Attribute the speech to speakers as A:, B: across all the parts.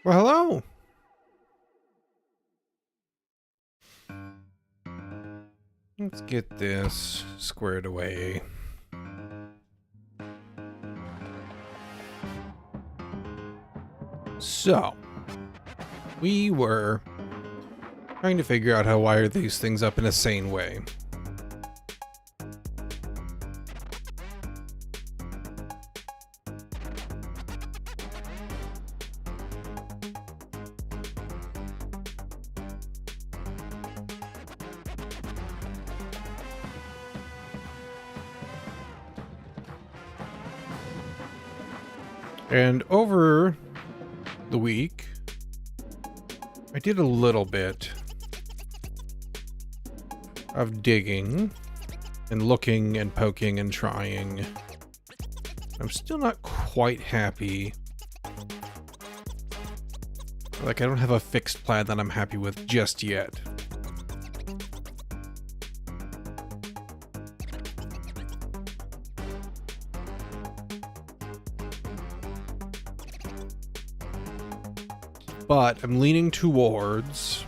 A: Well, hello. Let's get this squared away. So, we were trying to figure out how to wire these things up in a sane way. And over the week, I did a little bit of digging and looking and poking and trying. I'm still not quite happy. Like, I don't have a fixed plan that I'm happy with just yet. But I'm leaning towards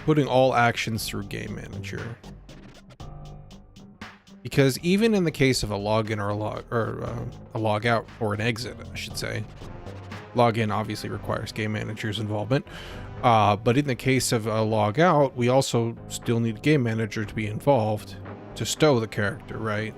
A: putting all actions through Game Manager. Because even in the case of a login or a log out or an exit, I should say, login obviously requires Game Manager's involvement. But in the case of a log out, we also still need Game Manager to be involved to stow the character, right?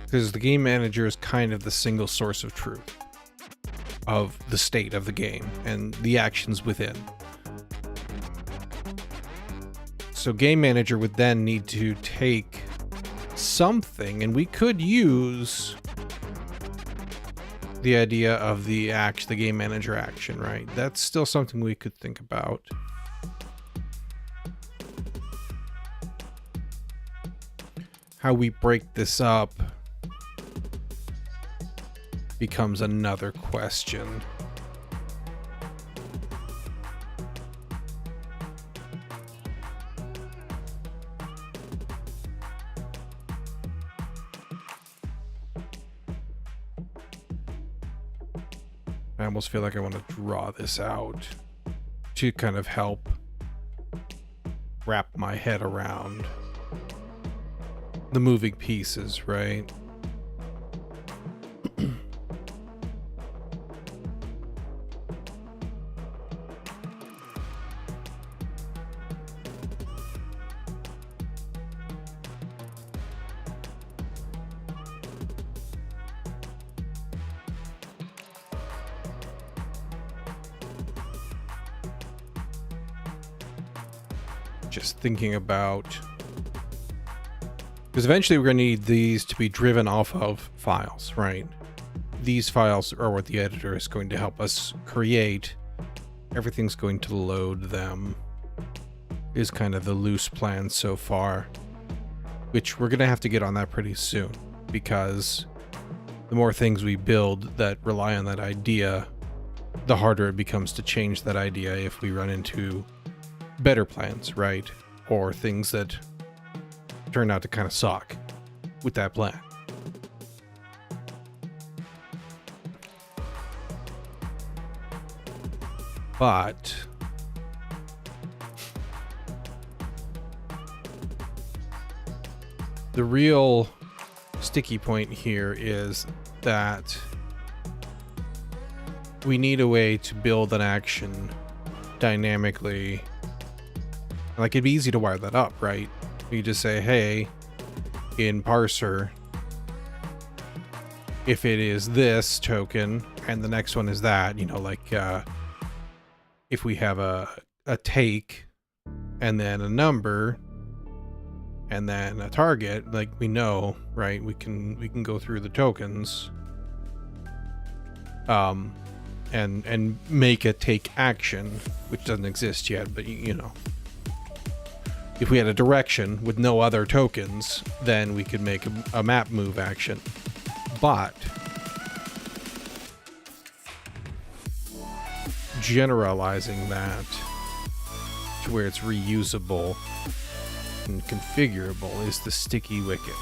A: Because the Game Manager is kind of the single source of truth of the state of the game and the actions within. So Game Manager would then need to take something, and we could use the idea of the Game Manager action, right? That's still something we could think about. How we break this up becomes another question. I almost feel like I want to draw this out to kind of help wrap my head around the moving pieces, right? Just thinking about, because eventually we're going to need these to be driven off of files, right? These files are what the editor is going to help us create. Everything's going to load them, is kind of the loose plan so far, which we're going to have to get on that pretty soon, because the more things we build that rely on that idea, the harder it becomes to change that idea if we run into better plans, right? Or things that turn out to kind of suck with that plan. But the real sticky point here is that we need a way to build an action dynamically. Like, it'd be easy to wire that up, right? You just say, hey, in Parser, if it is this token and the next one is that, you know, like if we have a take and then a number and then a target, like, we know, right? We can go through the tokens and make a take action, which doesn't exist yet, but you know. If we had a direction with no other tokens, then we could make a map move action. But generalizing that to where it's reusable and configurable is the sticky wicket.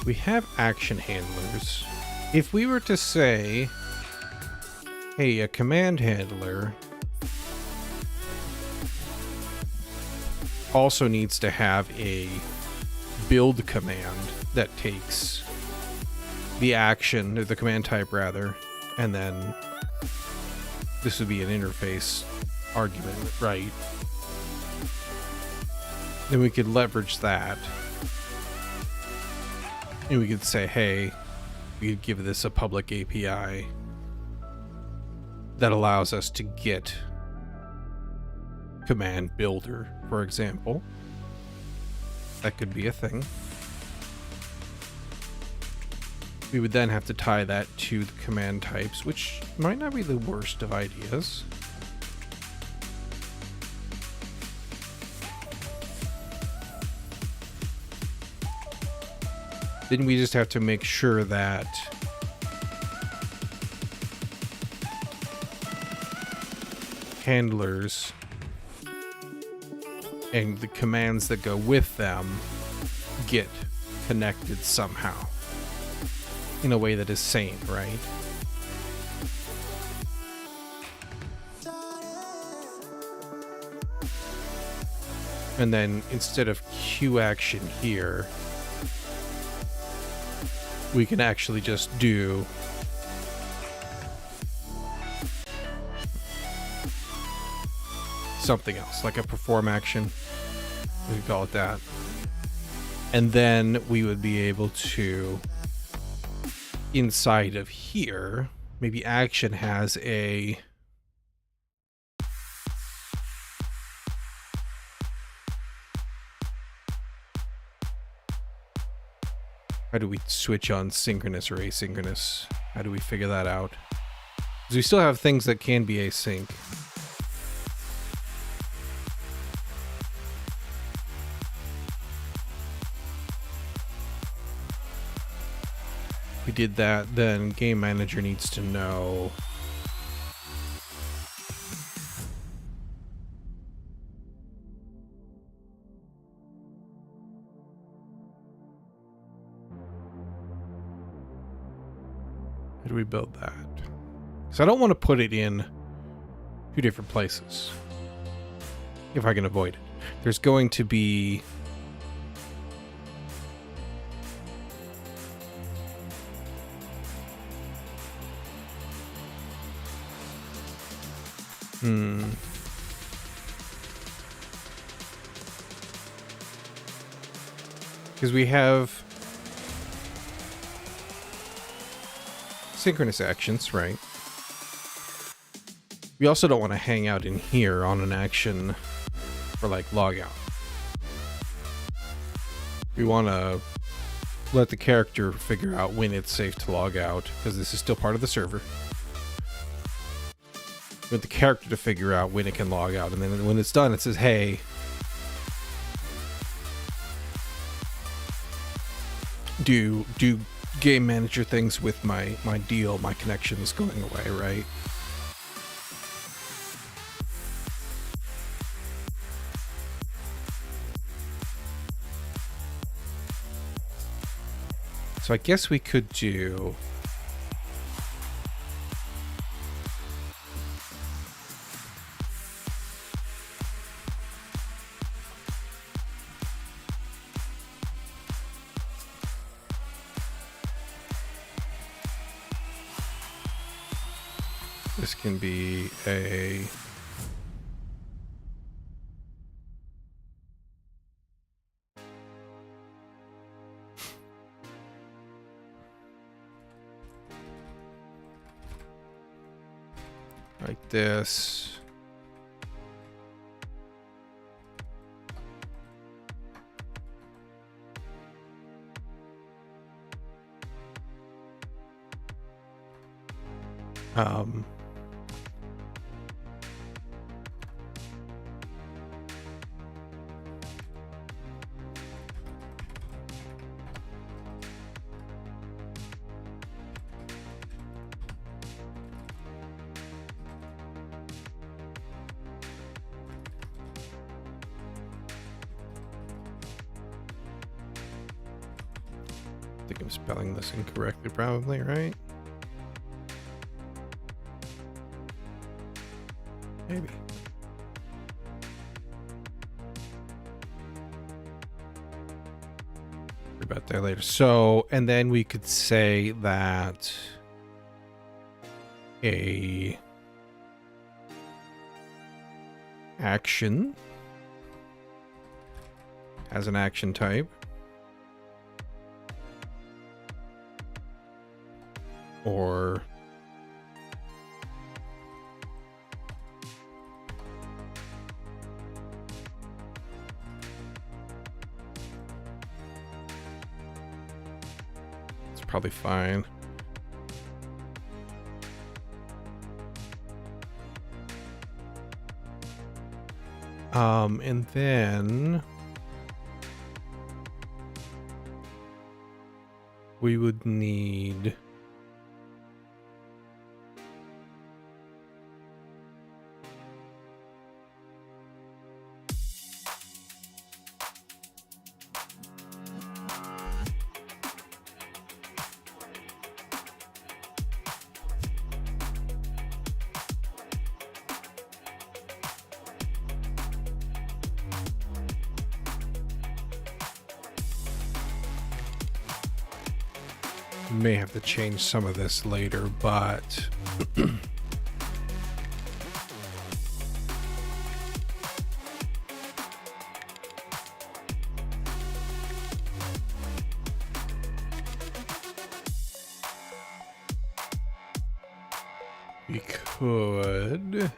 A: We have action handlers. If we were to say, hey, a command handler also needs to have a build command that takes the action, or the command type rather, and then this would be an interface argument, right? Then we could leverage that. And we could say, hey, we could give this a public API that allows us to get command builder, for example. That could be a thing. We would then have to tie that to the command types, which might not be the worst of ideas. Then we just have to make sure that handlers and the commands that go with them get connected somehow in a way that is sane, right? And then instead of Q action here, we can actually just do something else, like a perform action. We could call it that. And then we would be able to, inside of here, maybe action has a how do we switch on synchronous or asynchronous? How do we figure that out? Because we still have things that can be async. If we did that, then Game Manager needs to know how do we build that? So I don't want to put it in two different places if I can avoid it. There's going to be because we have synchronous actions, right? We also don't want to hang out in here on an action for like logout. We want to let the character figure out when it's safe to log out, because this is still part of the server. We want the character to figure out when it can log out, and then when it's done, it says, hey, do Game Manager things with my deal, my connection is going away, right? So I guess we could do this can be a like this. think I'm spelling this incorrectly, probably, right? Maybe. Worry about that later. So, and then we could say that a action has an action type, or it's probably fine. And then we would need may have to change some of this later, but we could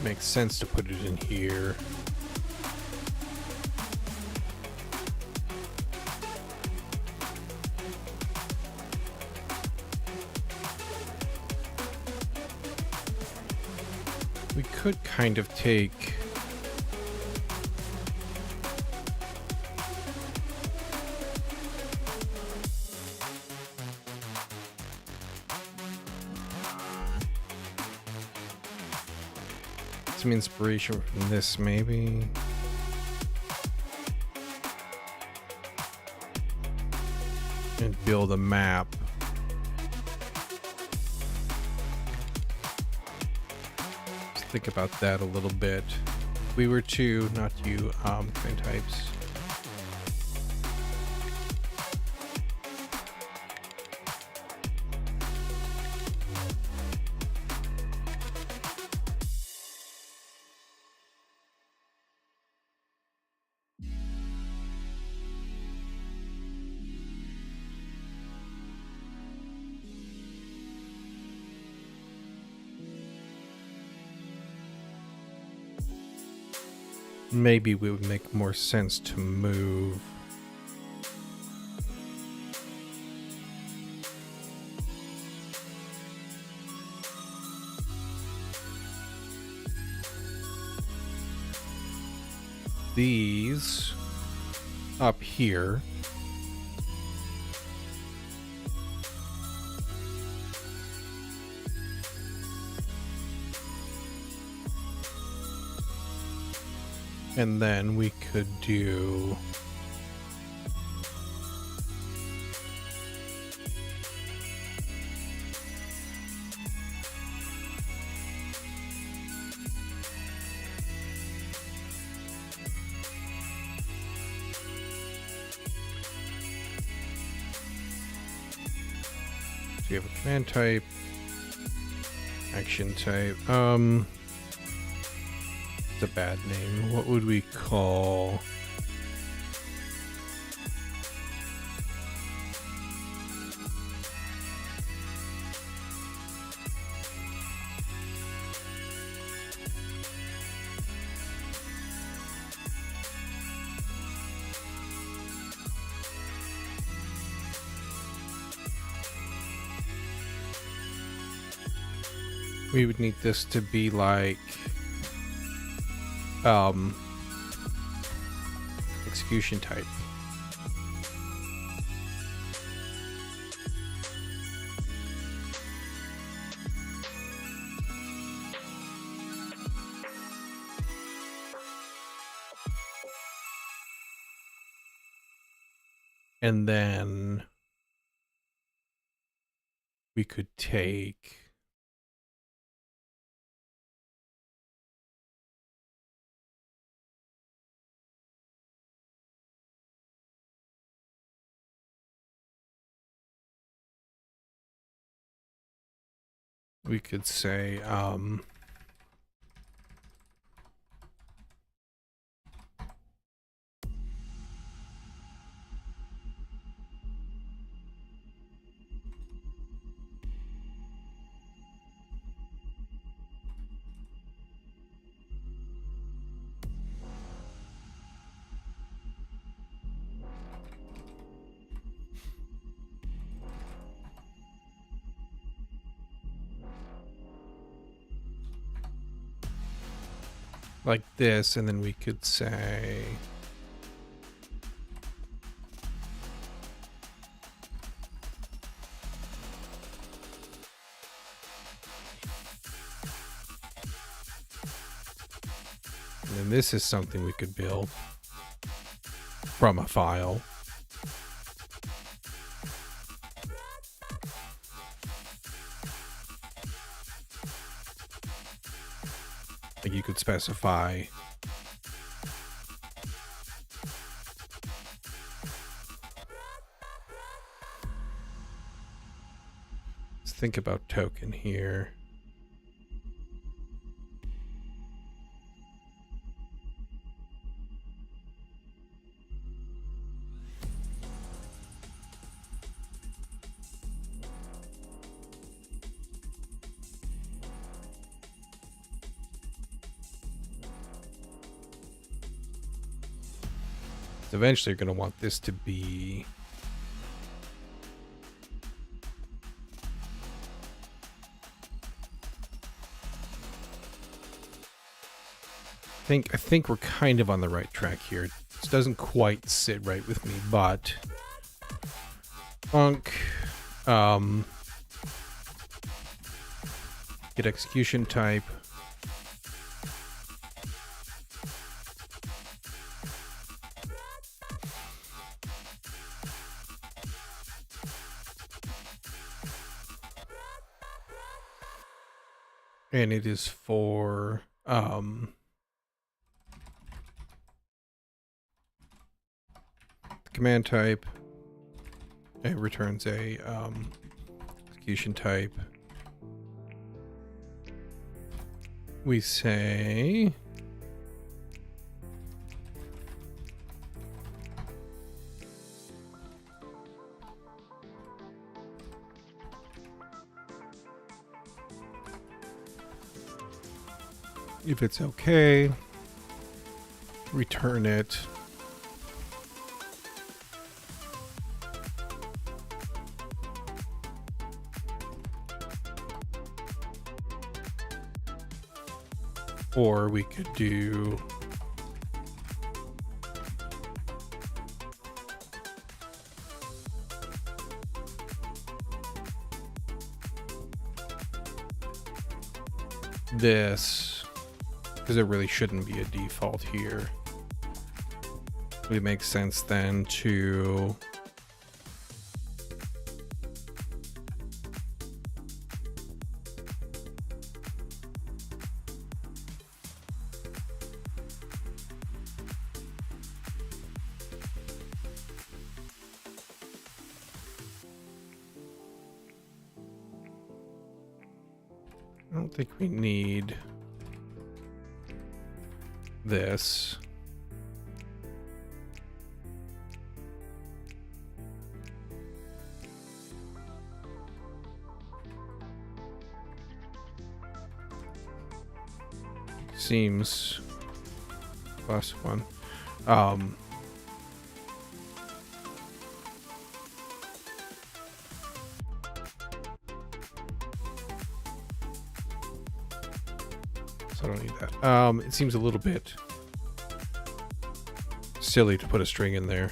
A: it makes sense to put it in here. We could kind of take some inspiration from this, maybe. And build a map. Let's think about that a little bit. If we were to, not you, command types. Maybe it would make more sense to move these up here. And then we could do so you have a command type, action type. It's a bad name. What would we call? We would need this to be like execution type. And then we could take say like this, and then we could say and then this is something we could build from a file. Like you could specify let's think about token here. Eventually, you're going to want this to be I think we're kind of on the right track here. This doesn't quite sit right with me, but func get execution type. And it is for command type. It returns a execution type. We say if it's okay, return it. Or we could do this, because it really shouldn't be a default here. It makes sense then to I don't think we need this. Seems last one. so I don't need that. It seems a little bit silly to put a string in there.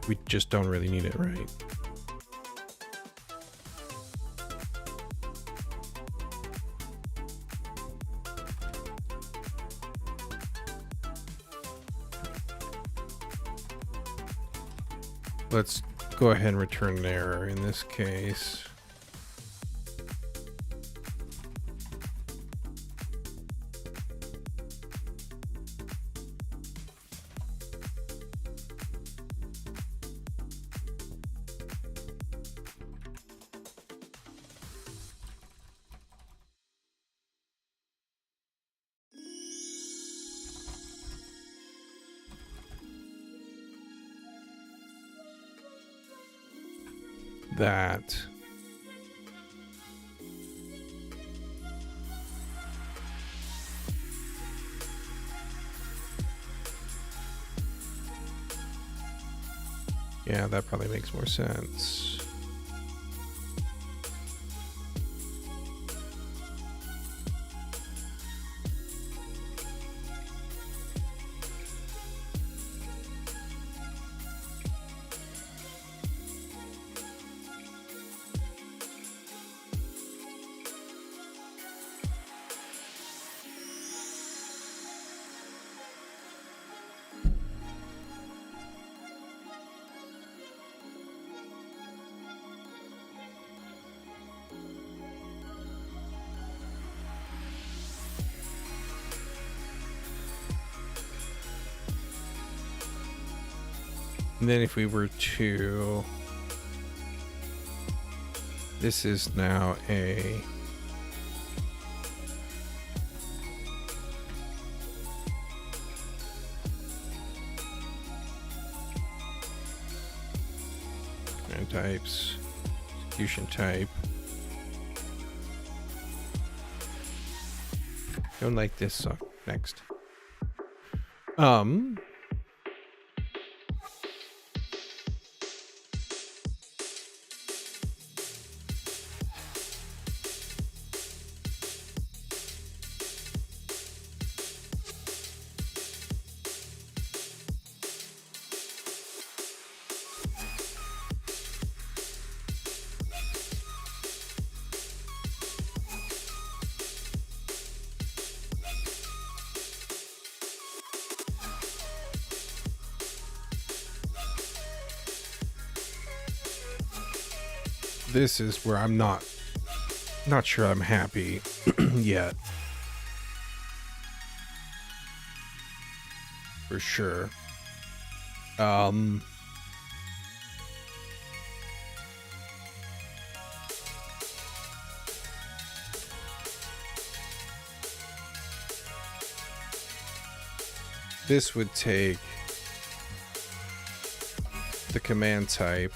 A: We just don't really need it, right? Let's go ahead and return an error in this case. That. Yeah, that probably makes more sense. And then if we were to, this is now a command types, execution type. Don't like this song. Next. This is where I'm not sure I'm happy yet. For sure. This would take the command type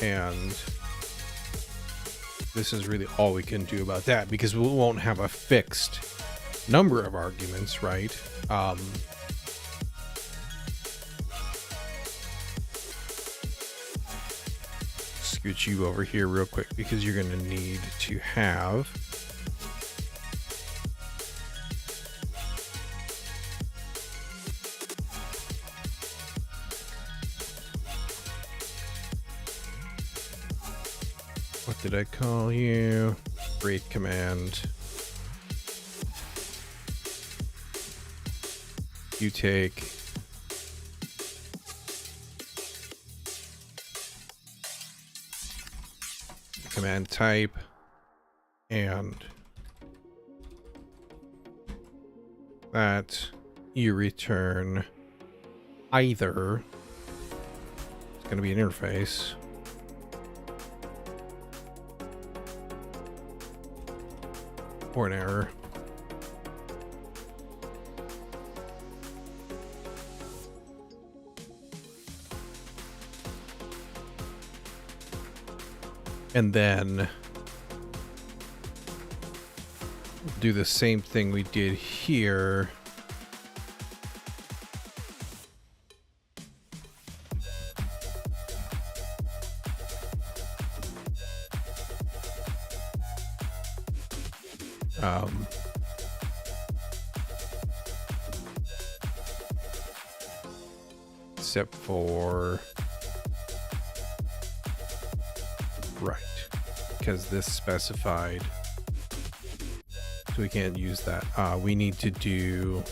A: and this is really all we can do about that because we won't have a fixed number of arguments, right? Scoot you over here real quick because you're going to need to have what did I call you? Create command. You take the command type and that you return either, it's going to be an interface, or an error. And then do the same thing we did here. Um, except for right, because this specified, so we can't use that. We need to do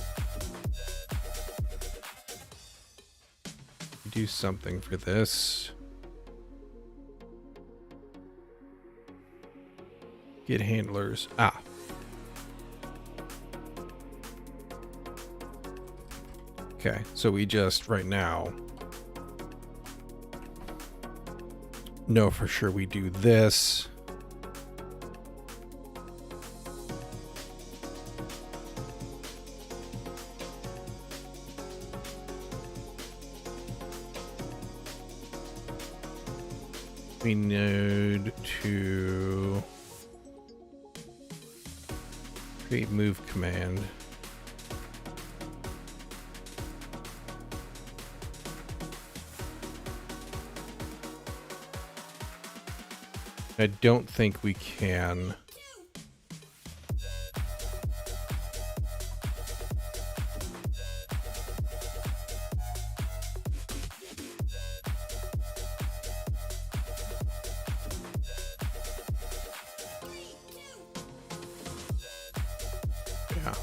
A: something for this. Get handlers. Okay, so we just right now know for sure we do this. We need to create move command. I don't think we can. Yeah.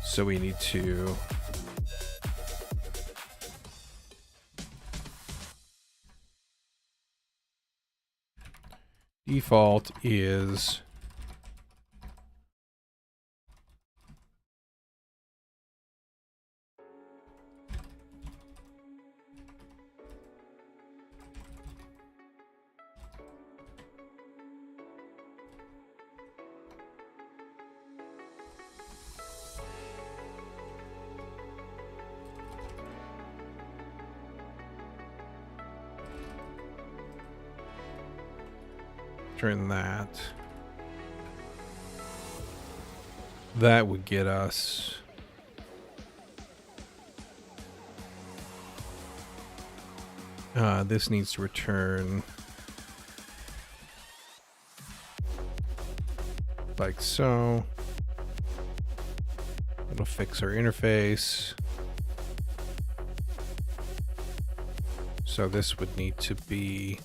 A: So we need to default is turn that. That would get us this needs to return like so. It'll fix our interface. So this would need to be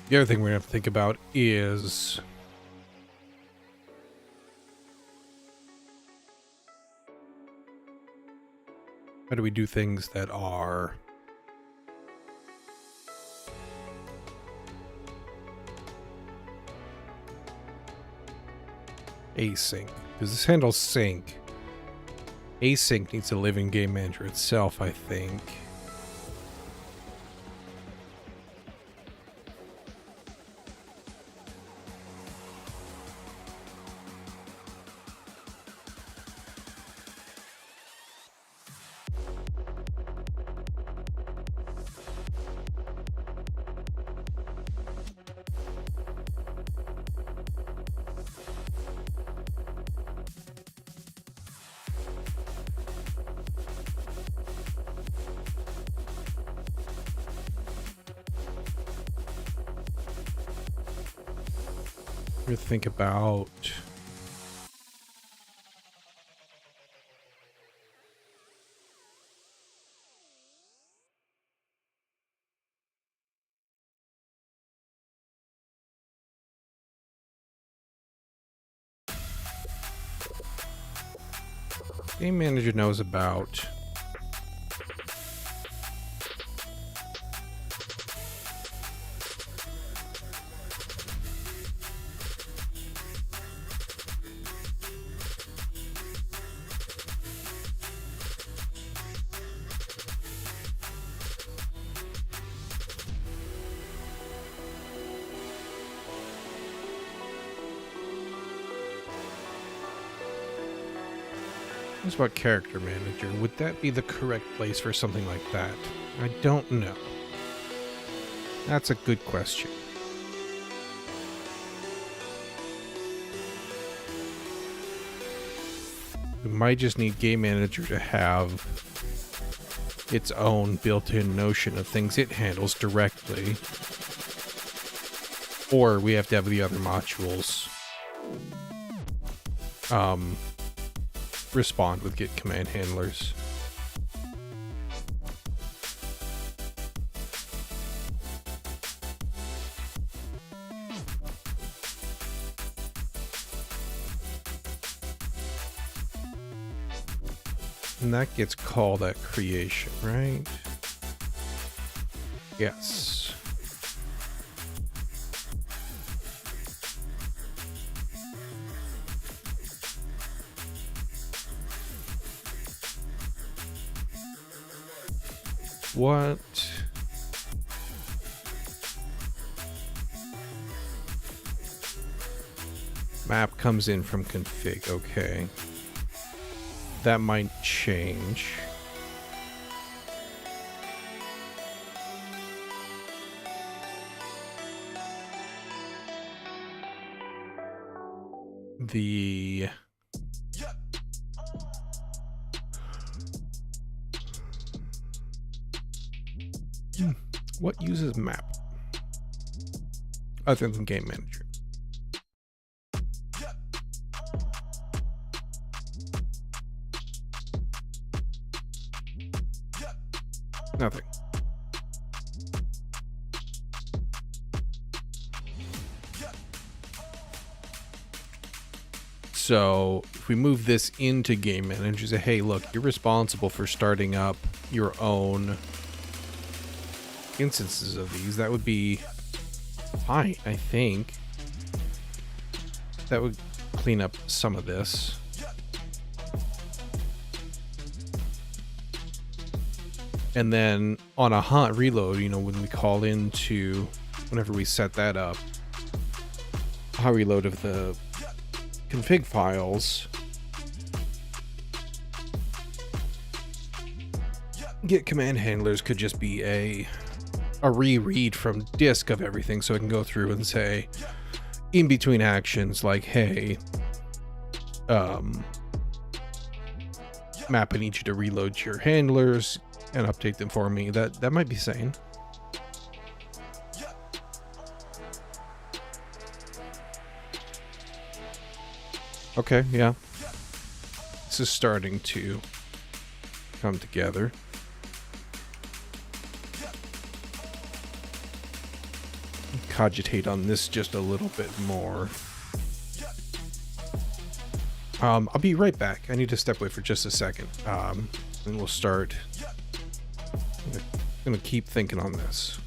A: the other thing we're gonna have to think about is how do we do things that are async? Because this handles sync. Async needs to live in Game Manager itself, I think. Or think about Game Manager knows about about Character Manager. Would that be the correct place for something like that? I don't know. That's a good question. We might just need Game Manager to have its own built-in notion of things it handles directly. Or we have to have the other modules respond with Git command handlers. And that gets called at creation, right? Yes. What? Map comes in from config, okay. That might change. The what uses map other than Game Manager? Nothing. So if we move this into Game Manager, say, hey, look, you're responsible for starting up your own instances of these, that would be fine, I think. That would clean up some of this. And then on a hot reload, you know, when we call into, whenever we set that up, hot reload of the config files, Git command handlers could just be a reread from disk of everything, so it can go through and say, in between actions, like, hey, map, I need you to reload your handlers and update them for me. That might be sane. Okay, yeah. This is starting to come together. Cogitate on this just a little bit more. I'll be right back. I need to step away for just a second. And we'll start. I'm gonna keep thinking on this.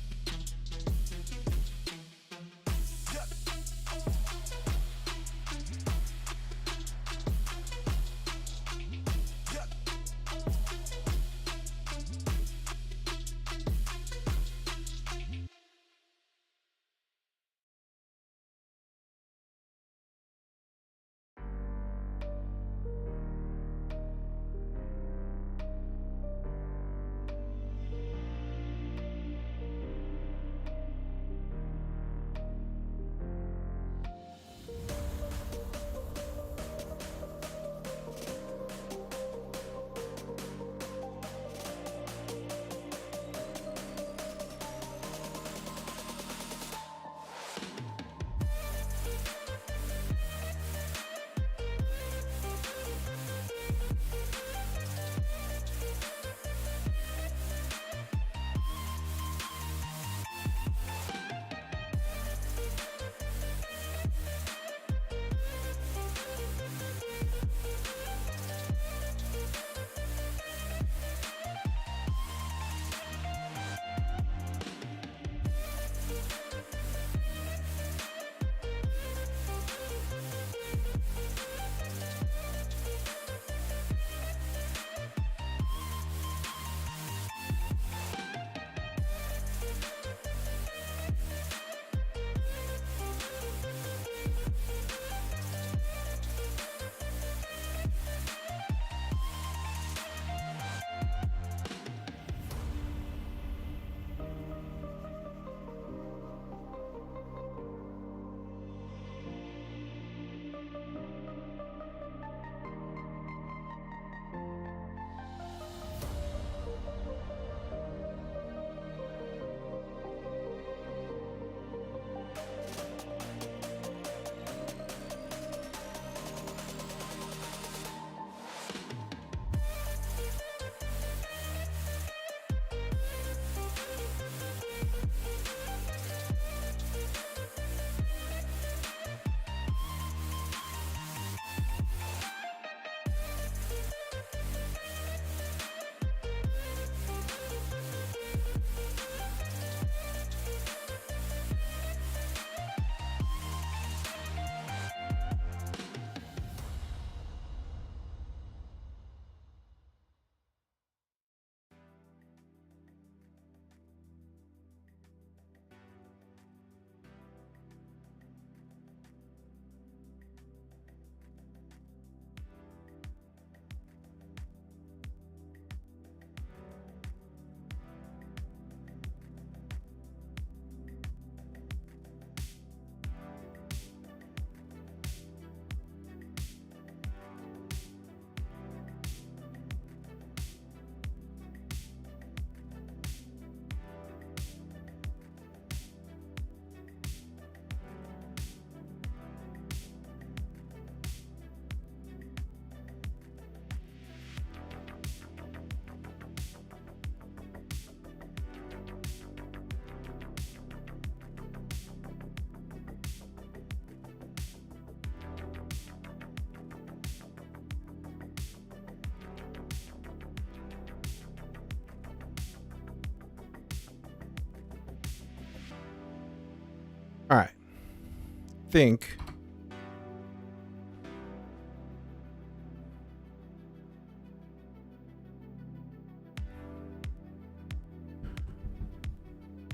A: think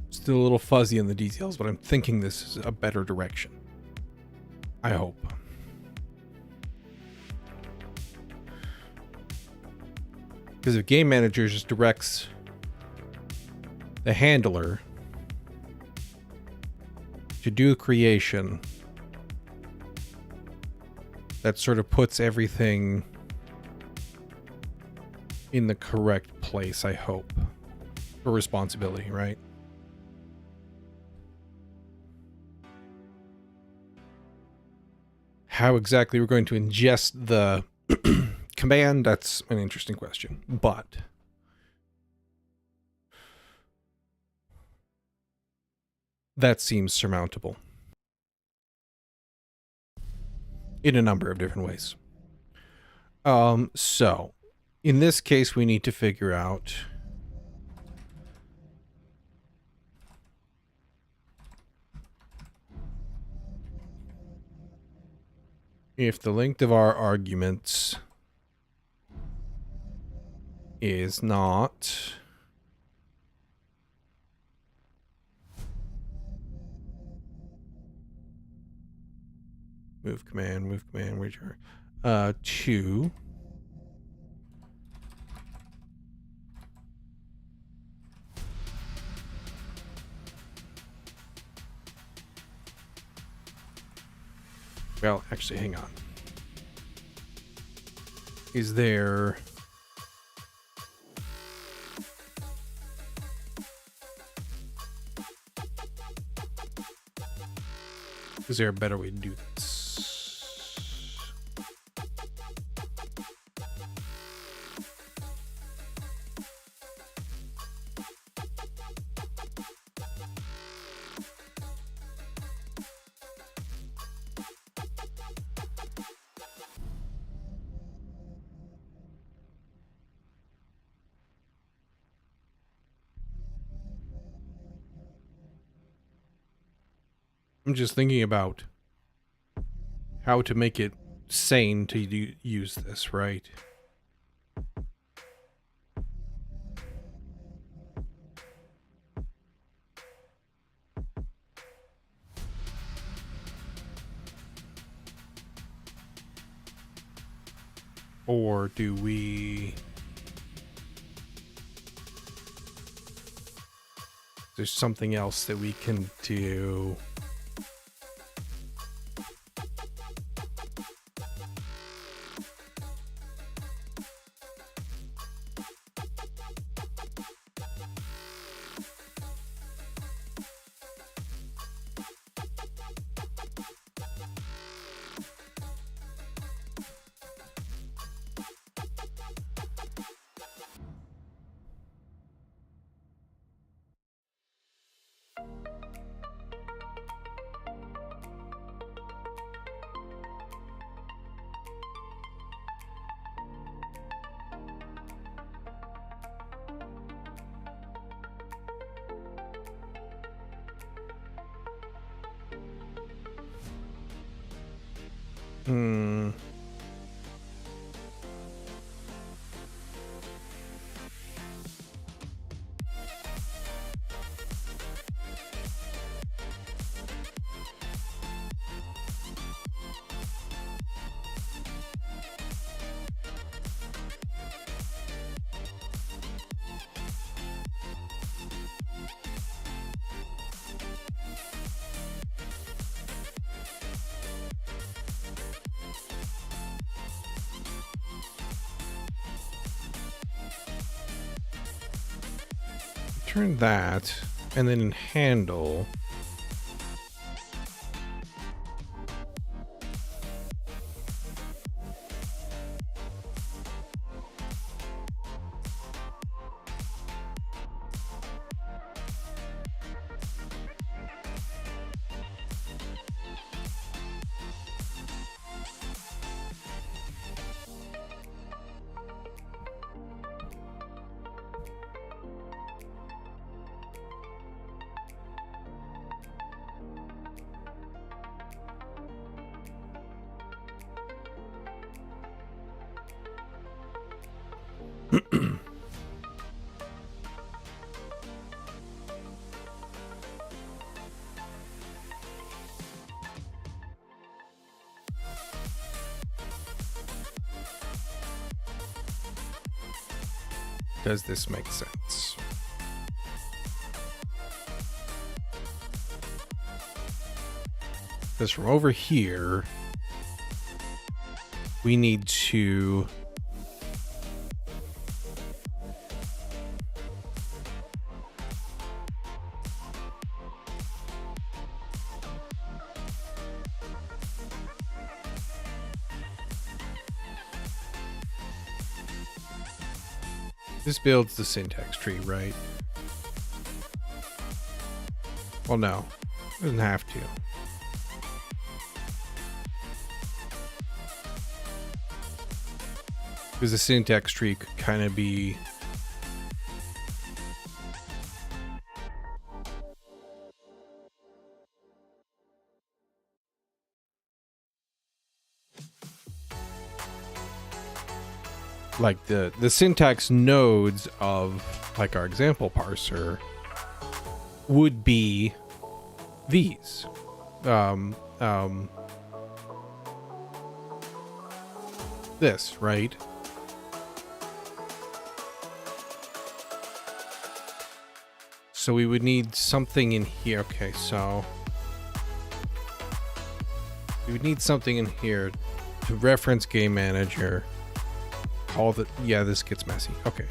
A: still a little fuzzy in the details, but I'm thinking this is a better direction. I hope. Because if Game Manager just directs the handler to do creation, that sort of puts everything in the correct place, I hope, for responsibility, right? How exactly we're going to ingest the command, that's an interesting question, but that seems surmountable in a number of different ways. So in this case, we need to figure out if the length of our arguments is not move command, where's your 2 well, actually, hang on. Is there a better way to do this? I'm just thinking about how to make it sane to use this, right? Or do we... There's something else that we can do. Hmm. Turn that, and then in handle... Does this make sense? Because from over here, we need to this builds the syntax tree, right? Well, no, it doesn't have to. Because the syntax tree could kind of be like the syntax nodes of like our example parser would be these. This, right? So we would need something in here. Okay, so we would need something in here to reference game manager. All the, yeah, this gets messy. Okay.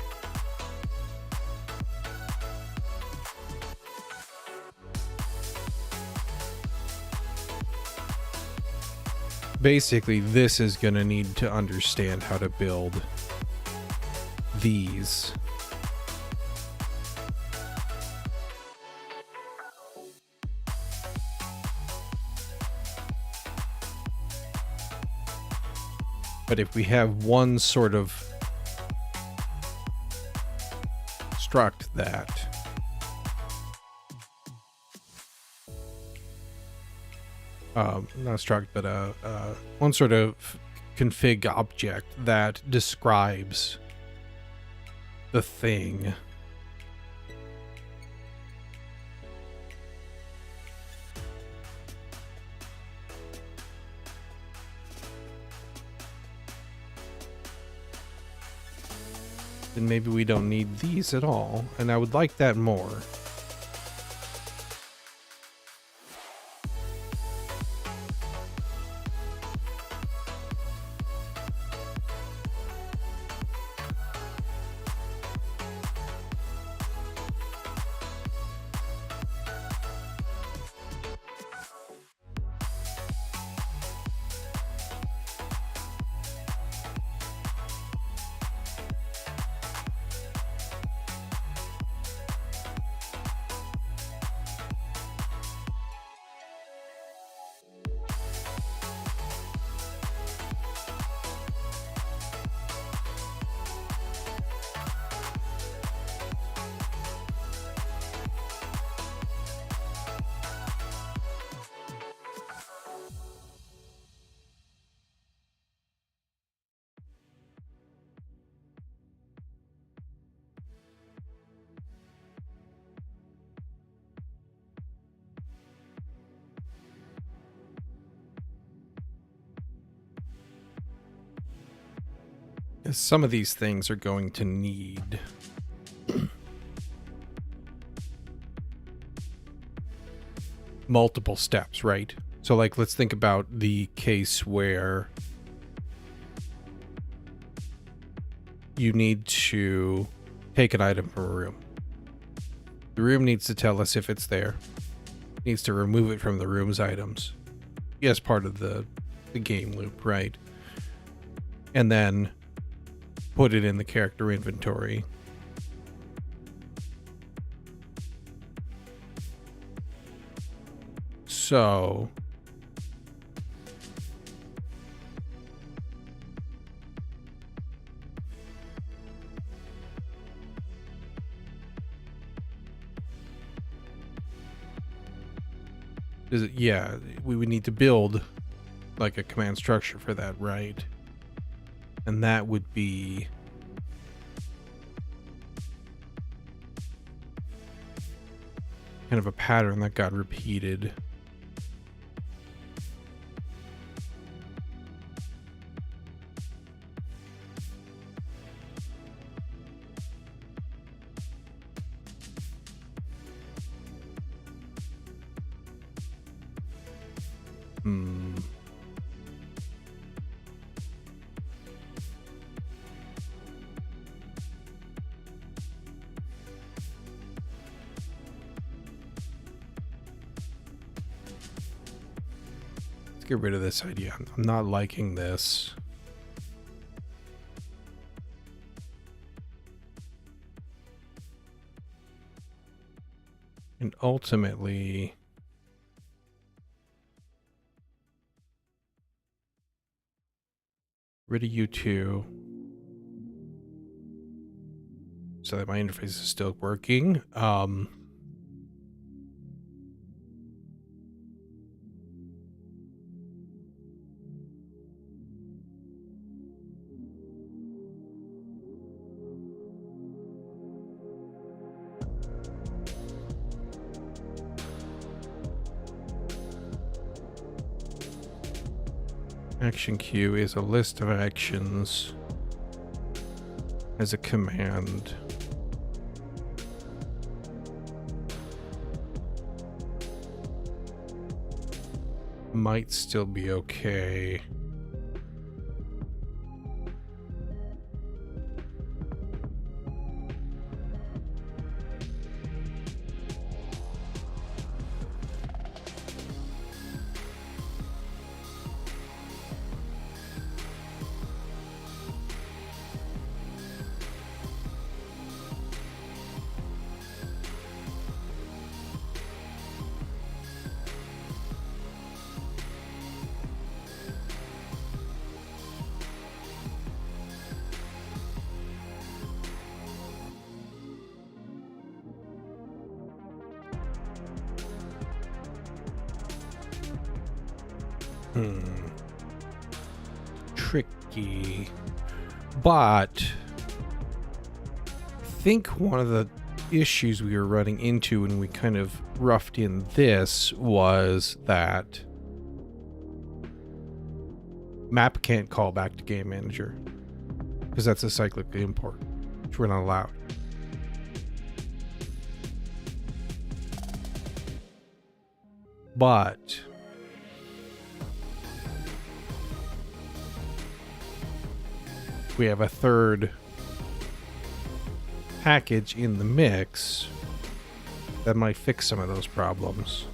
A: Basically, this is going to need to understand how to build these. But if we have one sort of struct that not struct, but one sort of config object that describes the thing. Then maybe we don't need these at all, and I would like that more. Some of these things are going to need multiple steps, right? So like, let's think about the case where you need to take an item from a room. The room needs to tell us if it's there. It needs to remove it from the room's items. As part of the game loop, right? And then put it in the character inventory. So is it, yeah, we would need to build like a command structure for that, right? And that would be kind of a pattern that got repeated. Let's get rid of this idea. I'm not liking this. And ultimately, rid of you two so that my interface is still working. Action queue is a list of actions as a command. Might still be okay. Tricky. But I think one of the issues we were running into when we kind of roughed in this was that map can't call back to game manager because that's a cyclically import, which we're not allowed. But we have a third package in the mix that might fix some of those problems.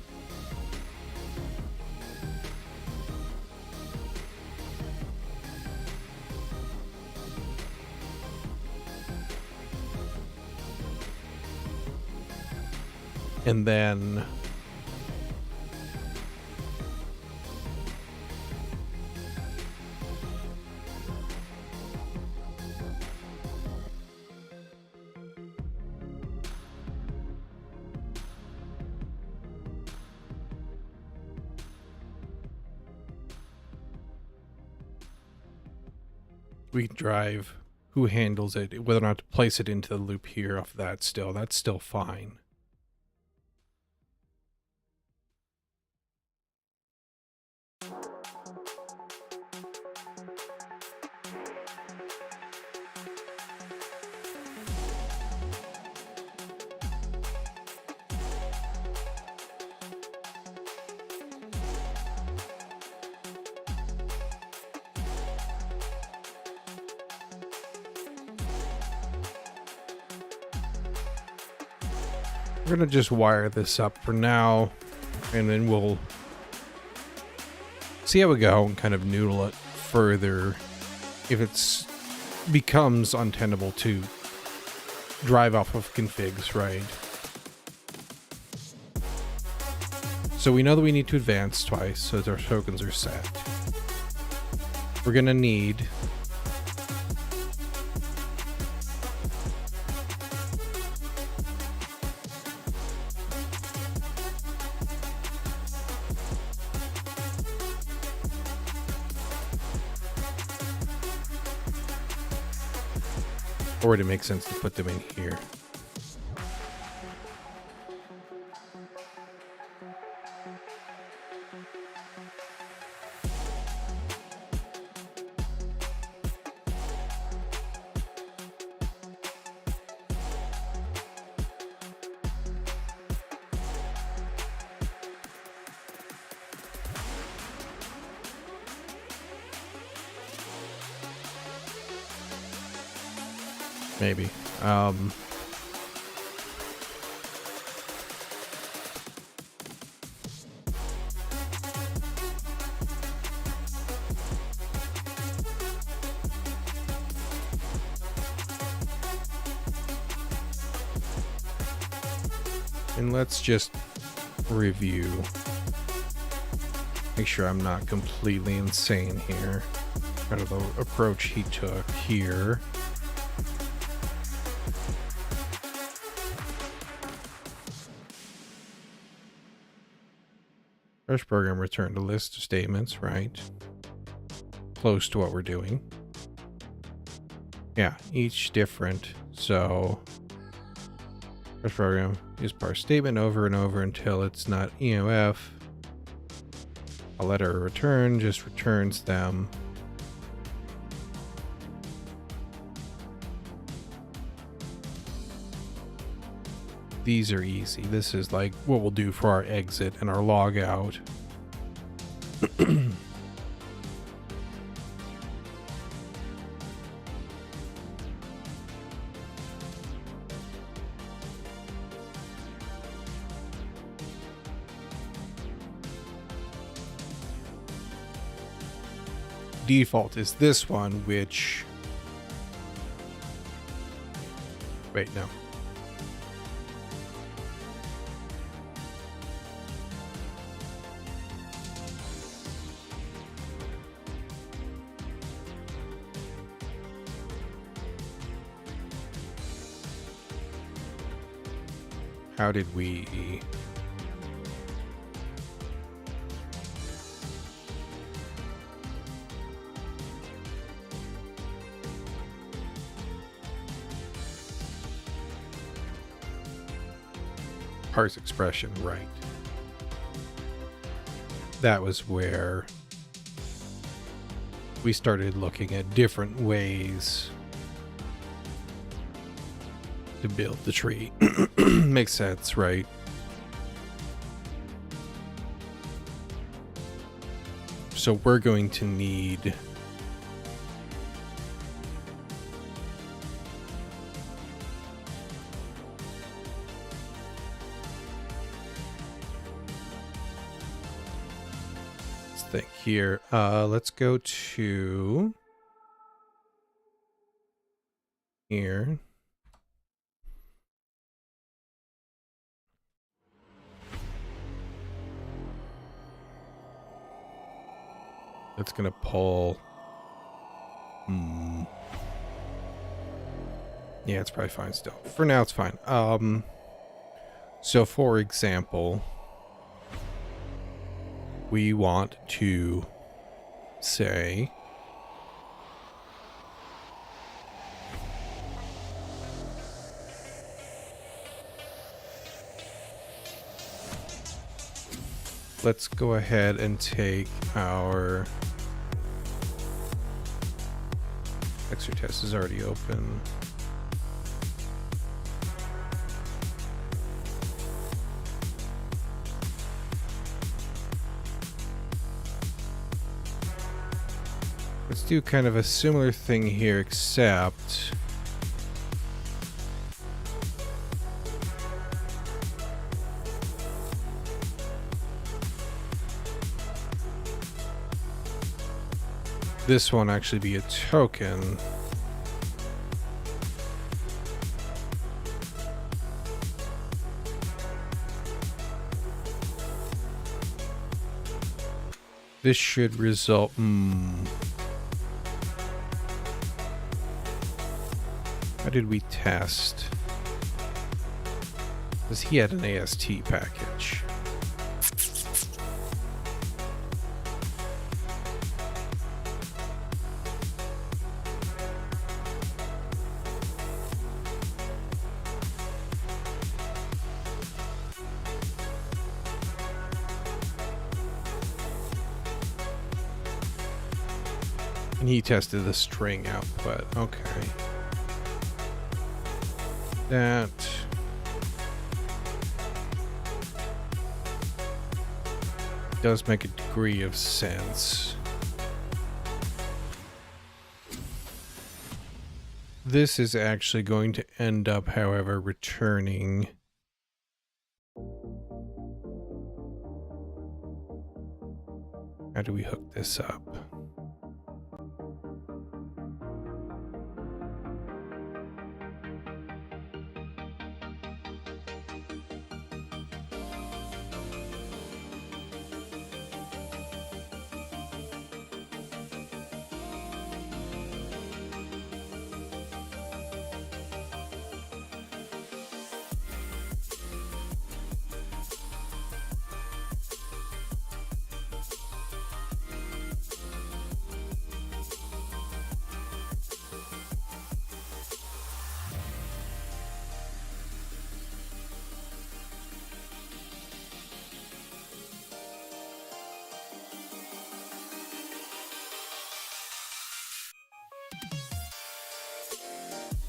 A: And then we drive who handles it, whether or not to place it into the loop here off that still, that's still fine. We're going to just wire this up for now, and then we'll see how we go and kind of noodle it further if it becomes untenable to drive off of configs, right? So we know that we need to advance twice so that our tokens are set. We're going to need or would it make sense to put them in here? Maybe. And let's just review. Make sure I'm not completely insane here. Kind of the approach he took here. First program returned a list of statements, right? Close to what we're doing. Yeah, each different. So first program use parse statement over and over until it's not EOF. A letter or return just returns them. These are easy. This is like what we'll do for our exit and our log out. Default is this one, which... Wait, no. How did we... Parse expression, right. That was where we started looking at different ways to build the tree. Makes sense, right? So we're going to need think here. Let's go to here. It's gonna pull. Yeah, it's probably fine still. For now, it's fine. So for example, we want to say let's go ahead and take our extra test is already open. Let's do kind of a similar thing here, except this won't actually be a token. This should result. How did we test? Because he had an AST package. And he tested the string output. Okay. That does make a degree of sense. This is actually going to end up, however, returning how do we hook this up?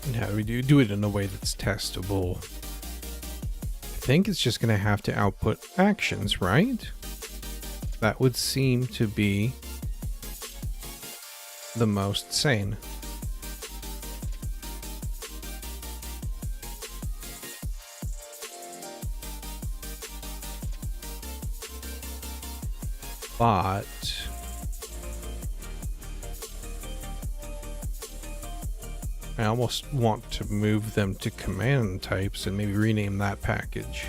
A: And how do we do it in a way that's testable? I think it's just going to have to output actions, right? That would seem to be the most sane. But I almost want to move them to command types and maybe rename that package.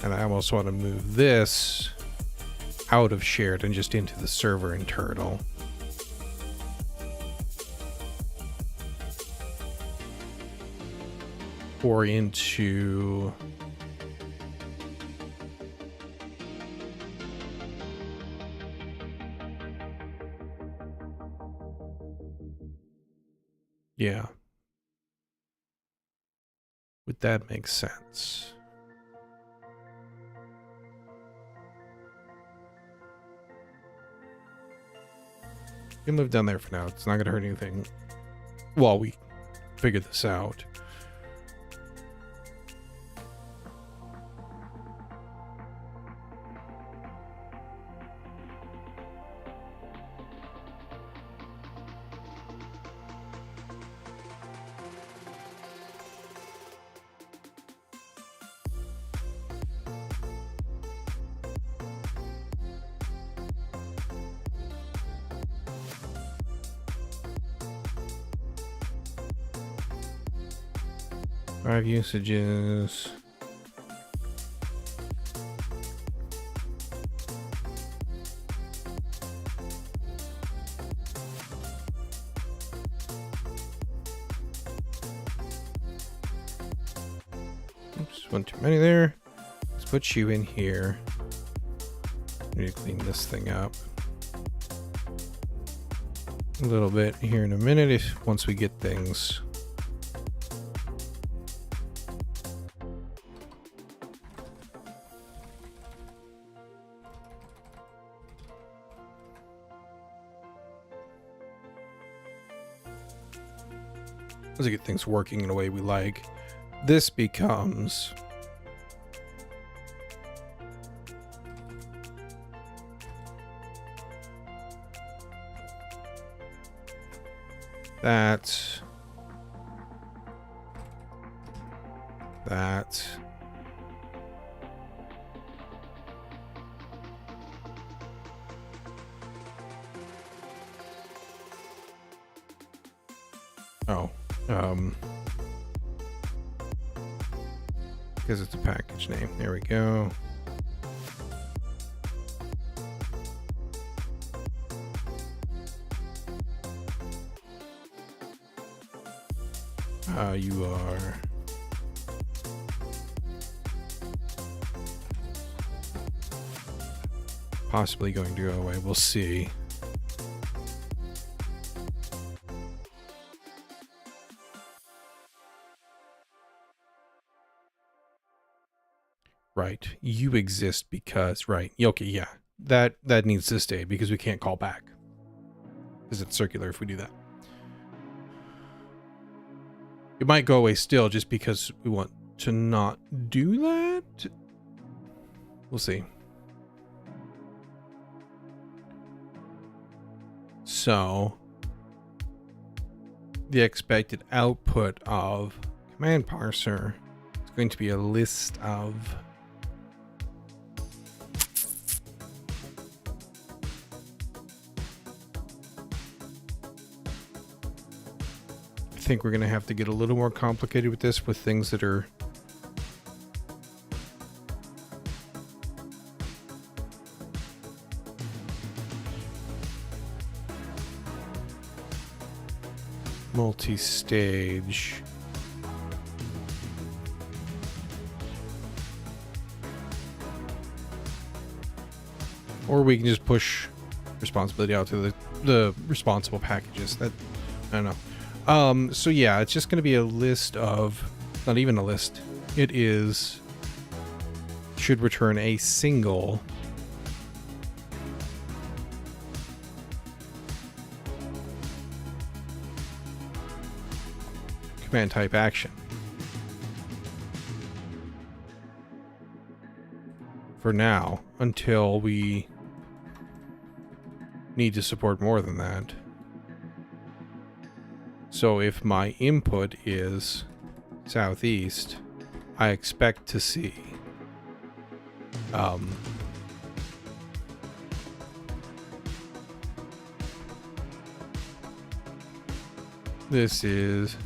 A: And I almost want to move this out of shared and just into the server internal. Or into yeah. Would that make sense? You can live down there for now. It's not going to hurt anything while we figure this out. Five usages. Oops, one too many there. Let's put you in here. I need to clean this thing up a little bit here in a minute once we get things. Once we get things working in a way we like, this becomes that because it's a package name. There we go. You are possibly going to go away. We'll see. Right. You exist because, right. Okay, yeah. That needs to stay because we can't call back. Because it's circular if we do that. It might go away still just because we want to not do that. We'll see. So the expected output of command parser is going to be a list of I think we're going to have to get a little more complicated with this, with things that are multi-stage. Or we can just push responsibility out to the responsible packages. That, I don't know. So yeah, it's just going to be a list of, not even a list. It is, should return a single command type action. For now, until we need to support more than that. So if my input is southeast, I expect to see this is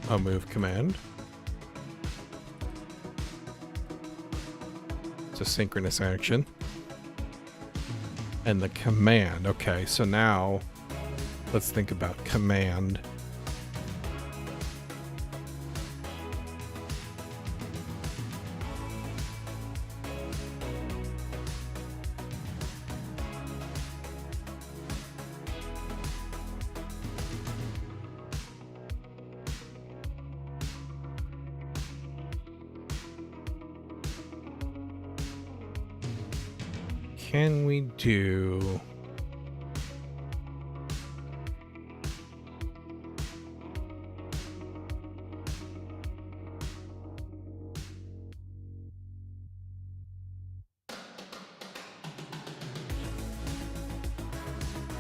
A: a move command. It's a synchronous action. And the command. Okay, so now let's think about command. Can we do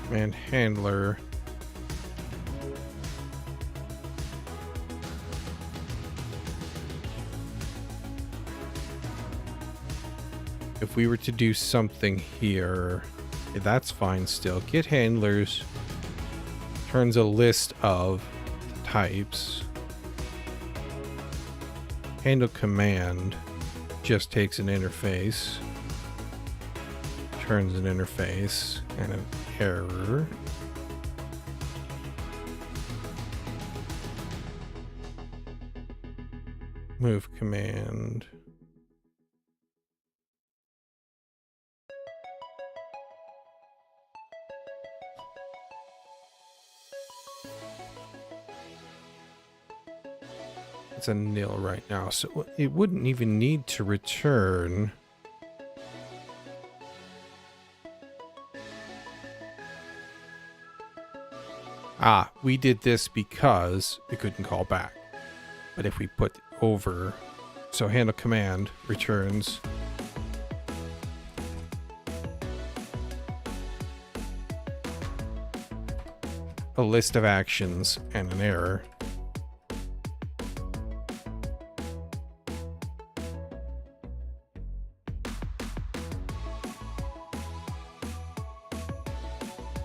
A: command handler? If we were to do something here, that's fine still. Get handlers turns a list of types. Handle command just takes an interface, turns an interface and an error. Move command. It's a nil right now, so it wouldn't even need to return. Ah, we did this because we couldn't call back. But if we put over, so handle command returns a list of actions and an error.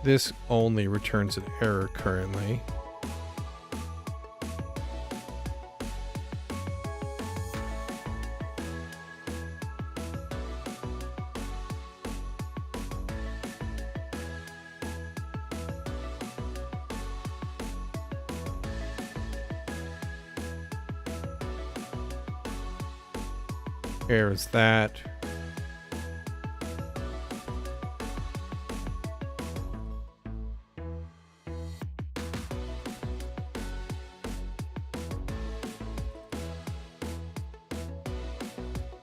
A: This only returns an error currently. Error is that.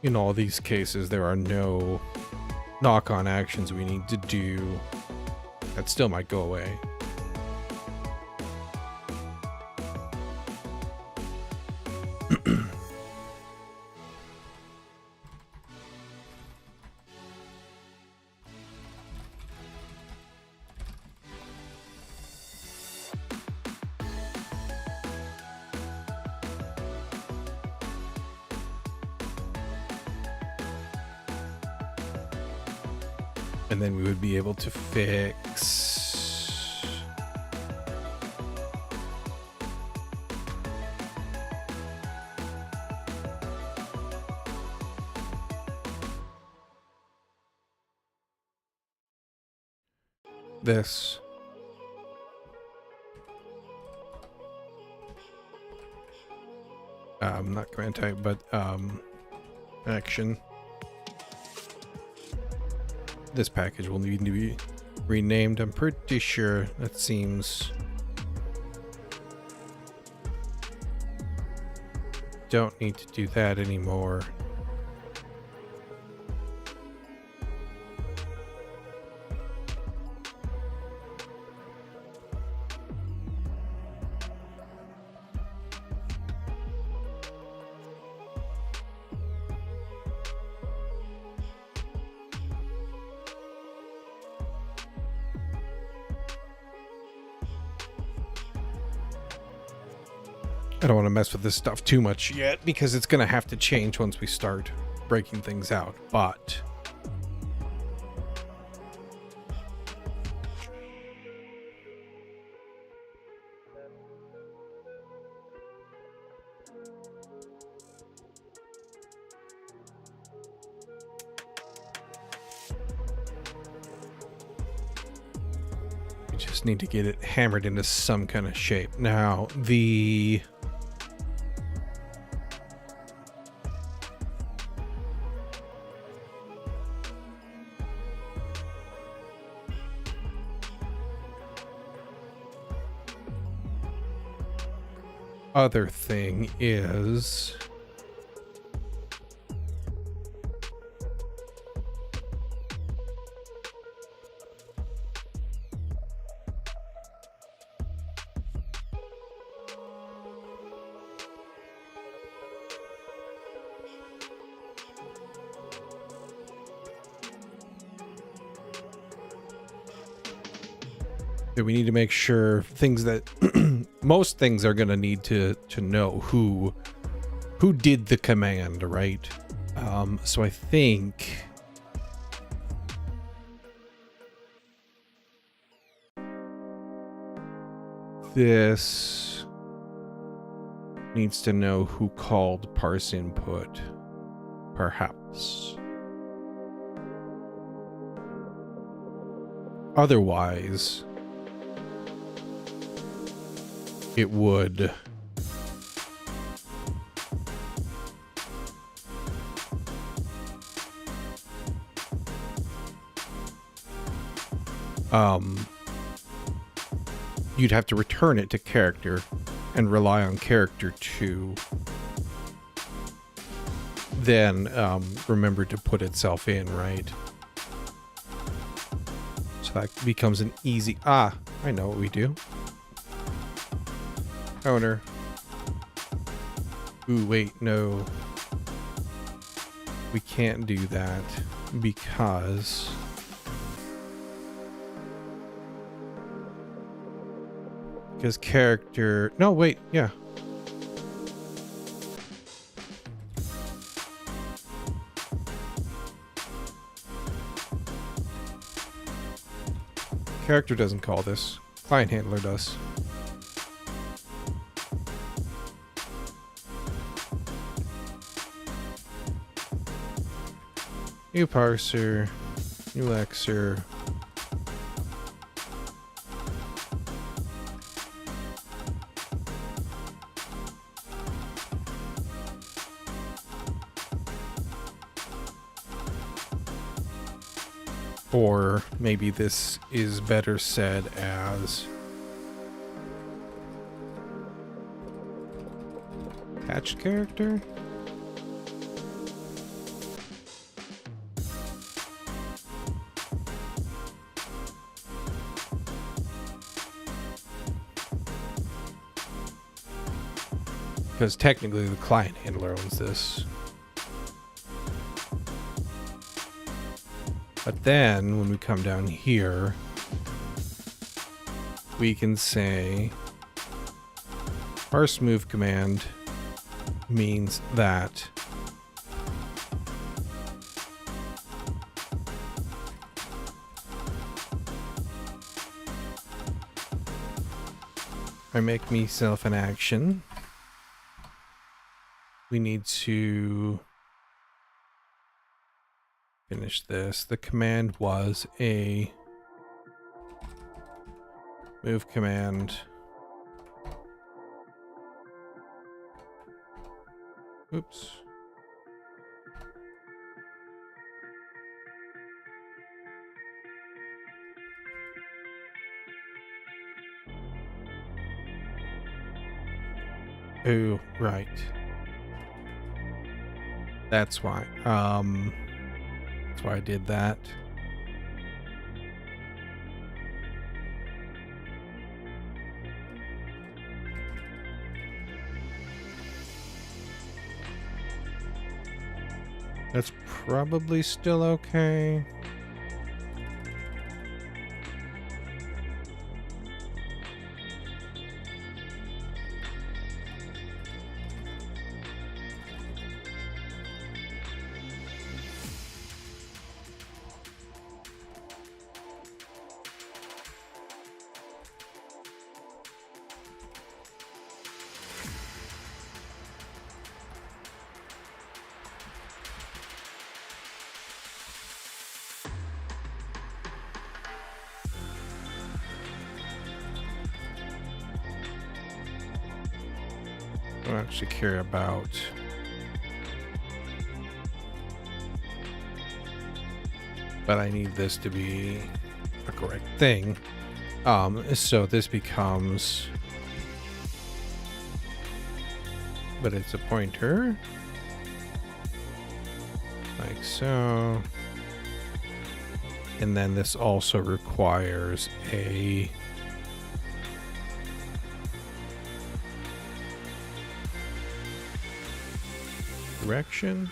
A: In all these cases, there are no knock-on actions we need to do. That still might go away. And then we would be able to fix this. Not command type, but action. This package will need to be renamed. I'm pretty sure that seems... Don't need to do that anymore. I don't want to mess with this stuff too much yet because it's going to have to change once we start breaking things out, but we just need to get it hammered into some kind of shape. Now, the other thing is that we need to make sure things that most things are going to need to know who did the command, right? So I think this needs to know who called parse input, perhaps. Otherwise, it would you'd have to return it to character and rely on character to then remember to put itself in, right? So that becomes an easy... I know what we do. Owner. Ooh, wait, no. We can't do that because... character... No, wait, yeah. Character doesn't call this. Client handler does. New parser, new Xer. Or maybe this is better said as attached character. Because technically the client handler owns this. But then when we come down here, we can say parse move command means that I make myself an action. We need to finish this. The command was a move command. Oops. Oh, right. That's why. That's why I did that. That's probably still okay. I don't actually care about but I need this to be a correct thing. So this becomes, but it's a pointer, like so. And then this also requires a direction.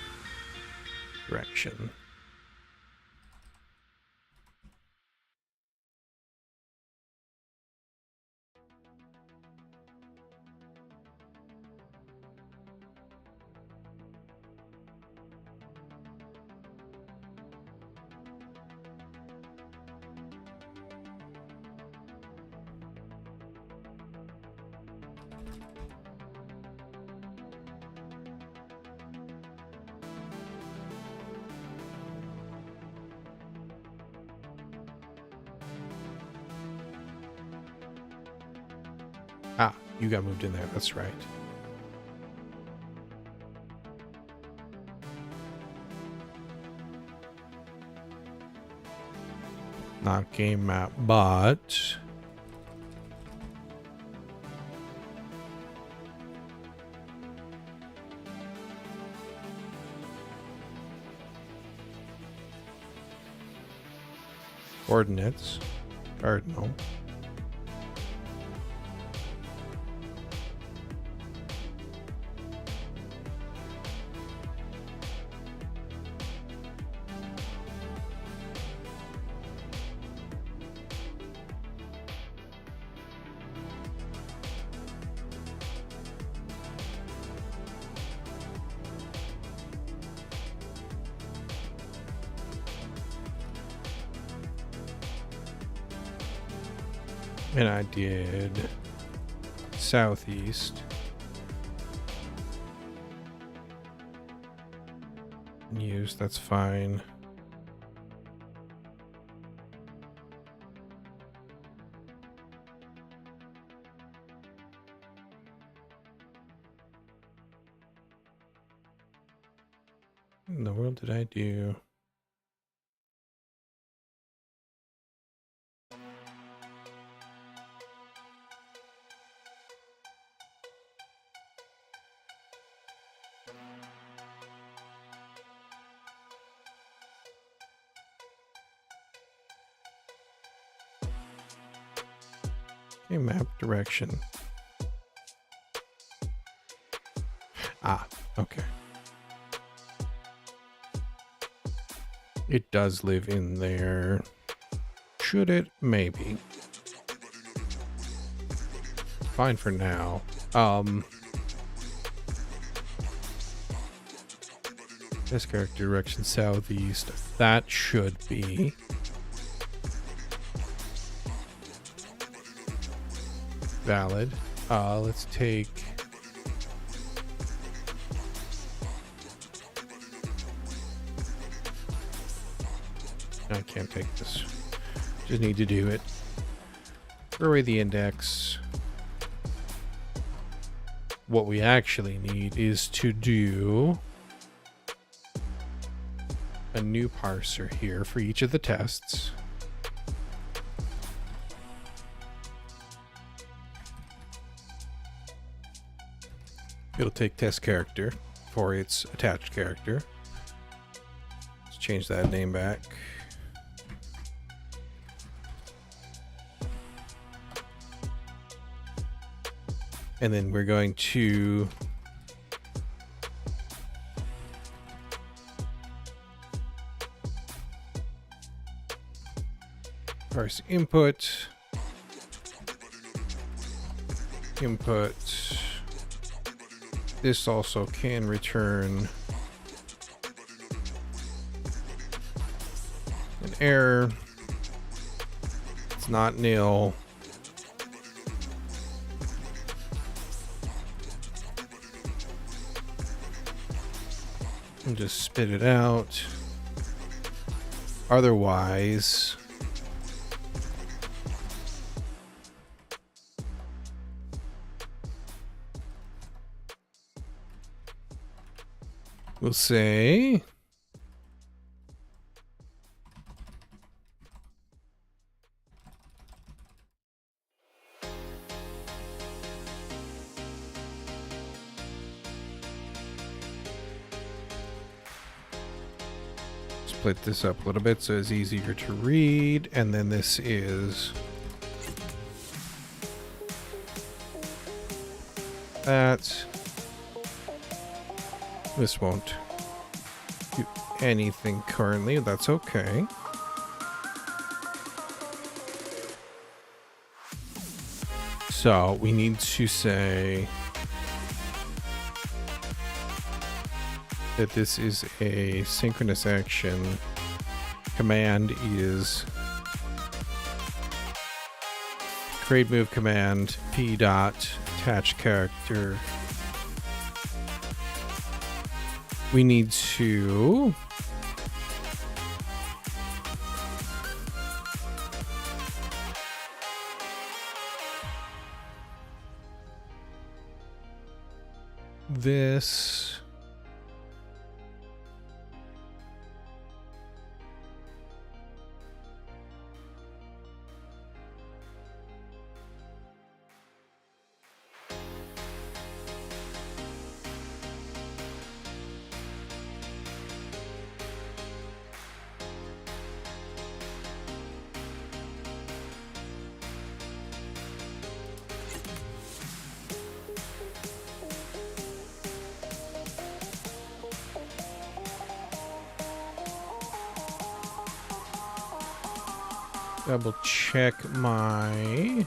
A: Ah, you got moved in there. That's right. Not game map, but coordinates, cardinal. And I did southeast. Use, that's fine. What in the world did I do? Okay, map direction. Ah, okay. It does live in there. Should it? Maybe. Fine for now. This character direction southeast. That should be. Valid. Let's take... I can't take this. Just need to do it. Throw away the index. What we actually need is to do a new parser here for each of the tests. It'll take test character for its attached character. Let's change that name back. And then we're going to parse input. This also can return an error. It's not nil. And just spit it out. Otherwise, we'll say split this up a little bit so it's easier to read, and then this is that. This won't do anything currently, that's okay. So we need to say that this is a synchronous action. Command is create move command p dot attach character. We need to this double check my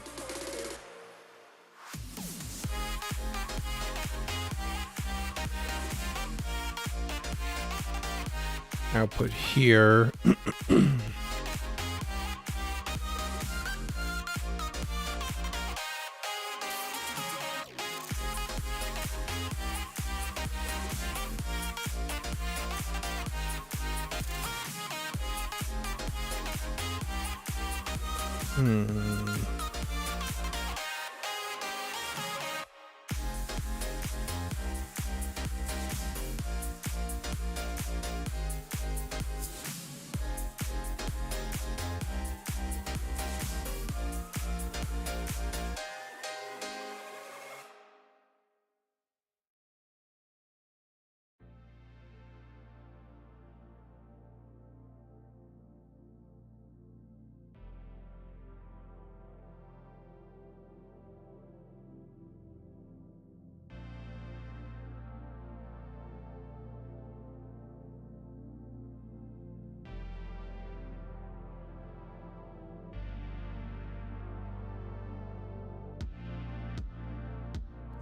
A: output here.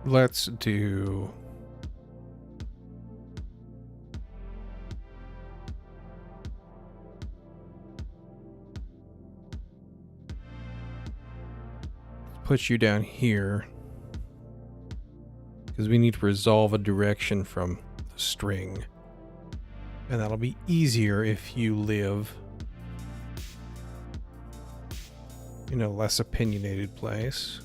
A: Let's do put you down here because we need to resolve a direction from the string. And that'll be easier if you live in a less opinionated place.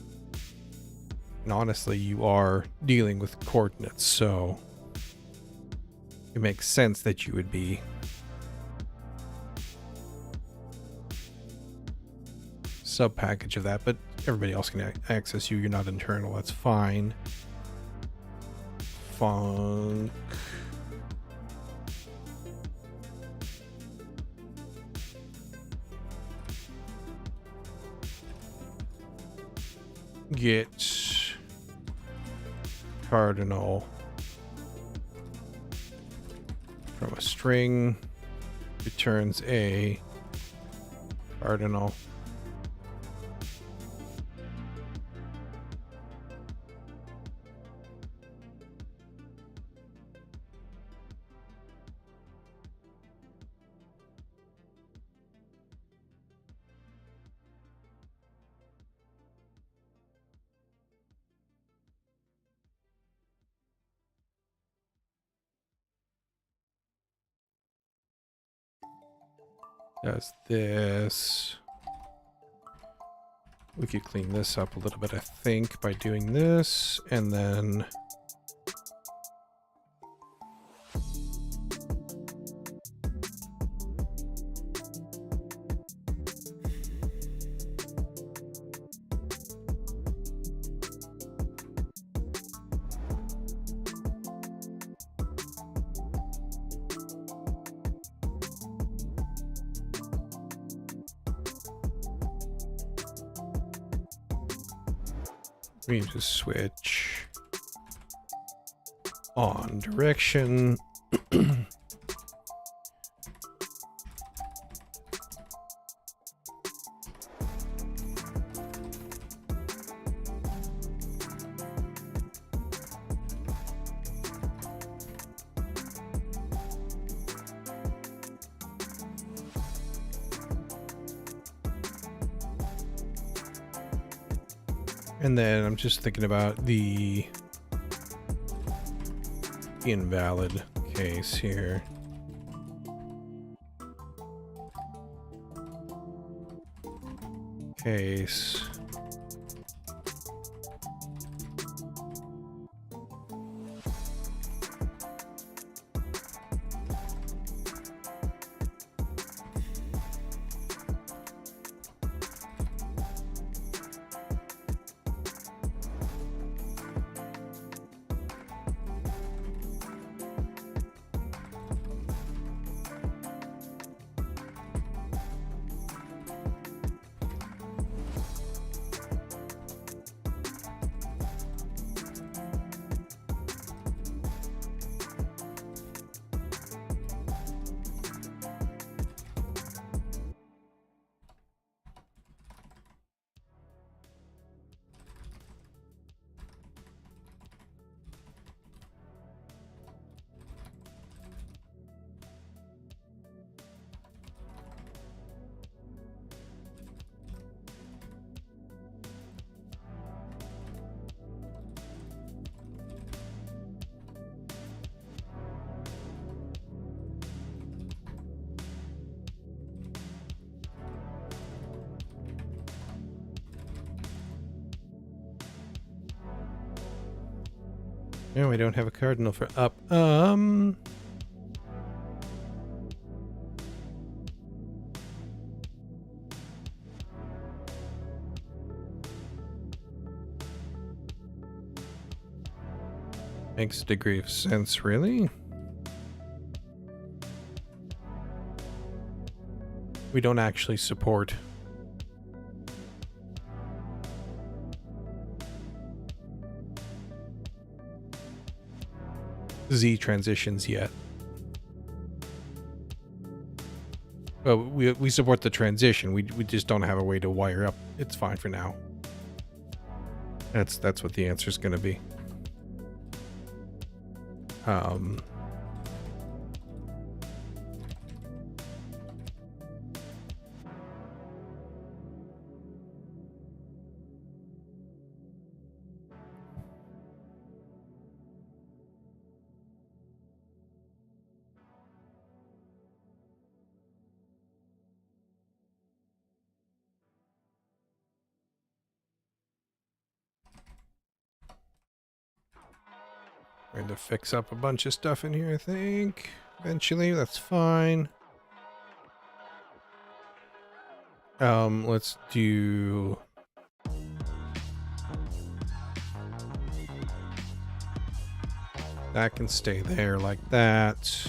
A: And honestly, you are dealing with coordinates, so it makes sense that you would be sub-package of that, but everybody else can access you. You're not internal, that's fine. Funk. Get cardinal from a string, returns a cardinal. Does this. We could clean this up a little bit, I think, by doing this, and then we need to switch on direction. And then I'm just thinking about the invalid case here. Case. No, we don't have a cardinal for up. Makes a degree of sense, really. We don't actually support Z transitions yet. Well, we support the transition. We just don't have a way to wire up. It's fine for now. That's what the answer is going to be. Trying to fix up a bunch of stuff in here, I think. Eventually, that's fine. Let's do... That can stay there like that.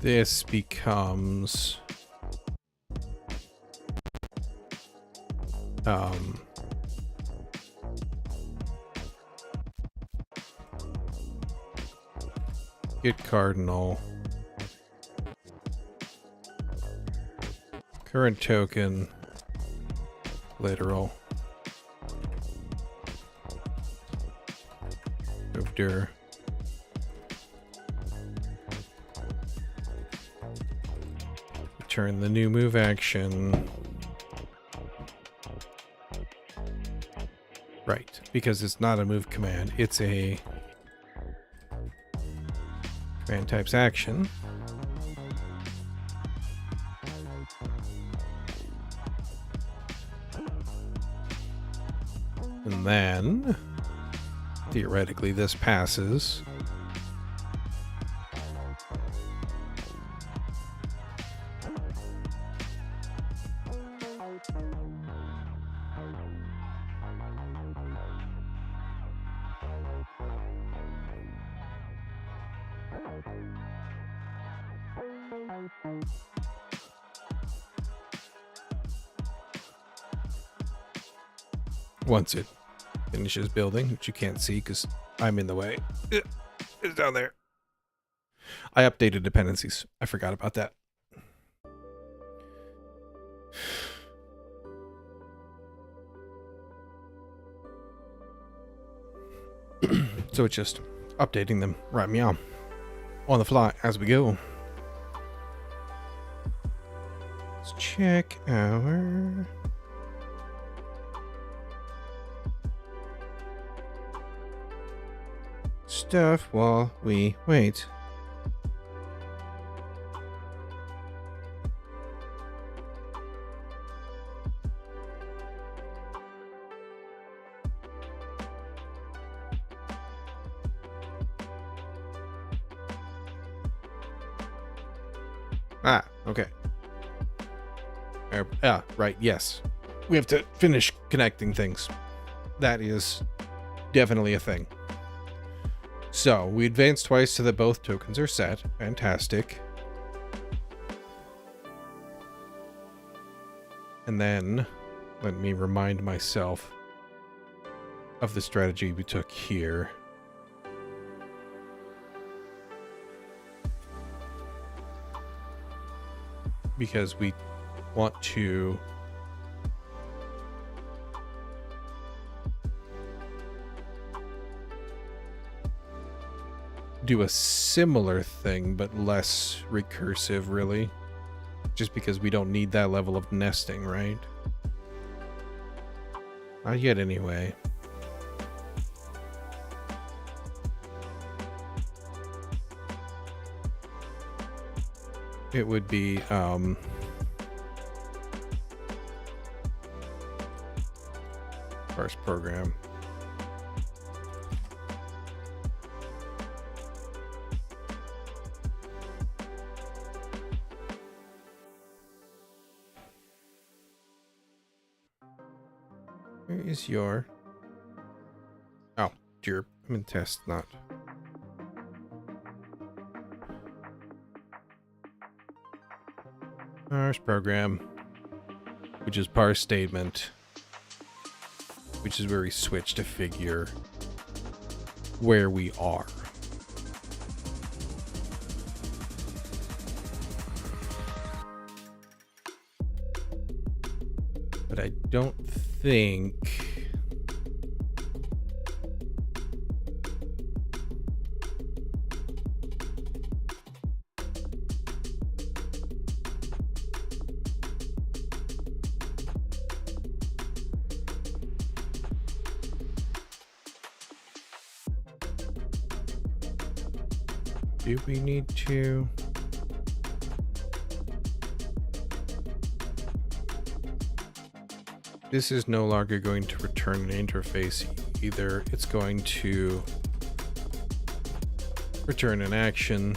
A: This becomes get cardinal, current token, literal, over. Return the new move action. Right, because it's not a move command, it's a command type's action. And then, theoretically, this passes. Once it finishes building, which you can't see because I'm in the way. It's down there. I updated dependencies. I forgot about that. So it's just updating them right meow on the fly as we go. Let's check our stuff while we wait. Ah, okay. Right, yes. We have to finish connecting things. That is definitely a thing. So, we advance twice so that both tokens are set. Fantastic. And then, let me remind myself of the strategy we took here. Because we want to do a similar thing, but less recursive, really. Just because we don't need that level of nesting, right? Not yet, anyway. It would be, parse program. Where is your... Oh, dear. I'm in test, not... Parse program, which is parse statement, which is where we switch to figure where we are. But I don't think... Do we need to? This is no longer going to return an interface either. It's going to return an action.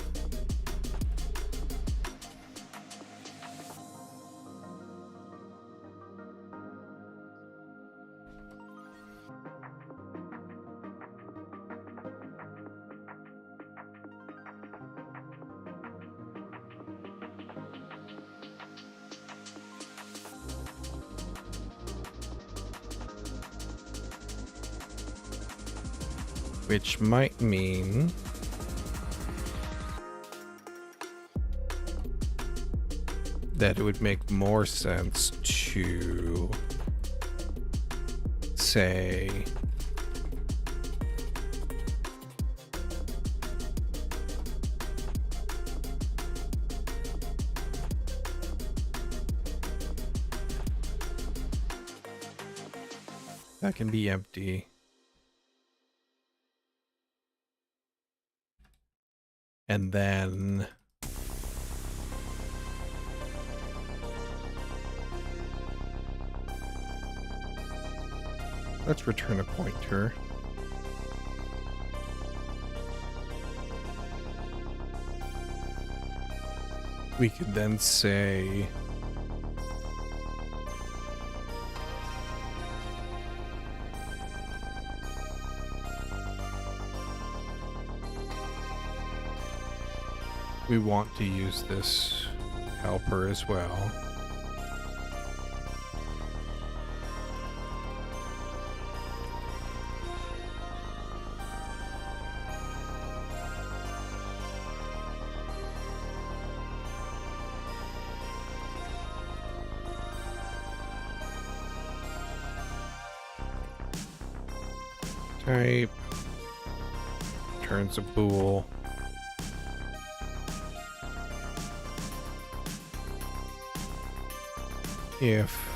A: Which might mean that it would make more sense to say that can be empty. And then let's return a pointer. We could then say we want to use this helper as well. Type turns a bool. If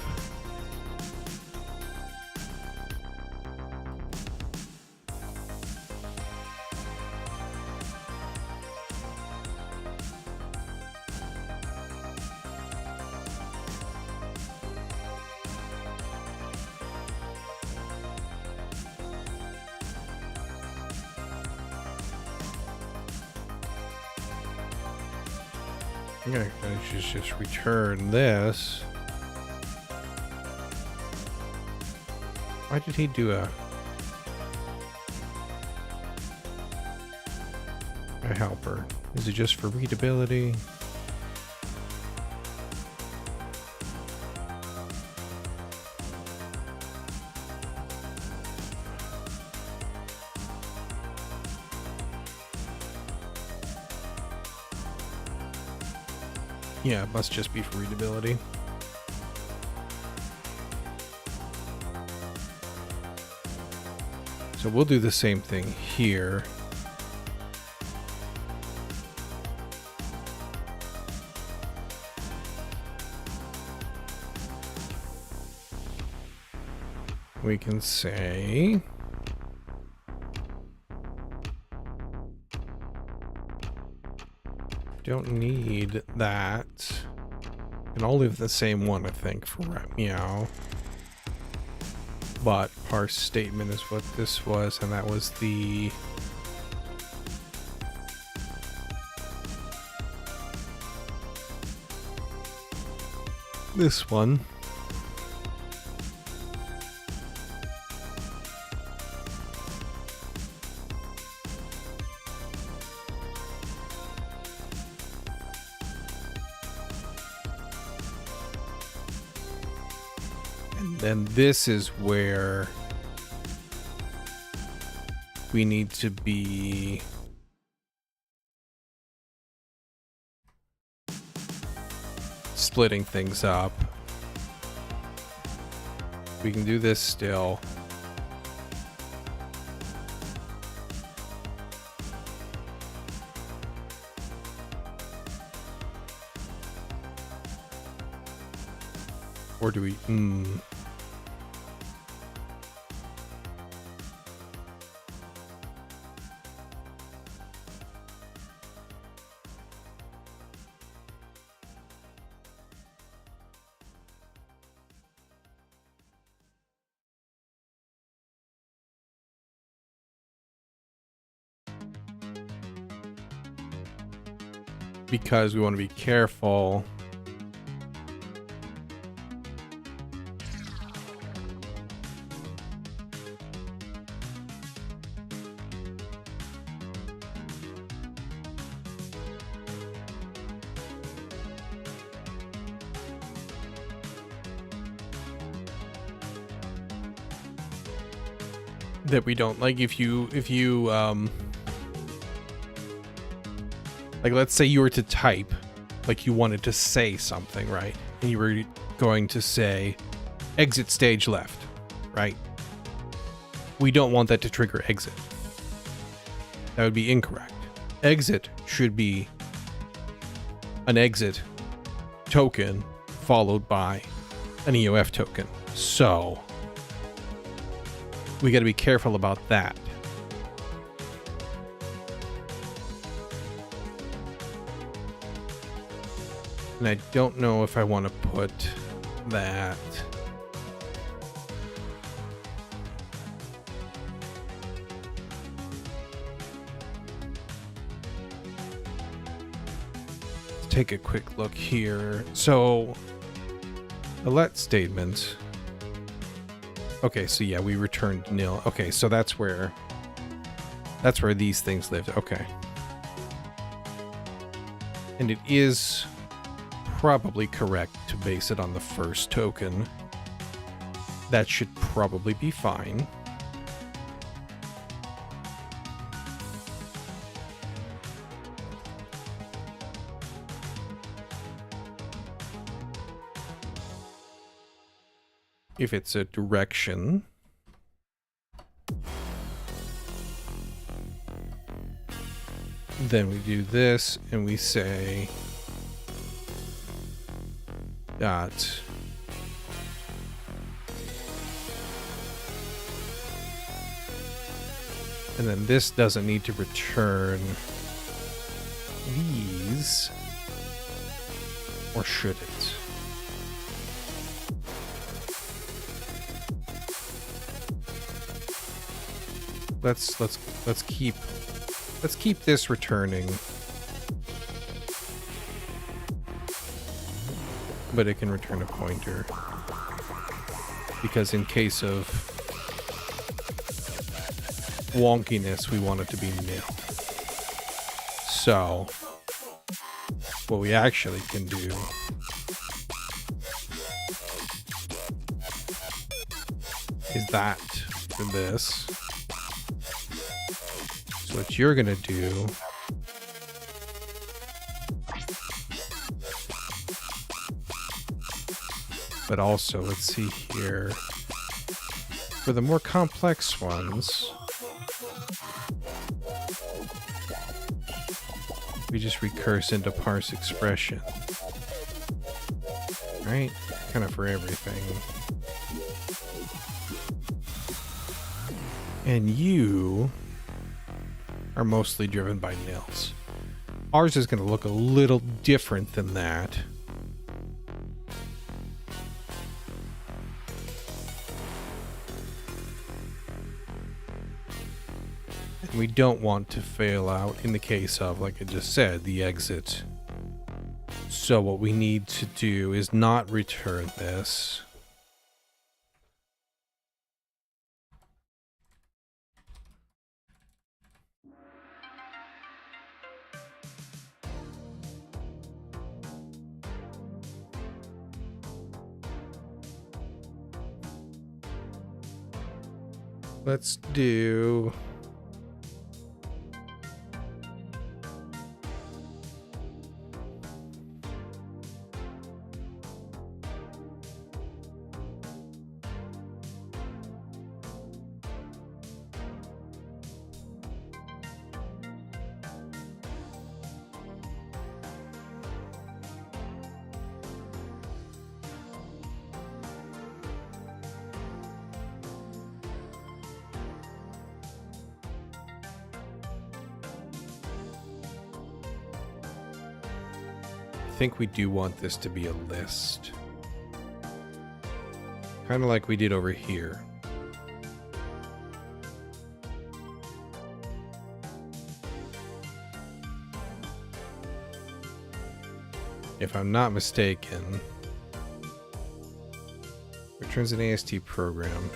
A: I'm gonna just return this. Why did he do a helper? Is it just for readability? Yeah, it must just be for readability. So we'll do the same thing here. We can say don't need that. And I'll leave the same one, I think, for meow. But parse statement is what this was, and that was this one. And this is where we need to be splitting things up. We can do this still. Or do we... because we want to be careful that we don't, like, if you like, let's say you were to type, like, you wanted to say something, right? And you were going to say exit stage left, right? We don't want that to trigger exit. That would be incorrect. Exit should be an exit token followed by an EOF token. So we got to be careful about that. And I don't know if I want to put that. Let's take a quick look here. So the let statement. Okay, so yeah, we returned nil. Okay, so that's where these things lived. Okay. And it is probably correct to base it on the first token. That should probably be fine. If it's a direction, then we do this and we say dot and then this doesn't need to return these, or should it? Let's keep this returning, but it can return a pointer, because in case of wonkiness, we want it to be nil. So what we actually can do is that for this. So what you're gonna do but also, let's see here, for the more complex ones, we just recurse into parse expression, right? Kind of for everything. And you are mostly driven by nils. Ours is going to look a little different than that. And we don't want to fail out in the case of, like I just said, the exit. So what we need to do is not return this. Let's do... I think we do want this to be a list. Kind of like we did over here. if I'm not mistaken, returns an AST program,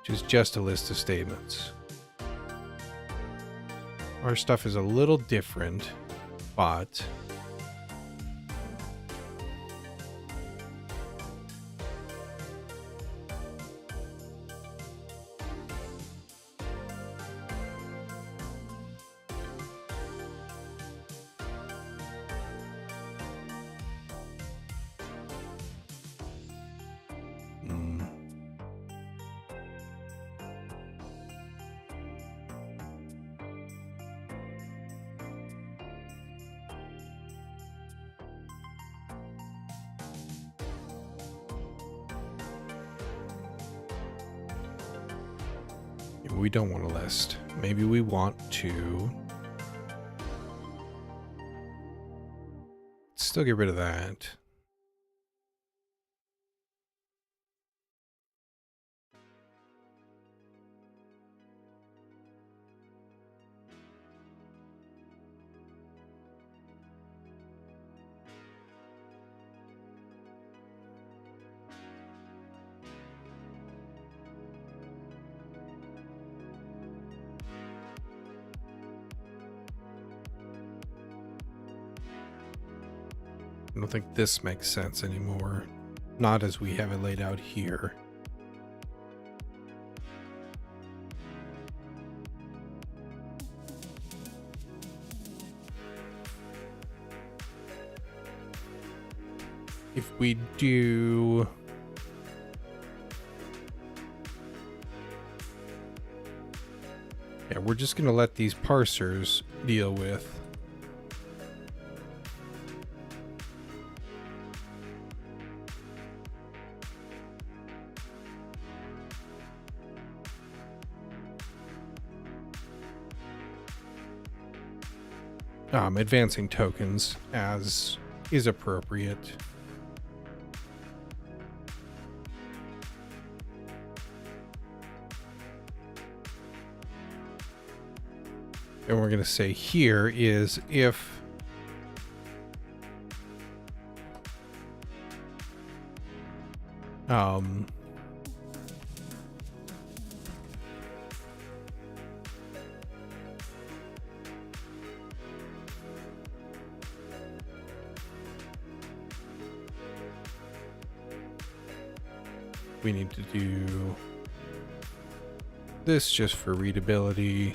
A: which is just a list of statements. Our stuff is a little different, but we don't want a list. Maybe we want to still get rid of that. I don't think this makes sense anymore. Not as we have it laid out here. If we do... yeah, we're just going to let these parsers deal with advancing tokens as is appropriate. And we're going to say here is if we need to do this just for readability.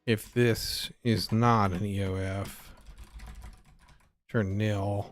A: If this is not an EOF, turn nil.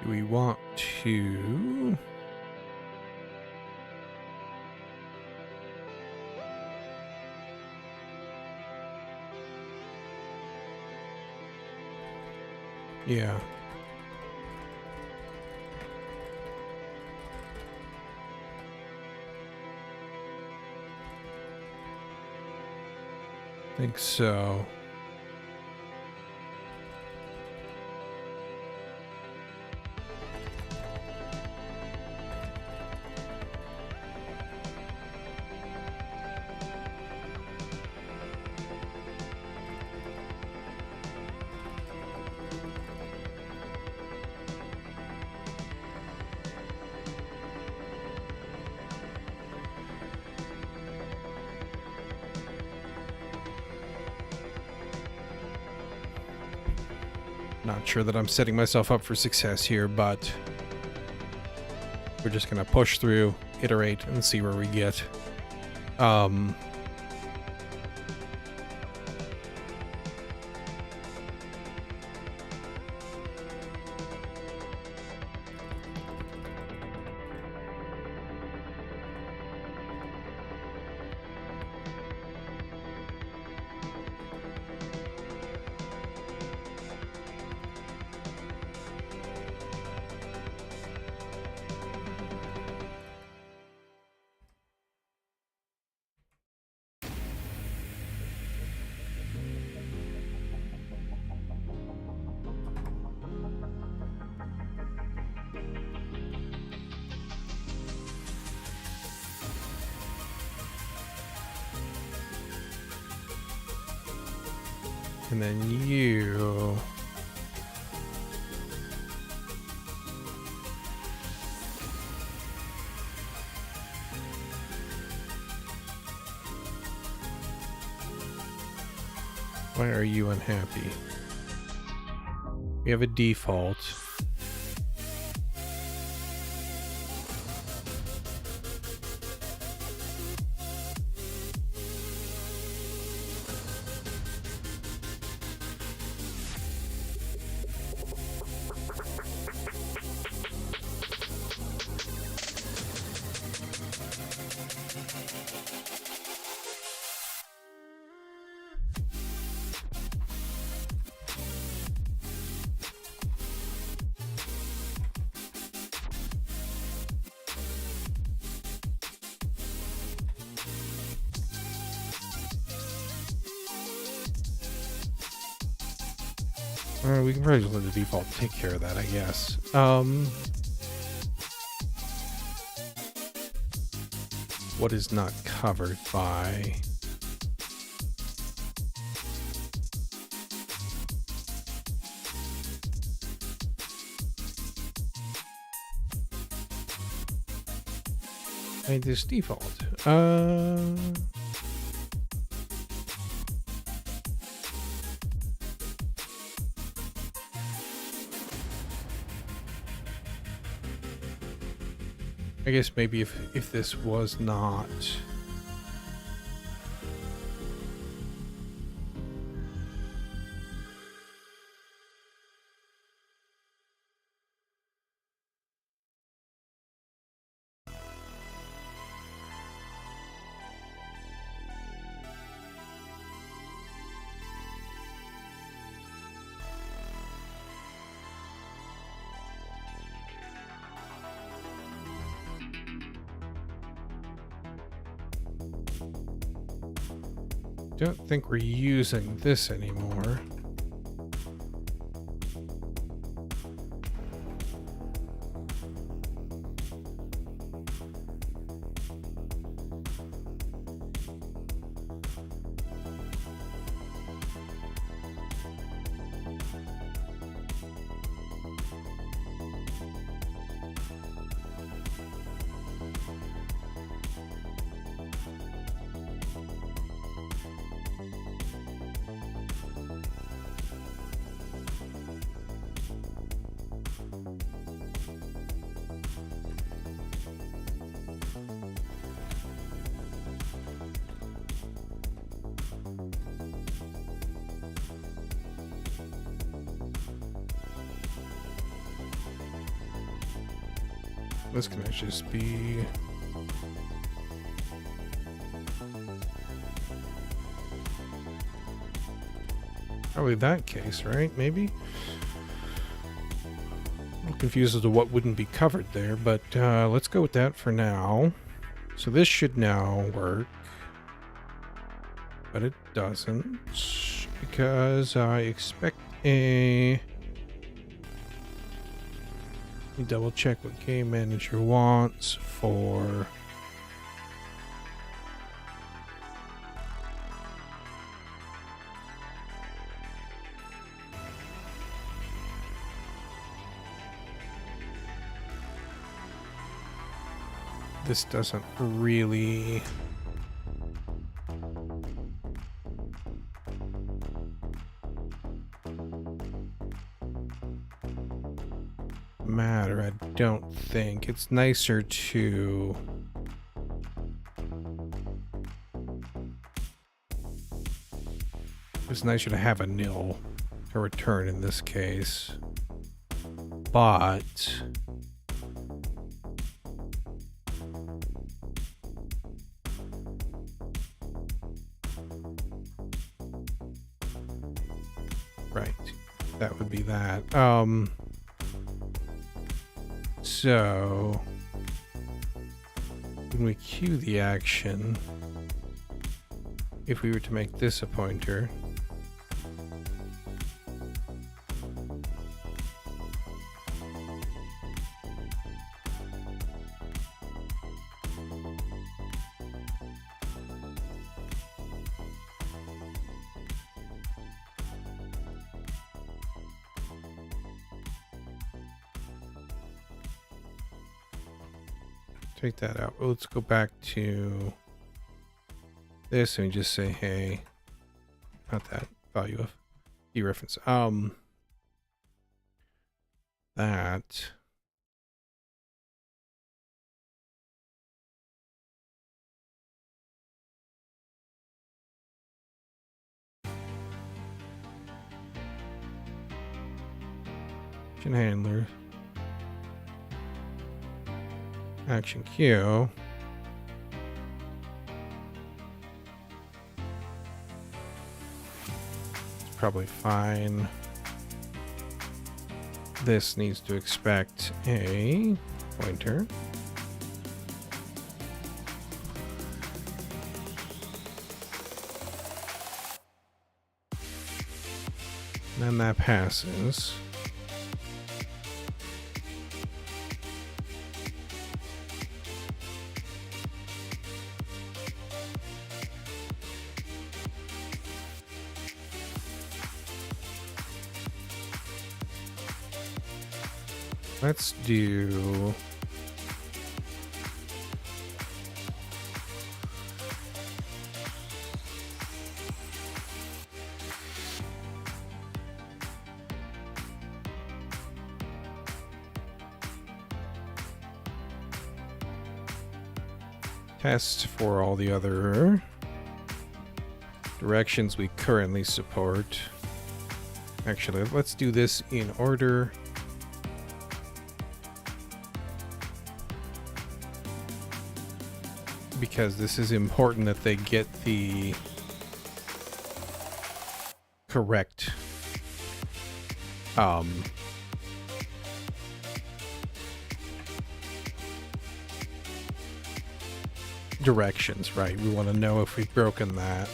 A: Do we want to... yeah. I think so. Not sure that I'm setting myself up for success here, but we're just going to push through, iterate, and see where we get. And And then you. Why are you unhappy? We have a default. We can probably just let the default take care of that, I guess. What is not covered by... made this default. I guess maybe if this was not... Don't think we're using this anymore. This can actually just be... probably that case, right? Maybe? A little confused as to what wouldn't be covered there, but let's go with that for now. So this should now work. But it doesn't, because I expect a... double check what game manager wants for this. Doesn't really matter, I don't think. It's nicer to have a nil to return in this case, but right, that would be that. So when we queue the action, if we were to make this a pointer, take that out. Let's go back to this and just say, hey, not that value of dereference. That. Action handler. Action queue. It's probably fine. This needs to expect a pointer. And then that passes. Let's do test for all the other directions we currently support. Actually, let's do this in order. Because this is important that they get the correct directions, right? We want to know if we've broken that.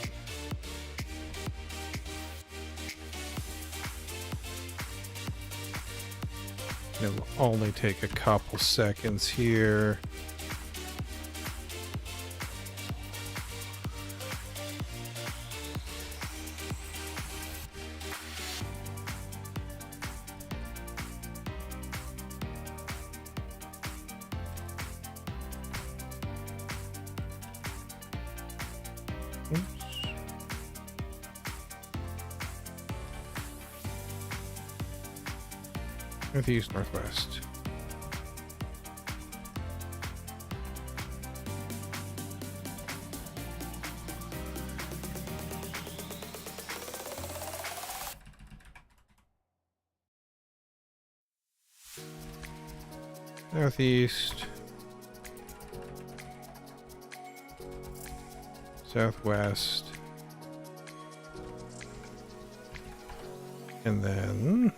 A: It'll only take a couple seconds here. Northeast, northwest. Northeast. Southwest. And then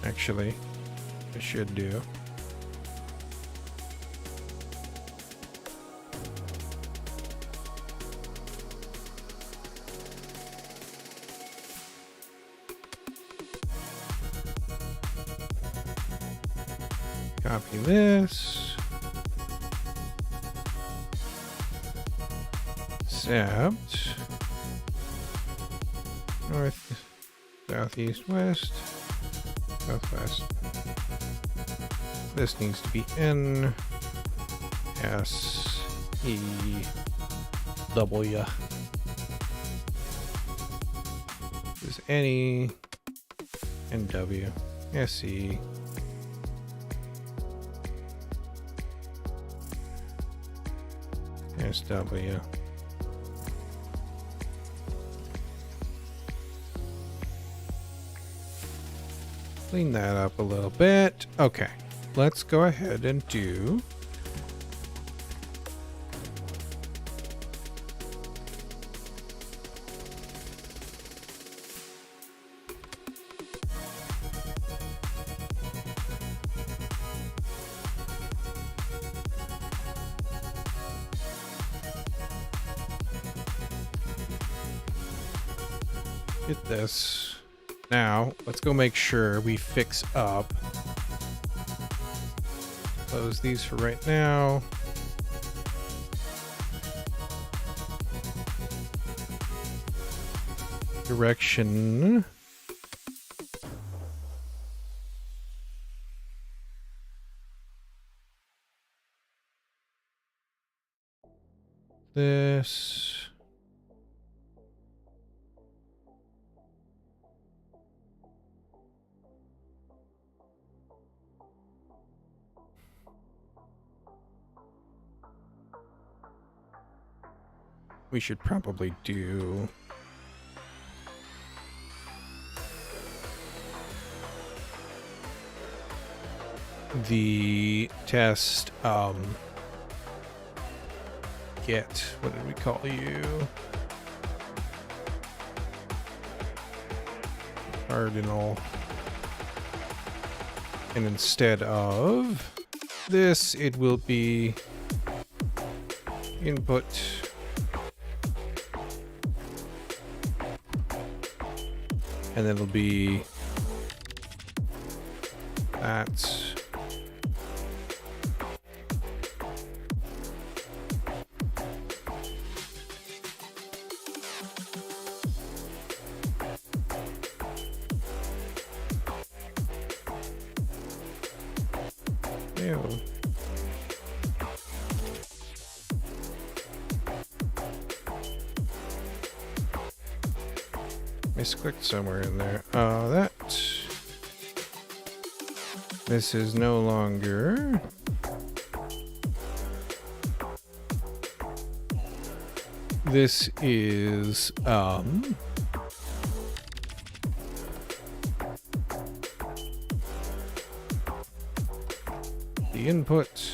A: actually, I should do. Copy this. Except north, southeast, west. Southwest. This needs to be N S E W. This is N-E N W S E S W. Clean that up a little bit. Okay, let's go ahead and do get this. Now, let's go make sure we fix up. Close these for right now. Direction. this. We should probably do the test, get, what did we call you? Cardinal. And instead of this, it will be input and then it'll be that. Ew. Misclicked somewhere in there. That. This is no longer. This is, the input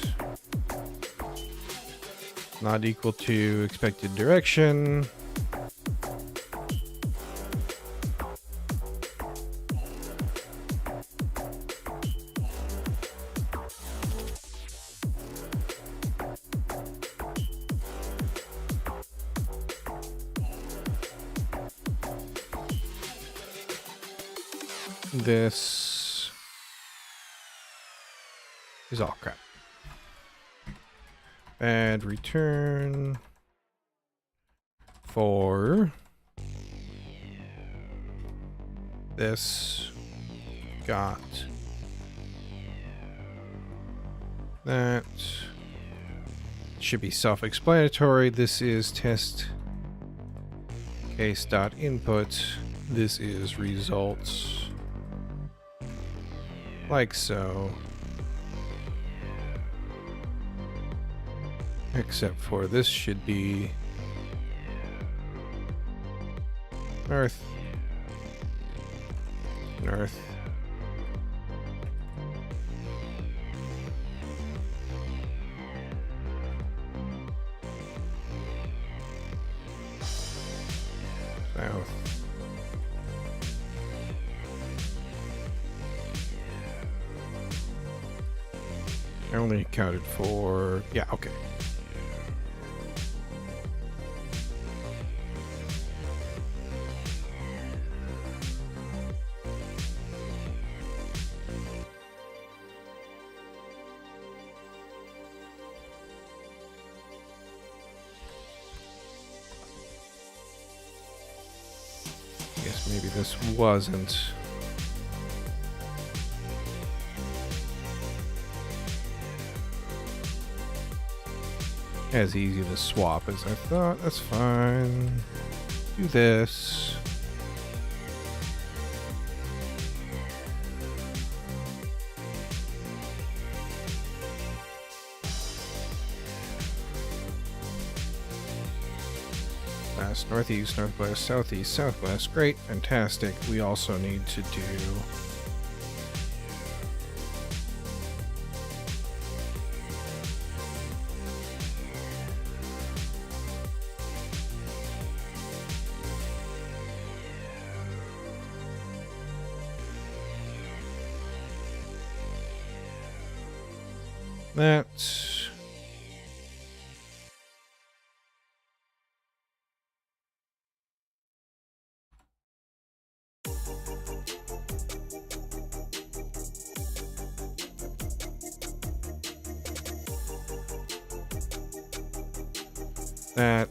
A: not equal to expected direction. This is all crap. And return for this got that. Should be self-explanatory. This is test case dot input. This is results. Like so. Except for this should be north, north, south. I only accounted for, yeah, okay. I guess maybe this wasn't. As easy to swap as I thought. That's fine. Do this. West, northeast, northwest, southeast, southwest. Great, fantastic. We also need to do that. That.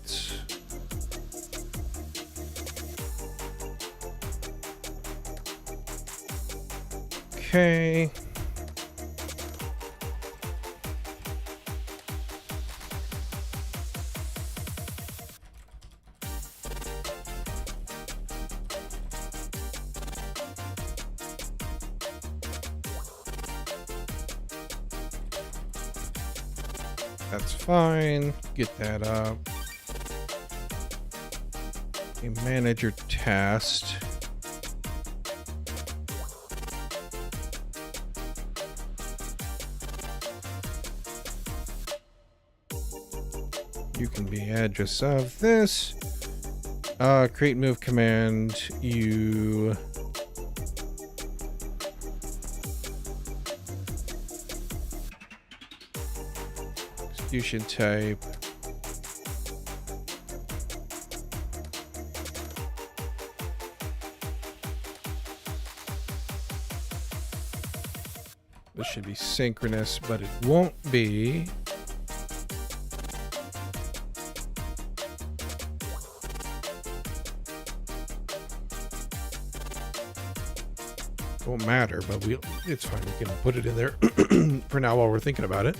A: Okay. That's fine. Get that up. A manager test. You can be address of this. Create move command. You execution type. This should be synchronous, but it won't be. Won't matter, but it's fine. We can put it in there for now while we're thinking about it.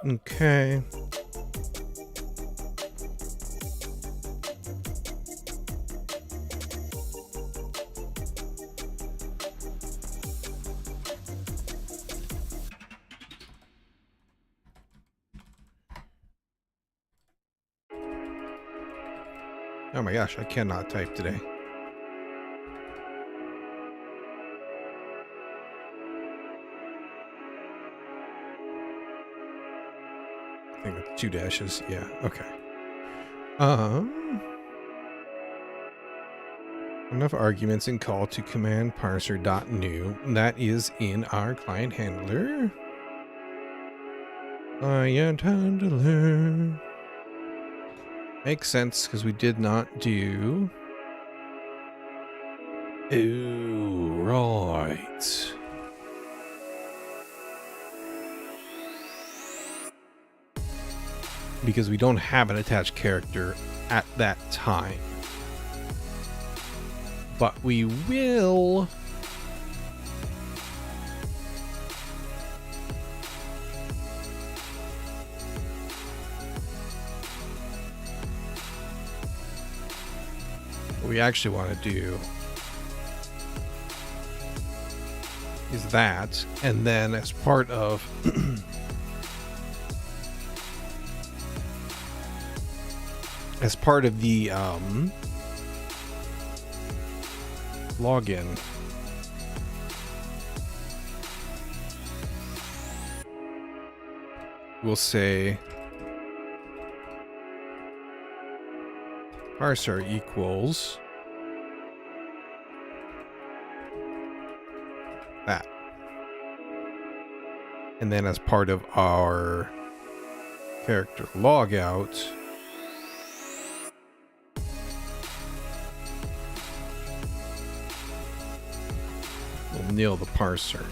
A: Okay. Oh my gosh, I cannot type today. I think with 2 dashes. Yeah, okay. Enough arguments and call to command parser.new. That is in our client handler. Client handler. Makes sense because we did not do. Ooh, right. Because we don't have an attached character at that time. But we will. What we actually want to do is that, and then as part of as part of the login, we'll say parser equals that. And then as part of our character logout, we'll nil the parser.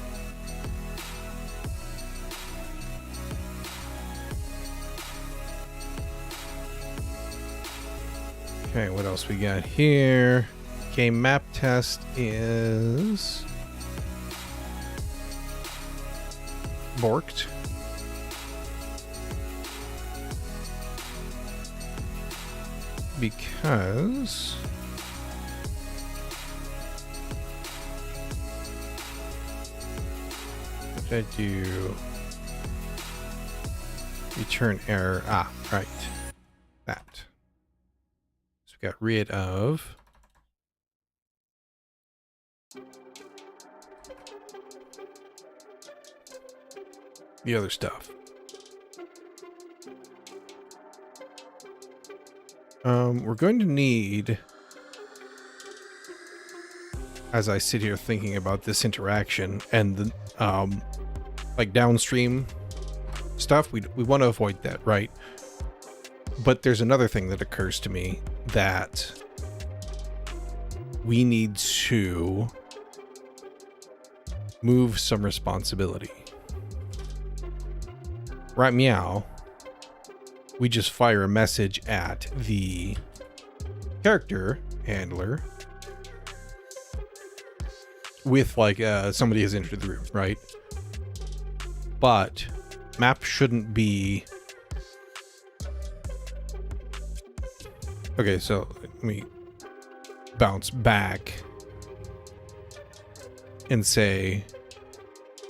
A: Okay, what else we got here? Okay, map test is borked. Because what did I do? Return error. Ah, right. That. So we got rid of the other stuff. We're going to need, as I sit here thinking about this interaction and the like downstream stuff, we want to avoid that, right? But there's another thing that occurs to me that we need to move some responsibility. Right meow, we just fire a message at the character handler with like somebody has entered the room, right? But map shouldn't be. Okay, so let me bounce back and say,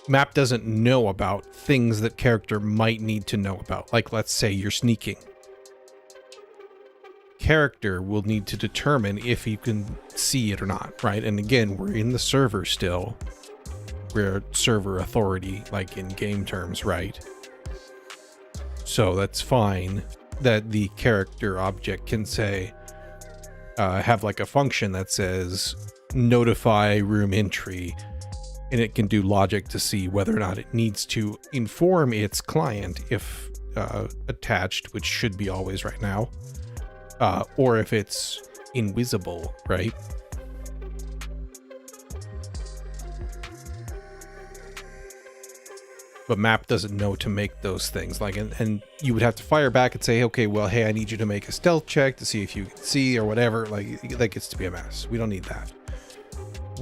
A: map doesn't know about things that character might need to know about. Like, let's say you're sneaking. Character will need to determine if you can see it or not, right? And again, we're in the server still. We're server authority, like in game terms, right? So that's fine that the character object can say, have like a function that says notify room entry, and it can do logic to see whether or not it needs to inform its client if attached, which should be always right now, or if it's invisible, right? But map doesn't know to make those things. Like, and you would have to fire back and say, okay, well, hey, I need you to make a stealth check to see if you can see or whatever. Like, that gets to be a mess. We don't need that.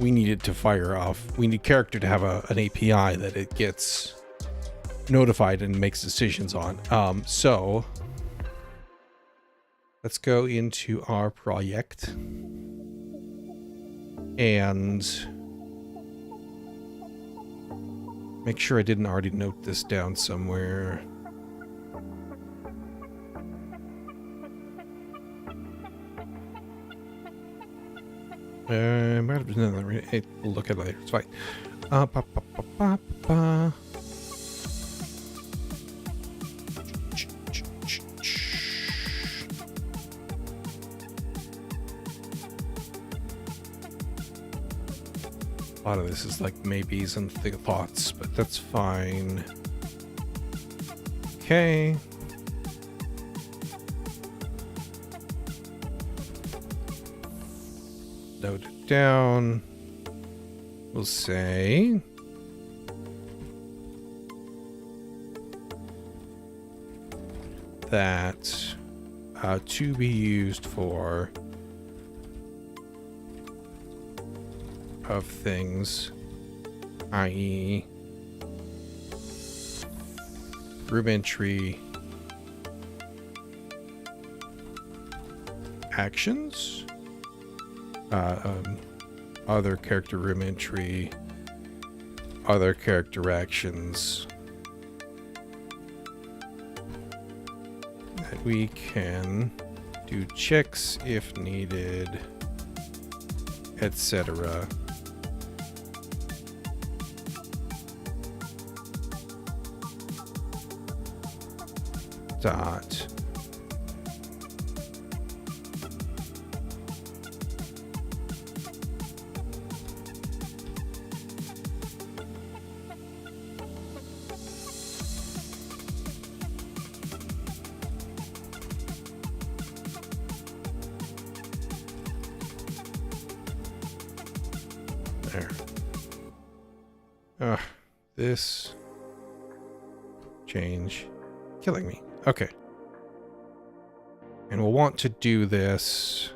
A: We need it to fire off. We need character to have an API that it gets notified and makes decisions on. So let's go into our project and make sure I didn't already note this down somewhere. Might have been another. We'll look at it later. It's fine. A lot of this is like maybes and thoughts, but that's fine. Okay. Note it down. We'll say that to be used for of things, i.e. room entry actions, other character room entry, other character actions that we can do checks if needed, etc. Dot there. This change killing me. Okay. And we'll want to do this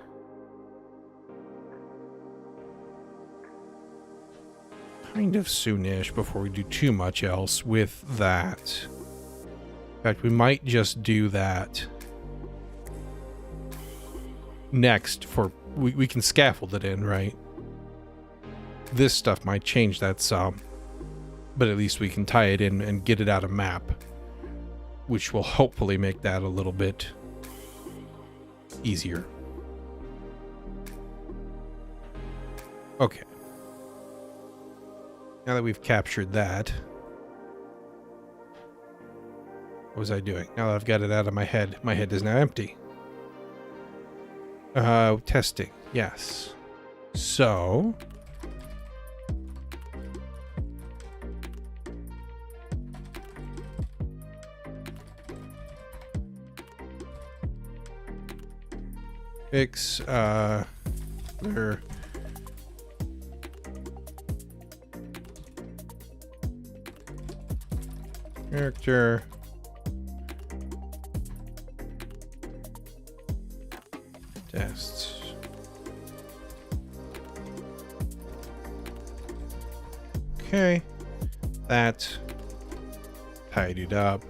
A: kind of soonish before we do too much else with that. In fact, we might just do that next for, we can scaffold it in, right? This stuff might change that some, but at least we can tie it in and get it out of map, which will hopefully make that a little bit easier. Okay. Now that we've captured that, what was I doing? Now that I've got it out of my head is now empty. Testing. Yes. So fix their character tests. Okay, that tidied up.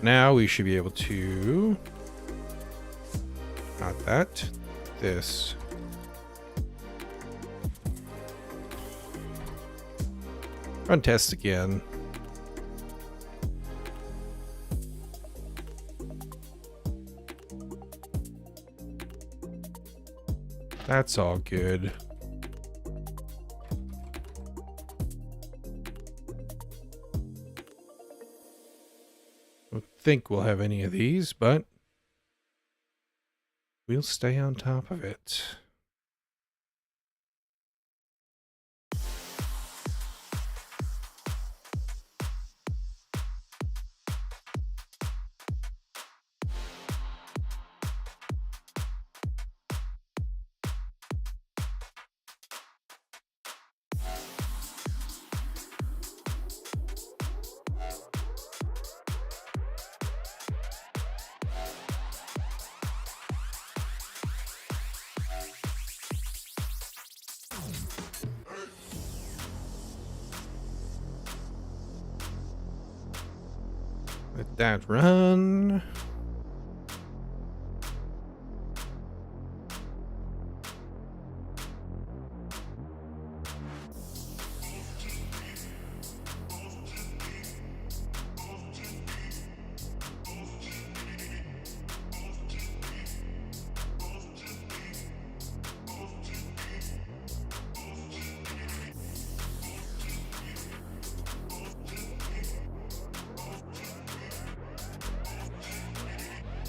A: Now we should be able to Not that. This. Run test again. That's all good. Don't think we'll have any of these, but we'll stay on top of it. Let that run.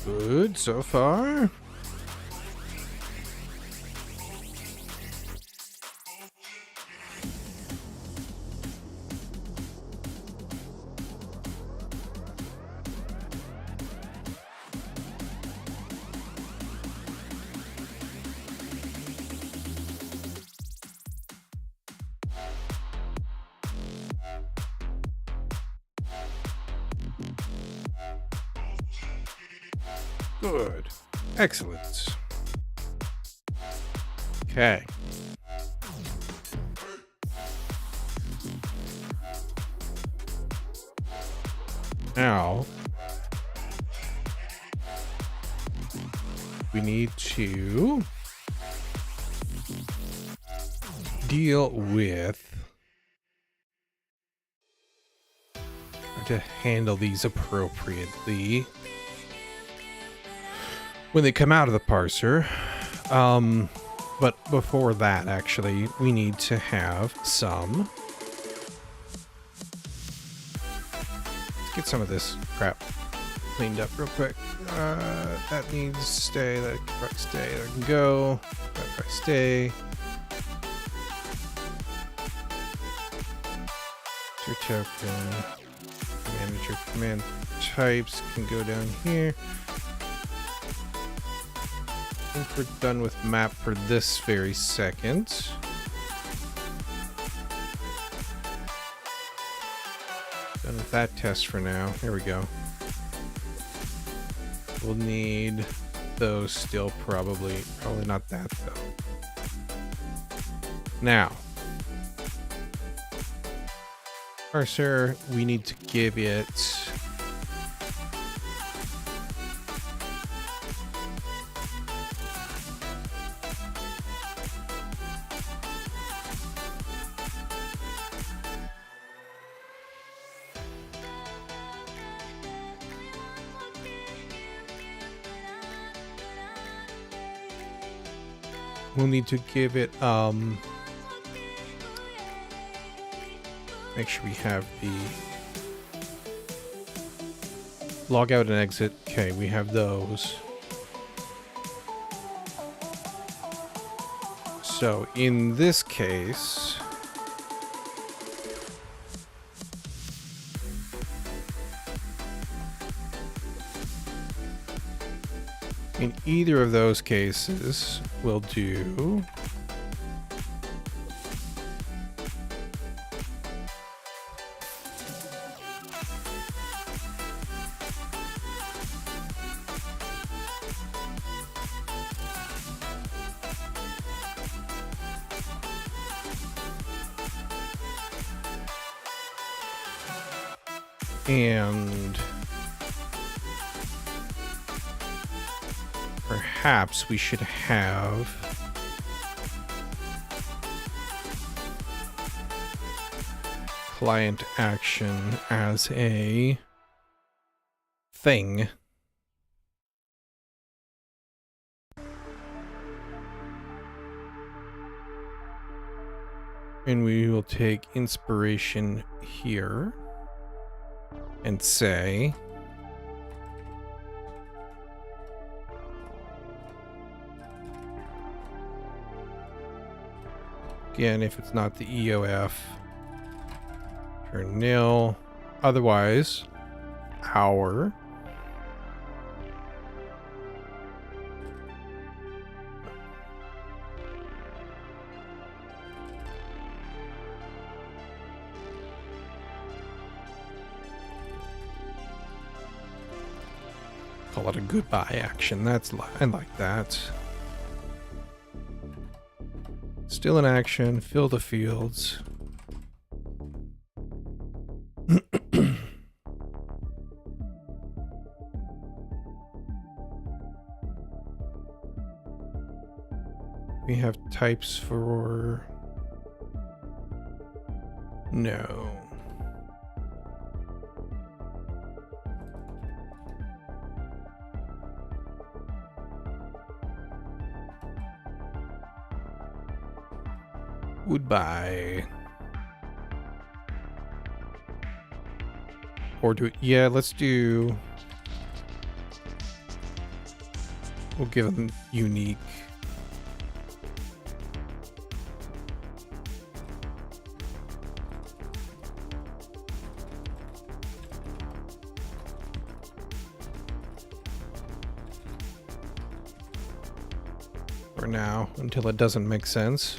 A: Good so far. Good. Excellent. Okay. Now, we need to deal with how to handle these appropriately when they come out of the parser. But before that, actually, we need to have some. Let's get some of this crap cleaned up real quick. That needs to stay. That can probably stay. That can go. That can probably stay. Your token. Manager command types can go down here. I think we're done with map for this very second. Done with that test for now. There we go. We'll need those still probably. Probably not that though. Now, Parser, we need to give it we'll need to give it make sure we have the log out and exit. Okay, we have those. So in this case, in either of those cases, we'll do and perhaps we should have client action as a thing. And we will take inspiration here and say again, if it's not the EOF, turn nil. Otherwise, our call it a goodbye action. I like that. Still in action, fill the fields. We have types for no. Goodbye. Or do it. Yeah, let's do. We'll give them unique. For now, until it doesn't make sense.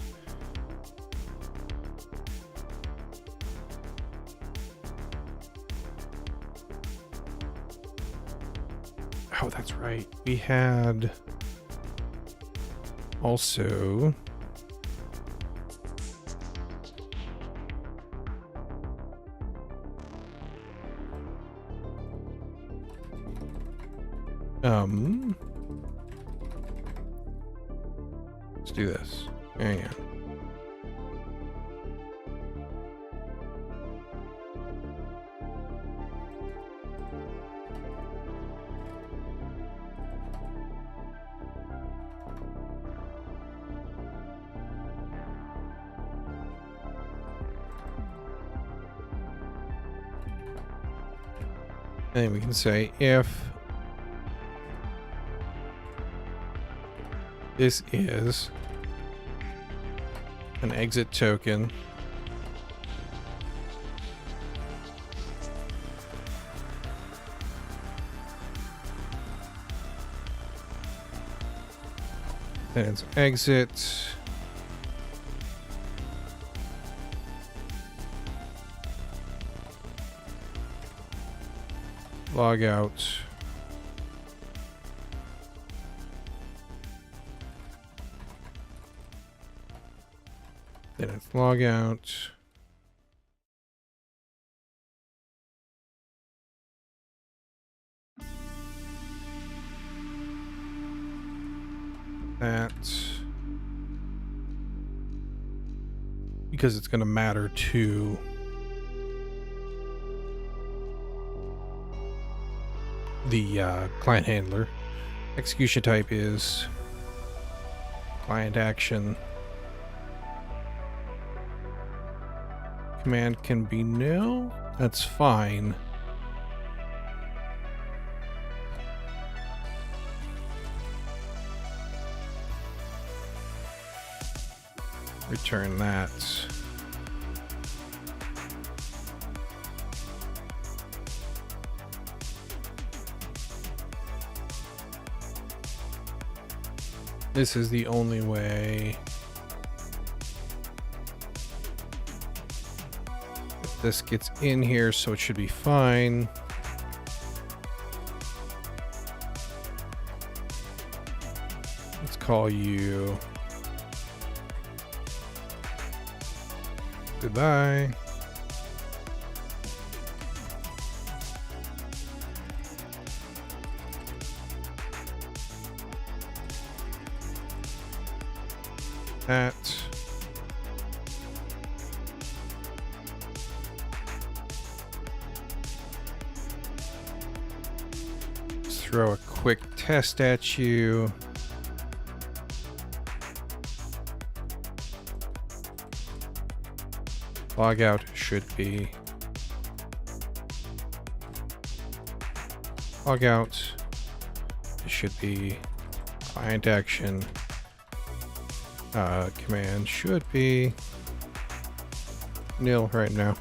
A: Oh, that's right. We had also let's do this. Hang on. And we can say if this is an exit token, then it's exit. Log out. Then it's log out. That. Because it's going to matter to the client handler. Execution type is client action. Command can be nil. That's fine. Return that. This is the only way. This gets in here, so it should be fine. Let's call you goodbye. that. Let's throw a quick test at you. Logout should be logout. It should be client action. Command should be nil right now.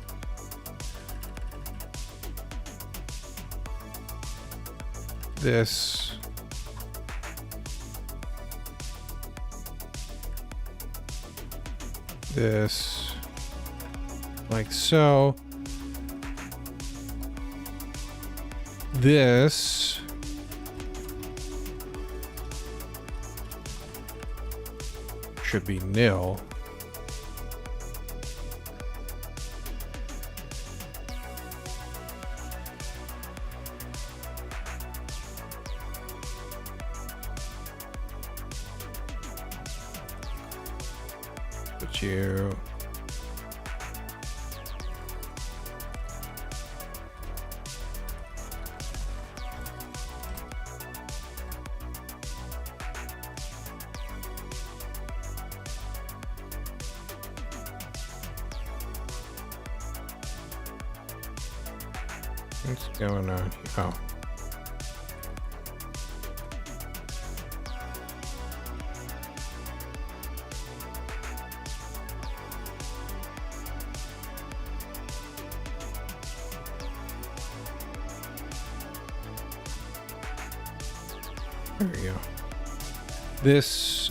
A: This like so. This should be nil. But you what's going on? Oh. There we go. This,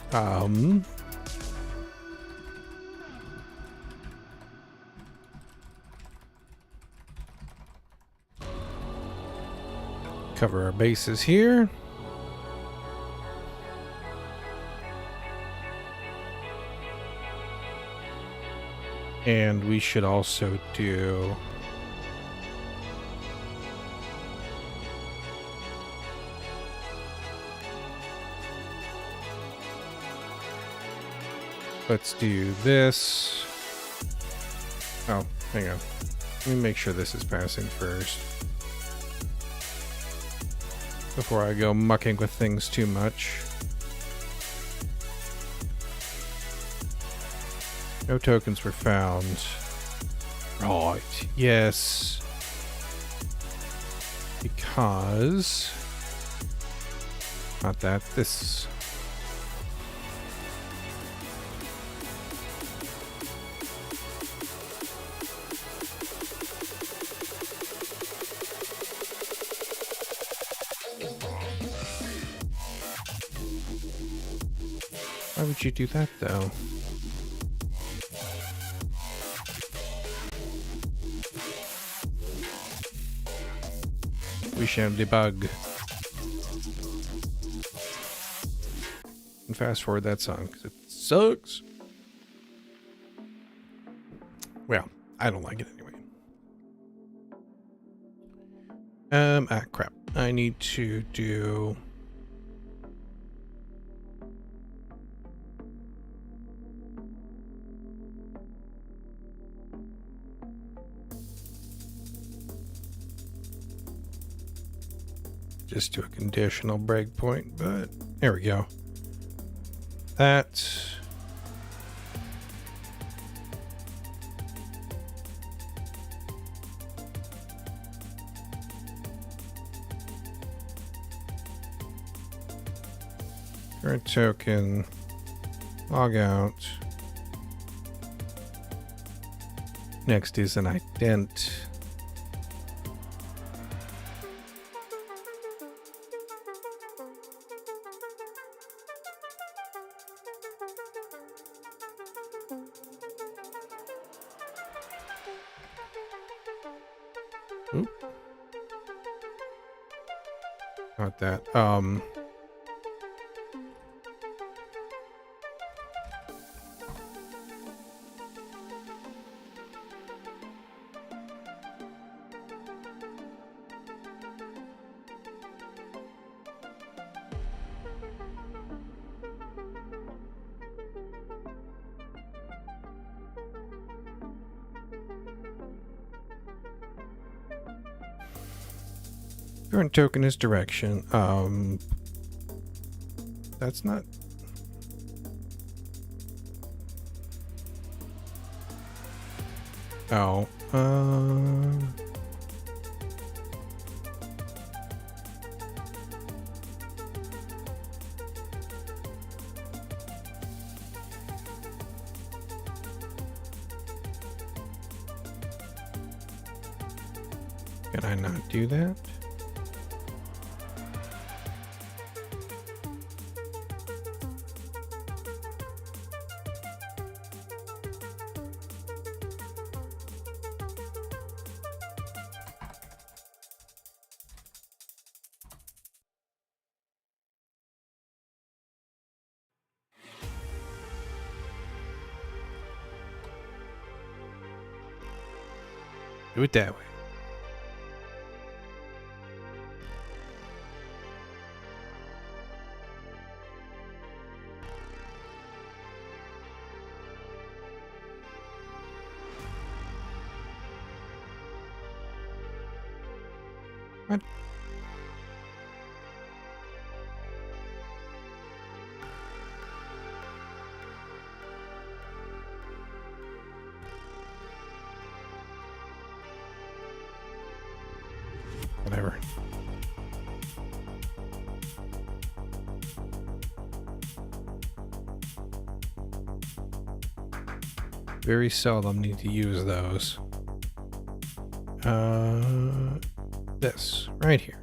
A: cover our bases here. And we should also do let's do this. Oh, hang on. Let me make sure this is passing first before I go mucking with things too much. No tokens were found. Right, yes. Because... not that, this... Why would you do that, though? We shall debug. And fast forward that song, because it sucks. Well, I don't like it anyway. Crap. I need to do... just do a conditional breakpoint, but there we go. That. Current token, log out. Next is an ident. Oop. Not that. Current token is direction. That's not... Oh, can I not do that? Do it that way. What? Whatever. Very seldom need to use those. This right here.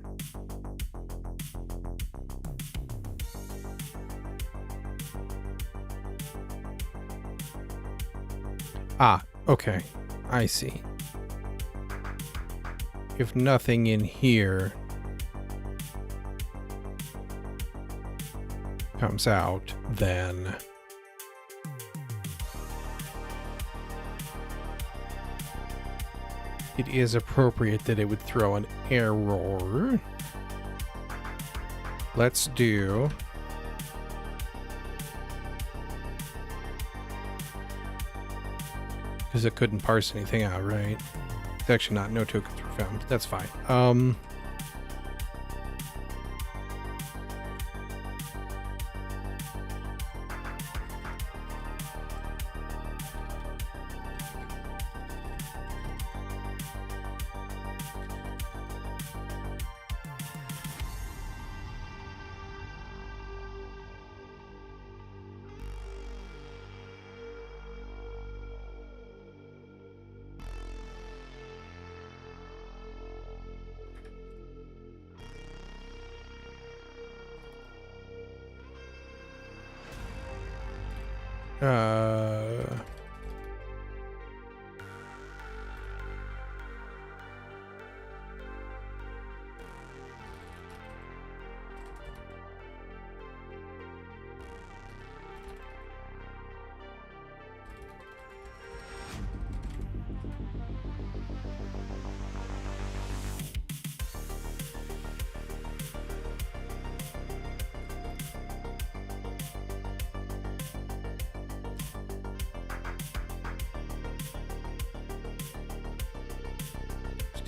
A: Ah, okay. I see. If nothing in here comes out, then it is appropriate that it would throw an error. Let's do... because it couldn't parse anything out, right? It's actually not. No tokens were found. That's fine.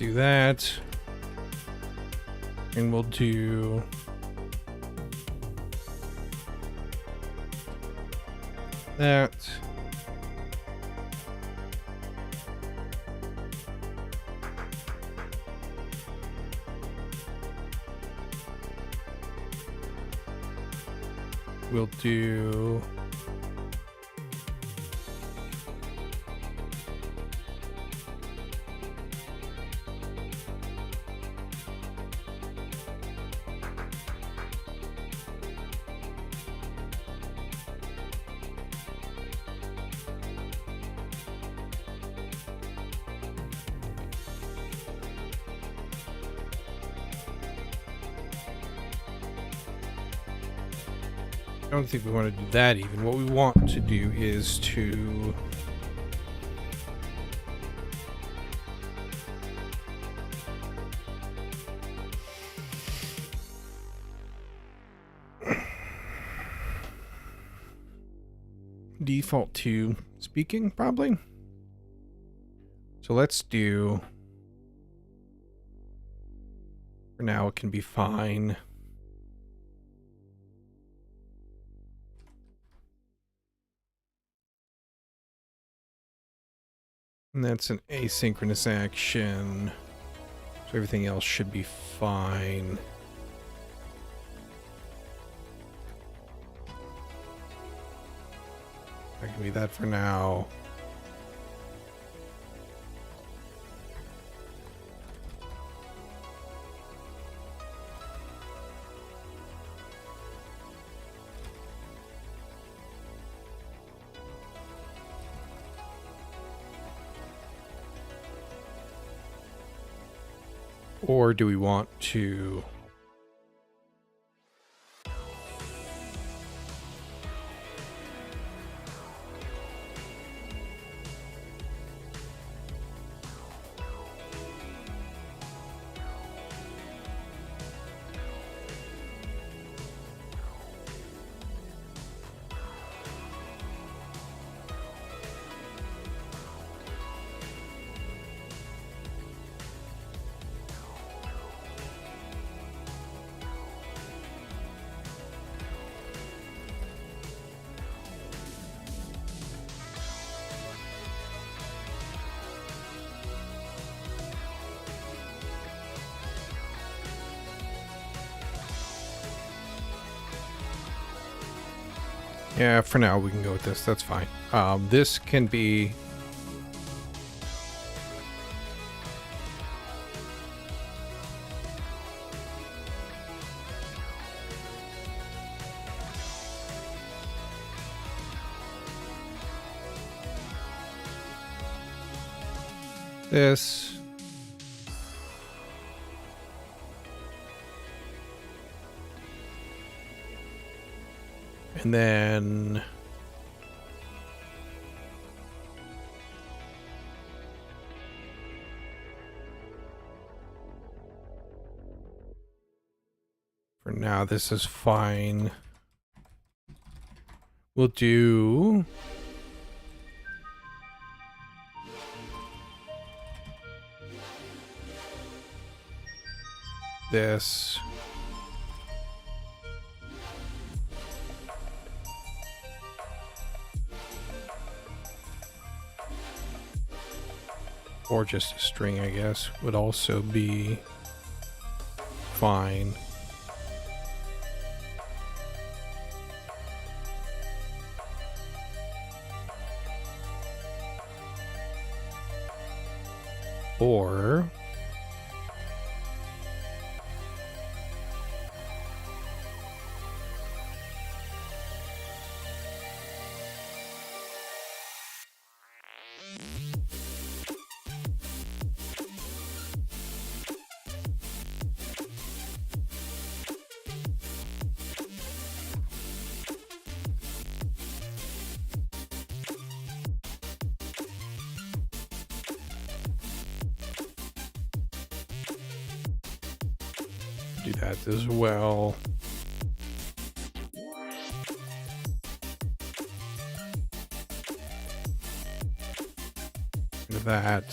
A: do that, and we'll do that. We'll do I don't think we want to do that even. What we want to do is to default to speaking, probably. So let's do For now, it can be fine. And that's an asynchronous action. So everything else should be fine. That can be that for now. Or do we want to... Yeah, for now we can go with this. That's fine. This can be... this. And then... for now, this is fine. We'll do... this. Or just a string, I guess, would also be fine. Or... do that as well. That.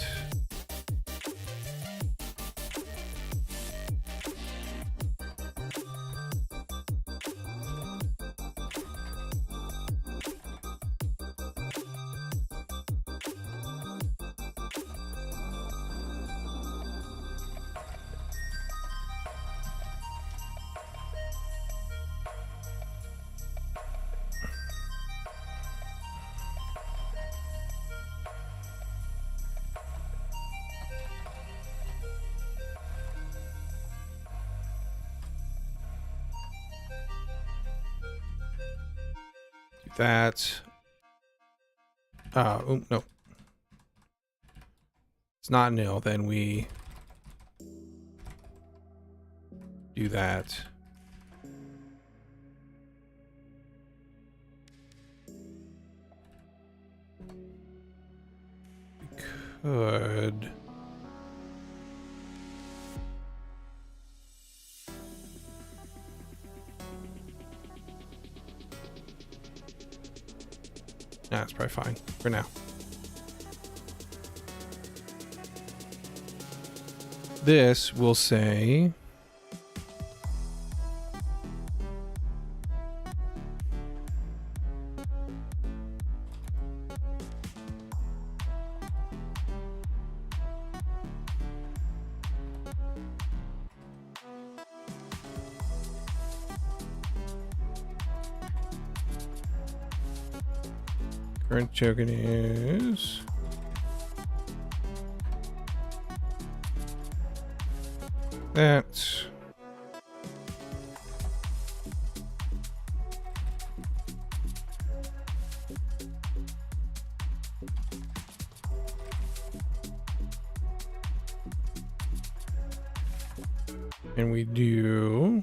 A: That. Oh, no. It's not nil, then we do that. We could. Nah, it's probably fine for now. This will say Current token is that. And we do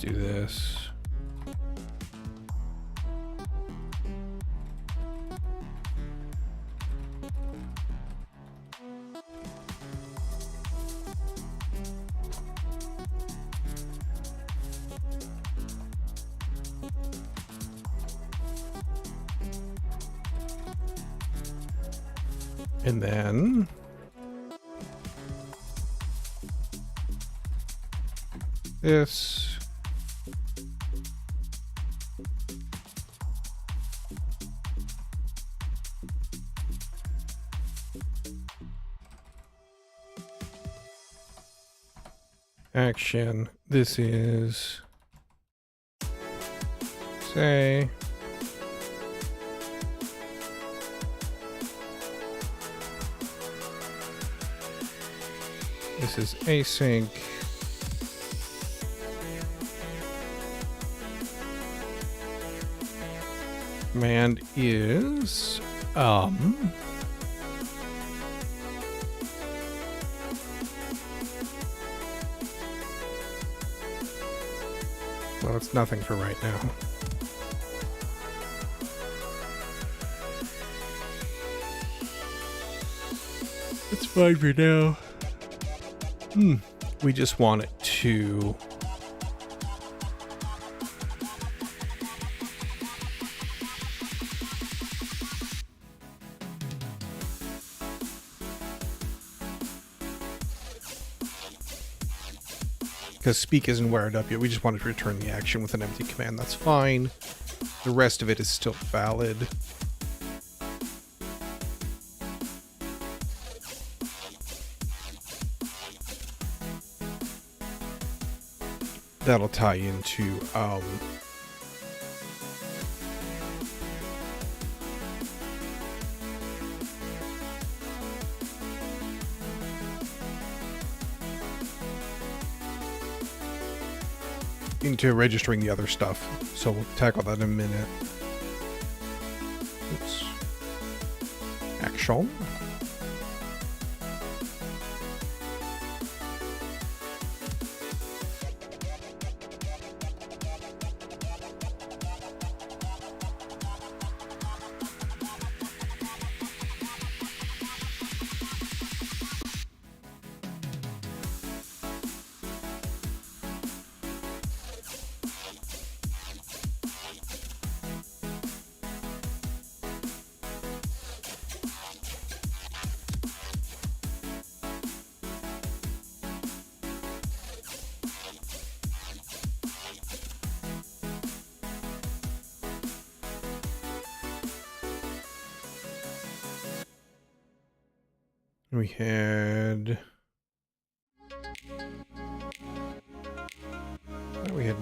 A: do this. And then this. Action. This is say this is async. Command is well, it's nothing for right now. It's fine for now. We just want it to because speak isn't wired up yet. We just wanted to return the action with an empty command. That's fine. The rest of it is still valid. That'll tie into into registering the other stuff. So we'll tackle that in a minute. Oops. Action. We had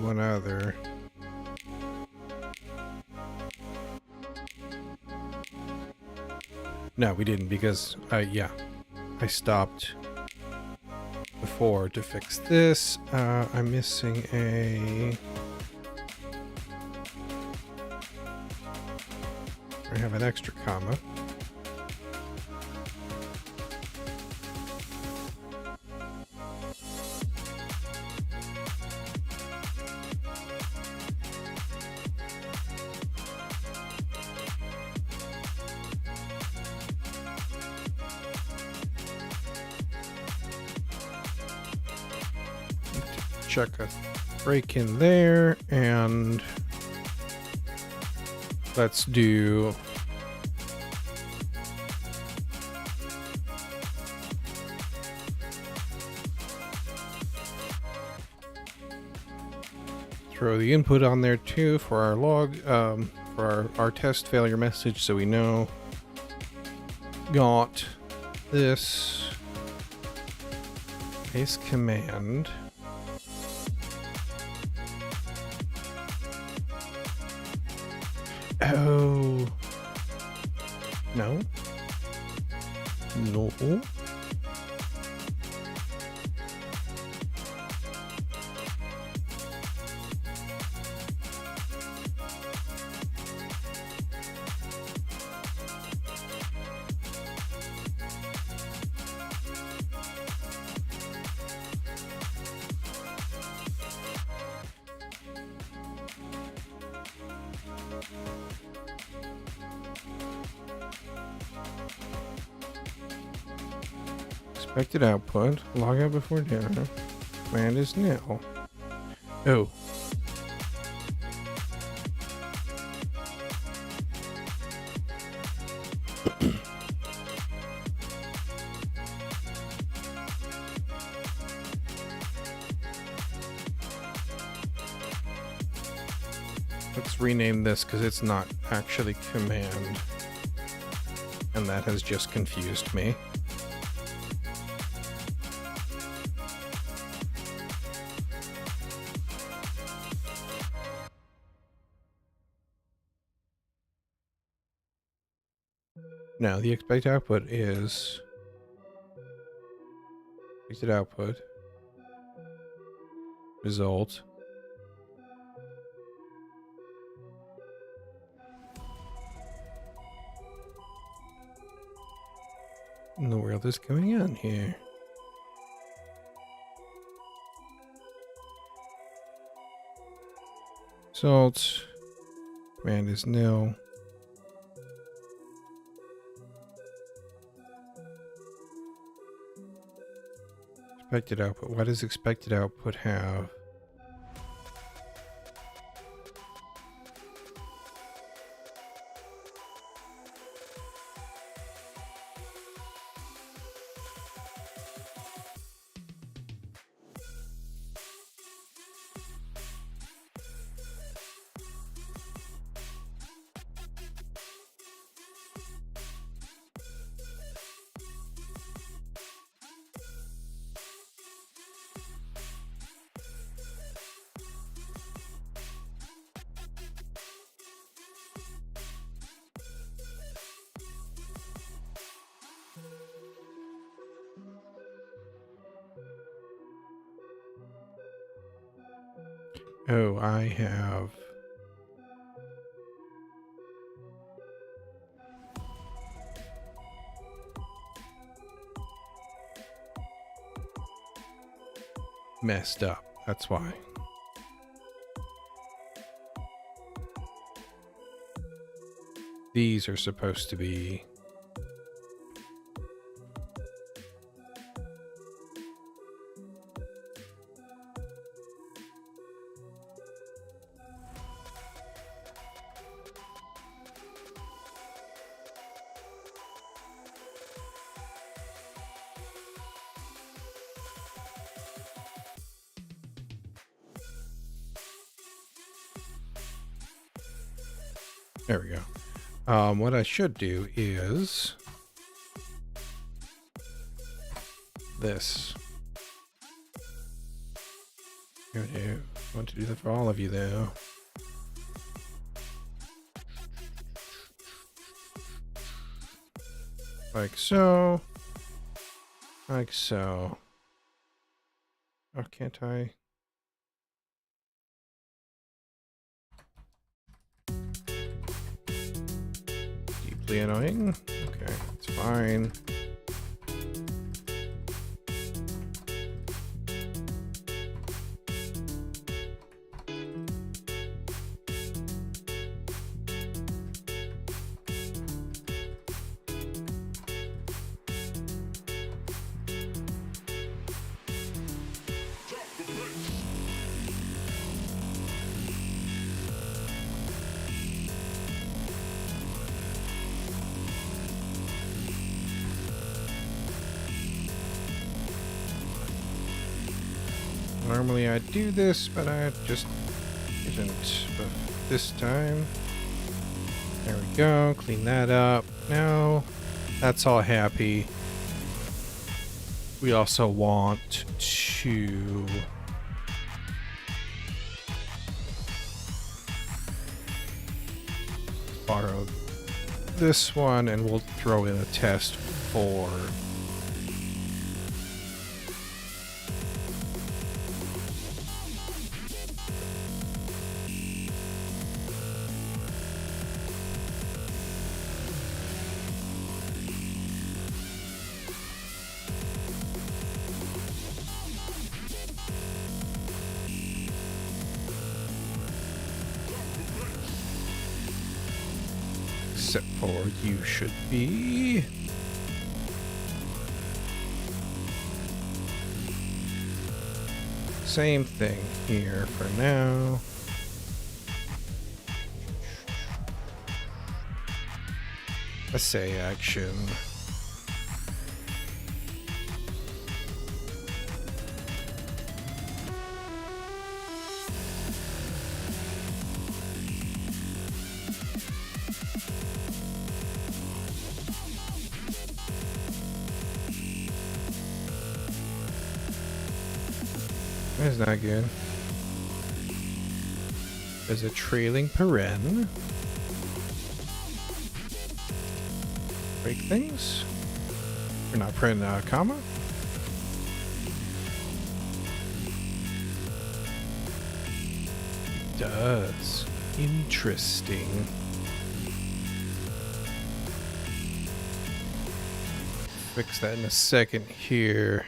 A: one other. No, we didn't because I stopped before to fix this. I'm missing I have an extra comma. chuck a break in there, and let's do throw the input on there too for our log, for our test failure message, so we know. Got this base command. Oh. No. No. Expected output. Log out before dinner. Command is nil. Oh. Let's rename this because it's not actually command. And that has just confused me. Now the expected output is expected output result in the world is going on here. Result command is nil. Expected output. What does expected output have? Oh, I have messed up. That's why. These are supposed to be there we go. What I should do is this. I want to do that for all of you, though. Like so. Like so. Oh, can't I? Deeply annoying. Okay, it's fine. Normally I'd do this, but I just didn't. But this time, there we go. Clean that up. Now that's all happy. We also want to borrow this one, and we'll throw in a test for except for you should be. Same thing here for now. Essay action. That's not good. There's a trailing paren. Break things. We're not printing a comma. It does. Interesting. Fix that in a second here.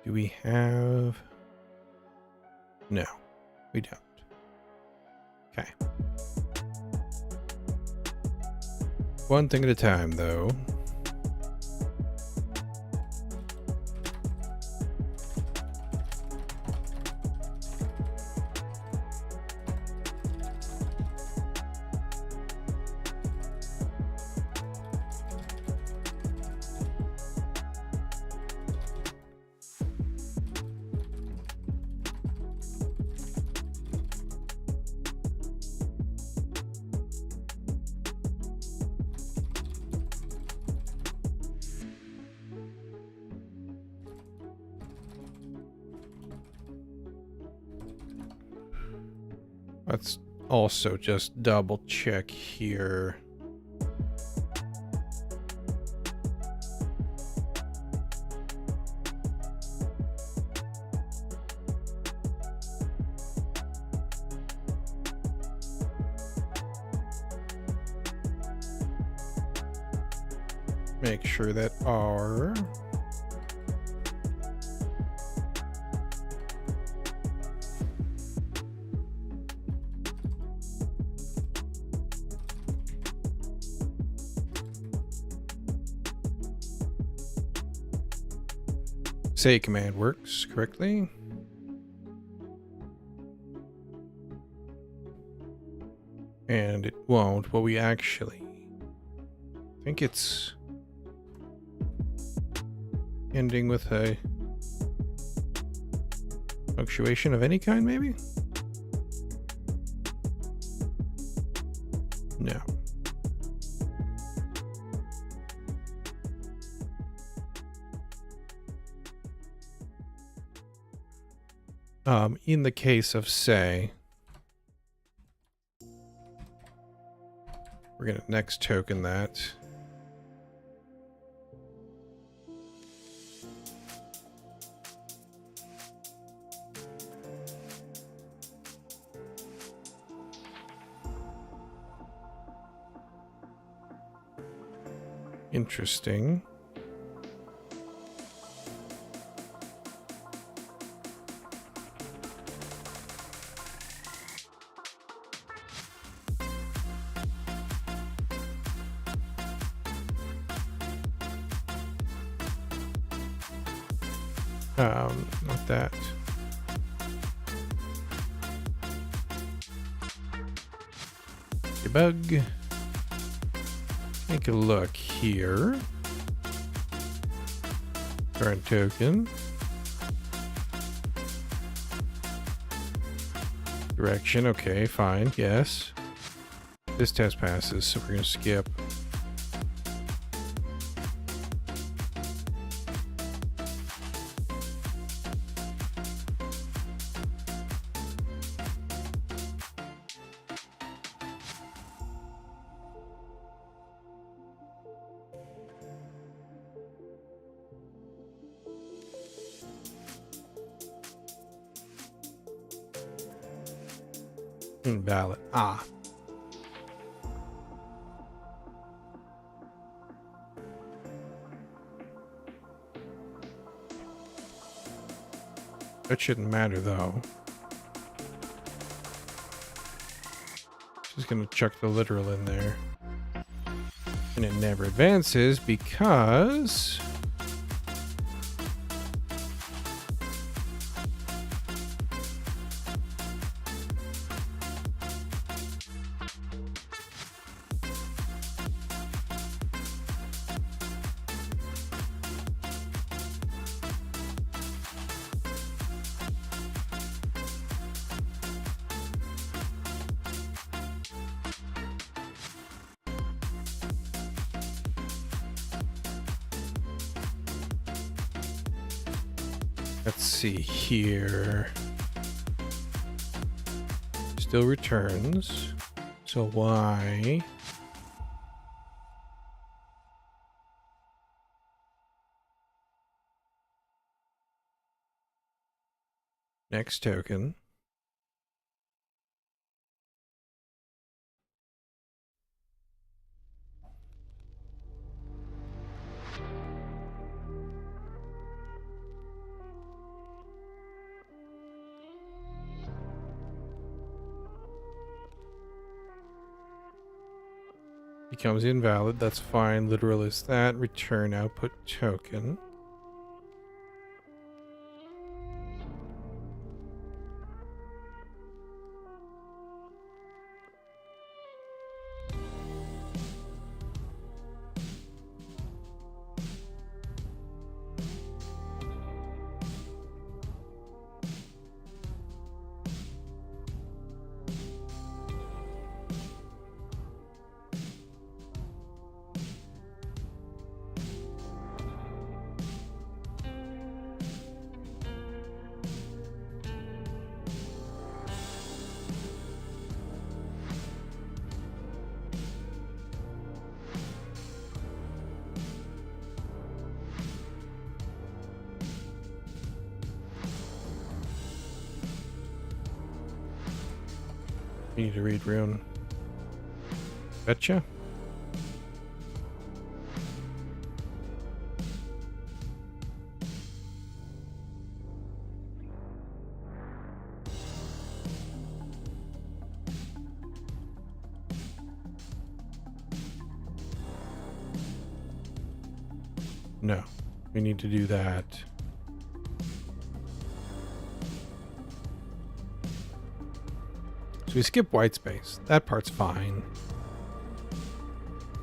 A: Do we have... No, we don't. Okay. One thing at a time, though. Let's also just double check here. Make sure that our say command works correctly. And it won't, but we actually think it's ending with a punctuation of any kind, maybe? No. In the case of say, we're going to next token that. Interesting. Not that. Debug. Take a look here. Current token. Direction, okay, fine, yes. This test passes, so we're going to skip. Invalid. Ah. That shouldn't matter though. Just gonna chuck the literal in there. And it never advances because let's see here. Still returns. So why? Next token. Becomes invalid. That's fine. Literal is that. Return output token. You need to read rune. Betcha. No, we need to do that. So we skip white space. That part's fine.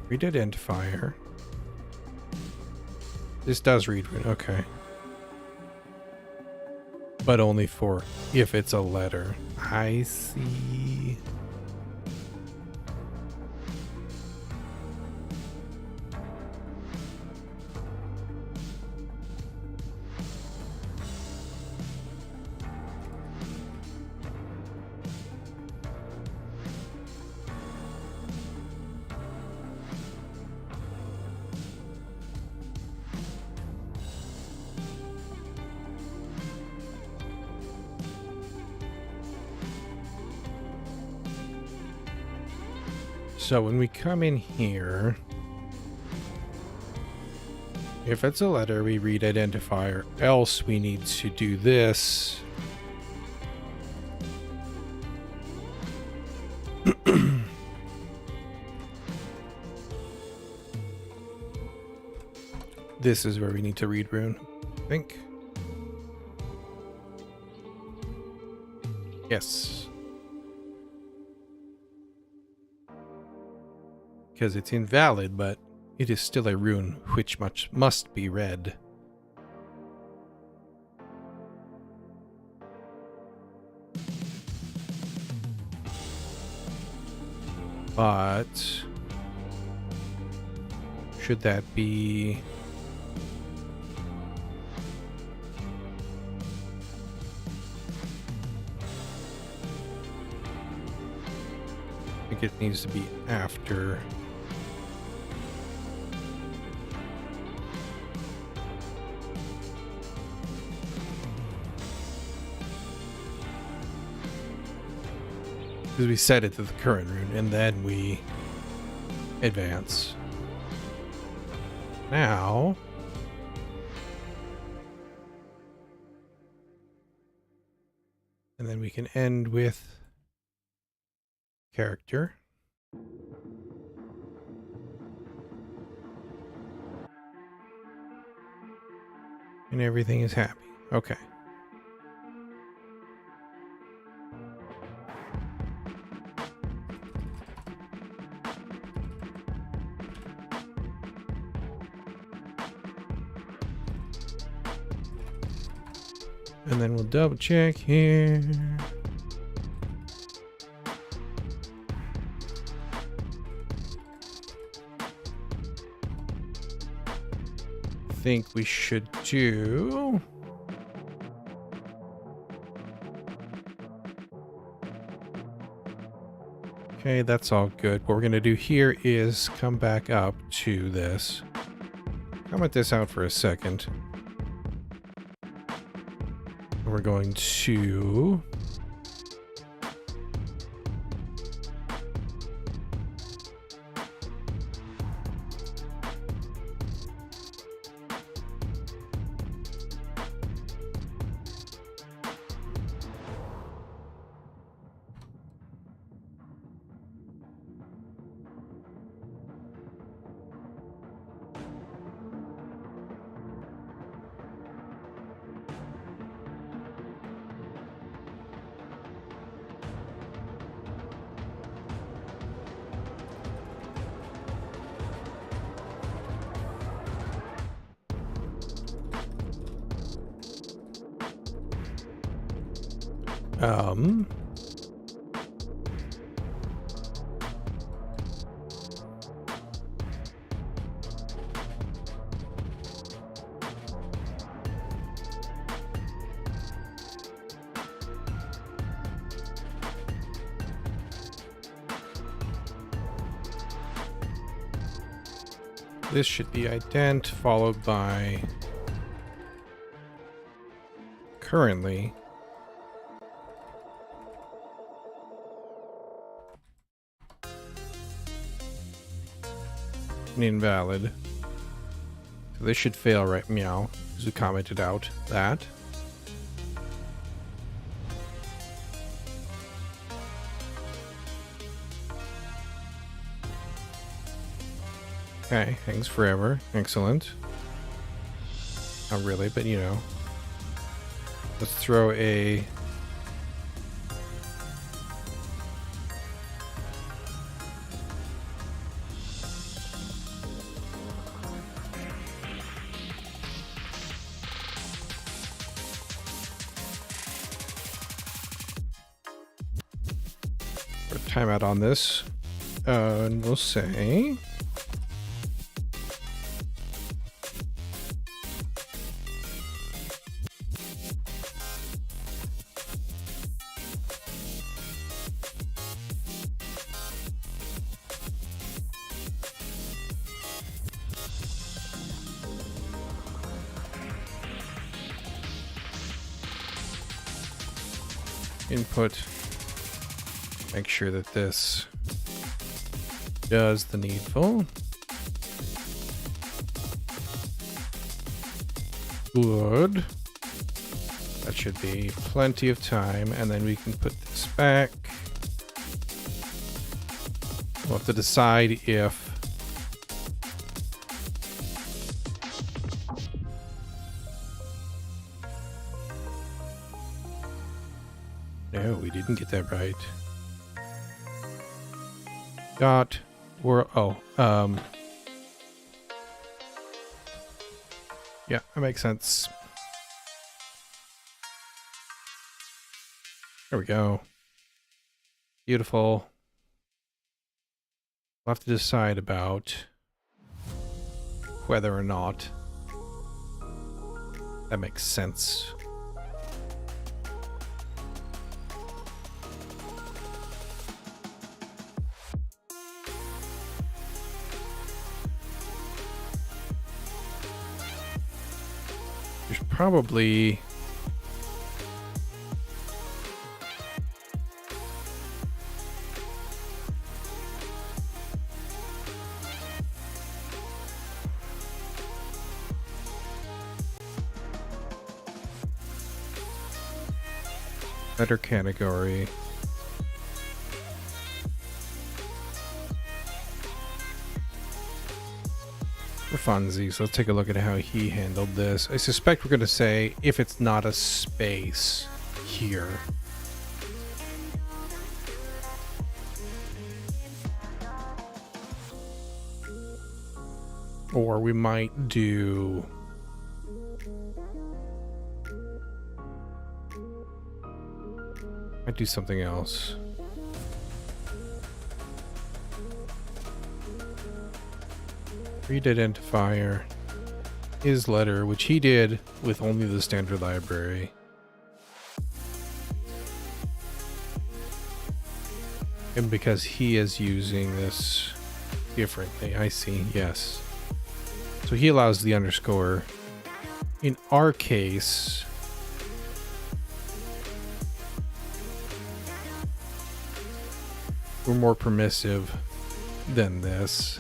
A: Read identifier. This does read rune, okay. But only for if it's a letter. I see. So when we come in here, if it's a letter, we read identifier, else we need to do this. This is where we need to read rune, I think. Yes. because it's invalid, but it is still a rune which must be read. But should that be... I think it needs to be after. Because we set it to the current rune and then we advance. Now, and then we can end with character. And everything is happy. Okay. And then we'll double check here. I think we should do... Okay, that's all good. What we're going to do here is come back up to this. Comment this out for a second. We're going to... This should be ident followed by currently. And invalid. So this should fail, right? Meow. Because we commented out that. Okay, hangs forever. Excellent. Not really, but you know. Let's throw a... timeout on this. And we'll say... input, make sure that this does the needful. Good. That should be plenty of time, and then we can put this back. We'll have to decide if no, we didn't get that right. Dot Yeah, that makes sense. There we go. Beautiful. We'll have to decide about whether or not that makes sense. There's probably better category. For funsies, let's take a look at how he handled this. I suspect we're going to say if it's not a space here. Or we might do something else. Read identifier is letter, which he did with only the standard library. And because he is using this differently, I see, yes. So he allows the underscore. In our case, we're more permissive than this.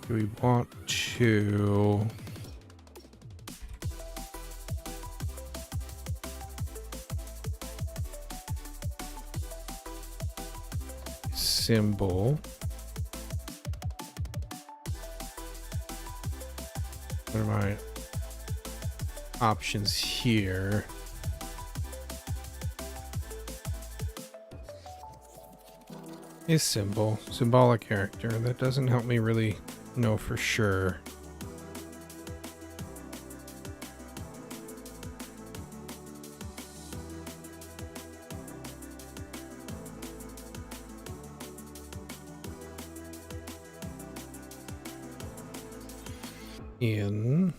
A: Do we want to symbol? What are my options here? Is symbol, symbolic character. That doesn't help me really know for sure. In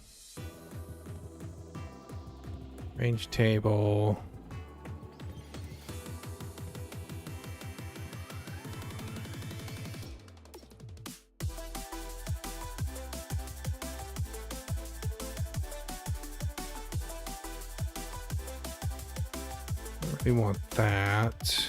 A: range table, we want that.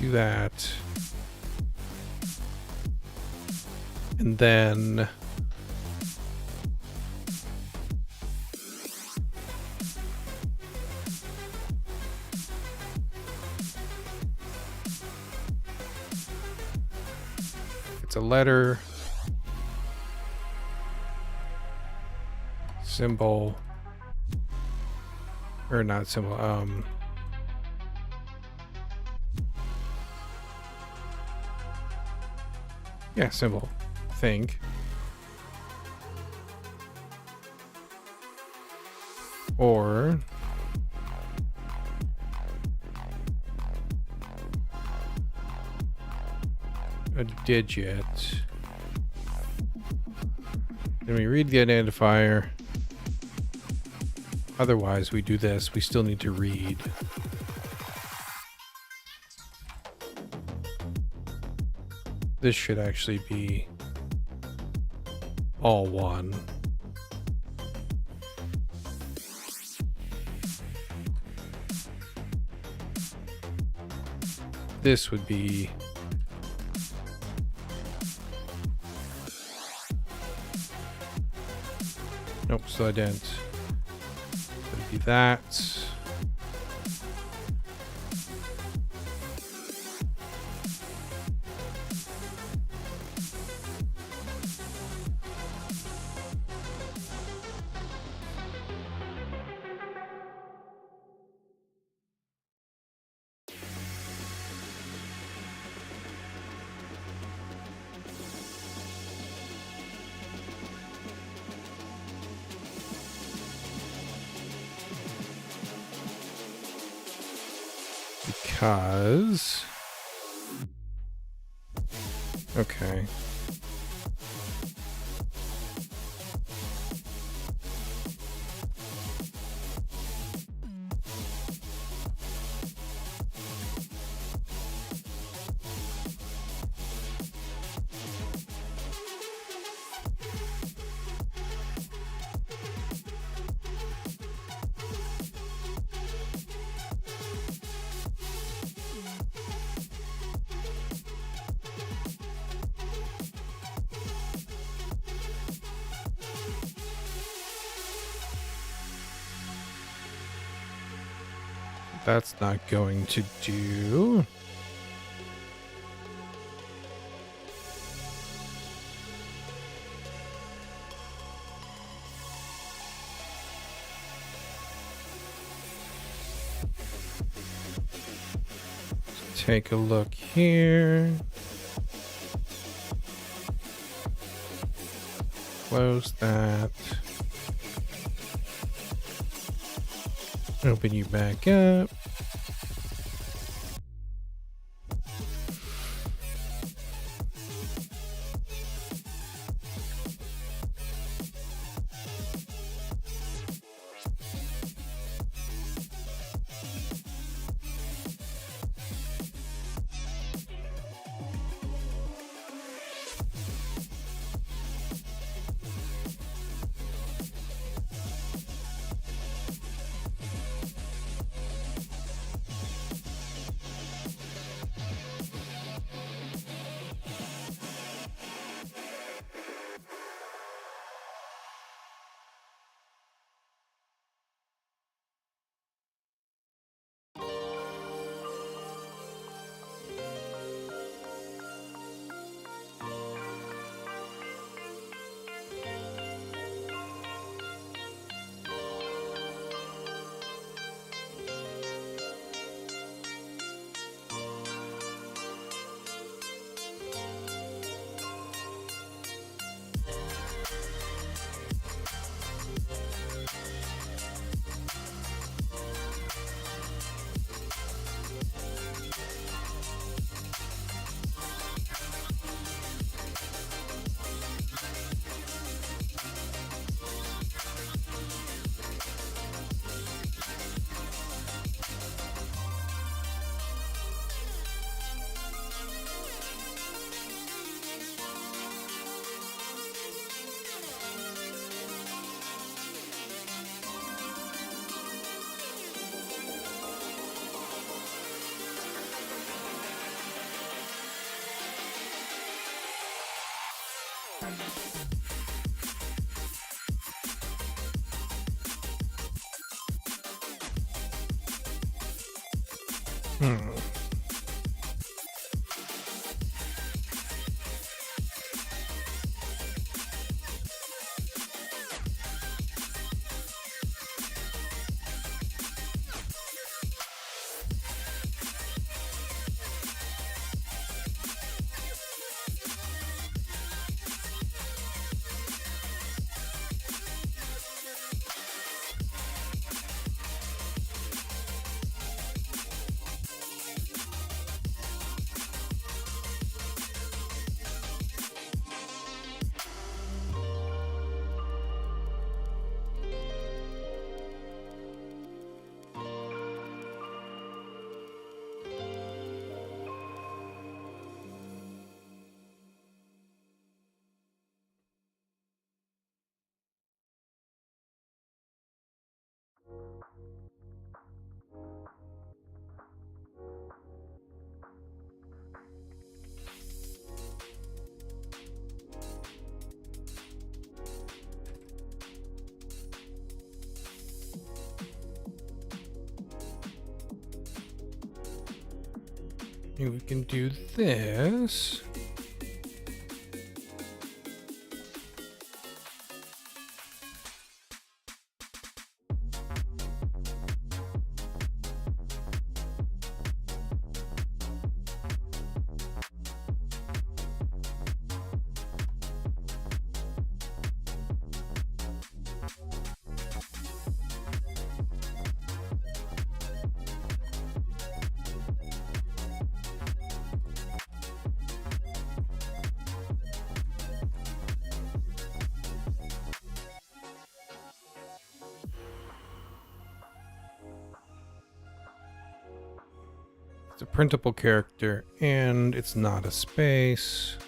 A: Do that. And then it's a letter. symbol, or not symbol, yeah, symbol, think. Or a digit. Then we read the identifier. Otherwise, we do this. We still need to read. This should actually be all one. This would be nope, so I didn't. It would be that. Because okay. That's not going to do. Take a look here. Close that. Open you back up. Maybe we can do this. It's a printable character, and it's not a space.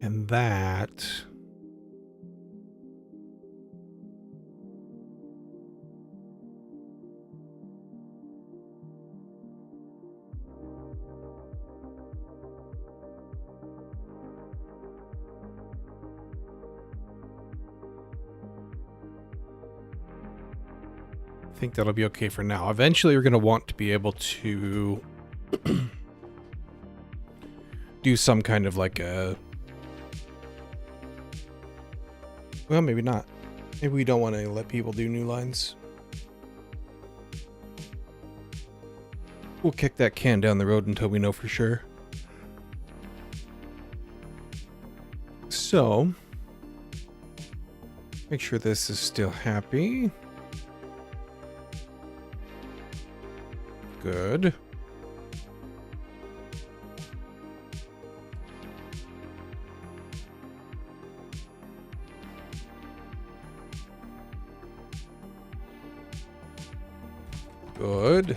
A: And that I think that'll be okay for now. Eventually we're going to want to be able to do some kind of like a, well, maybe not. Maybe we don't want to let people do new lines. We'll kick that can down the road until we know for sure. So, make sure this is still happy. Good. Good.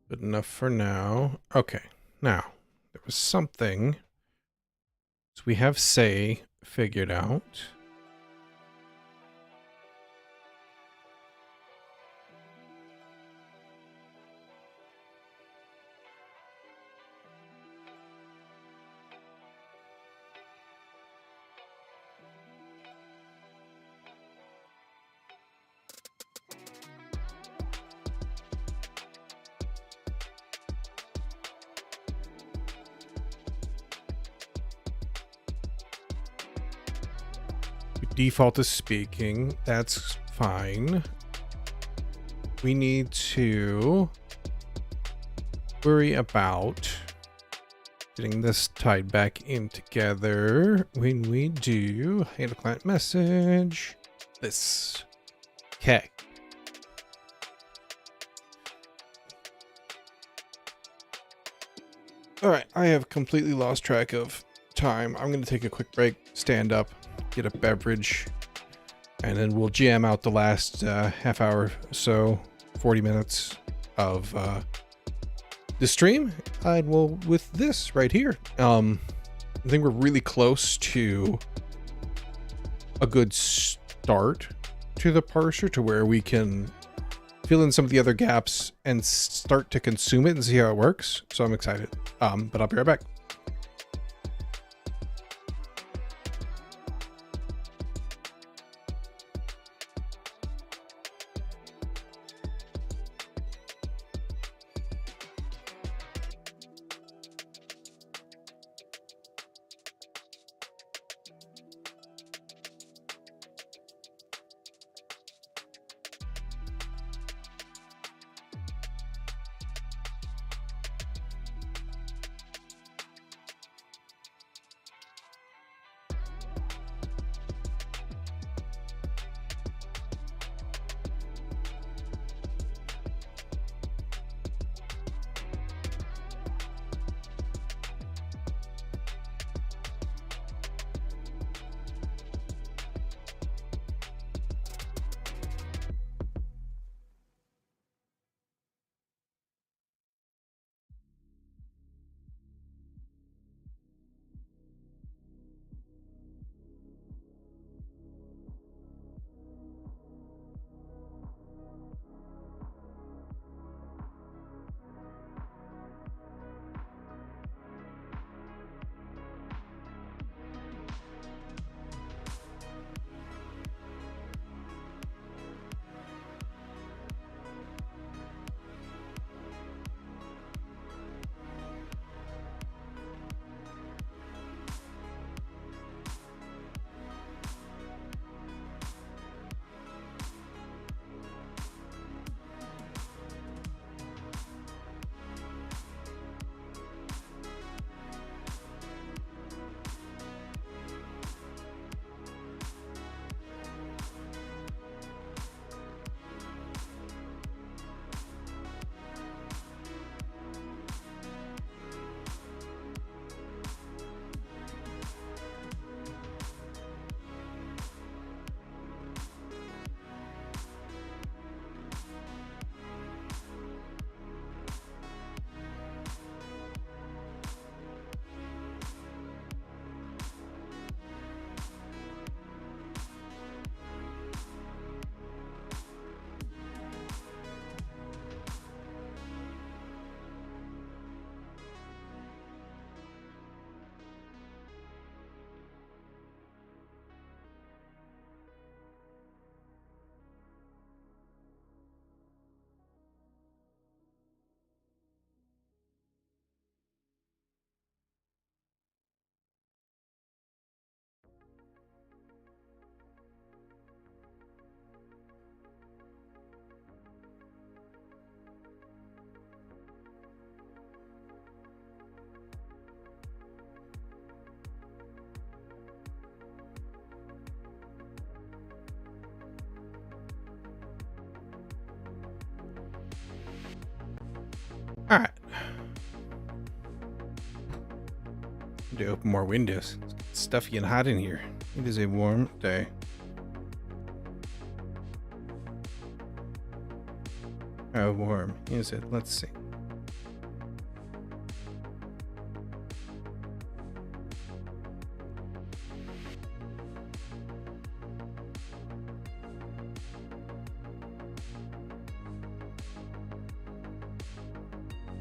A: Good enough for now. Okay, now there was something. So we have say figured out. Default is speaking. That's fine. We need to worry about getting this tied back in together when we do handle client message. This. Okay. All right. I have completely lost track of time. I'm going to take a quick break, stand up, get a beverage, and then we'll jam out the last half hour, so 40 minutes of the stream. And we'll with this right here. I think we're really close to a good start to the parser, to where we can fill in some of the other gaps and start to consume it and see how it works. So I'm excited. But I'll be right back. All right. Need to open more windows. It's stuffy and hot in here. It is a warm day. How warm is it? Let's see.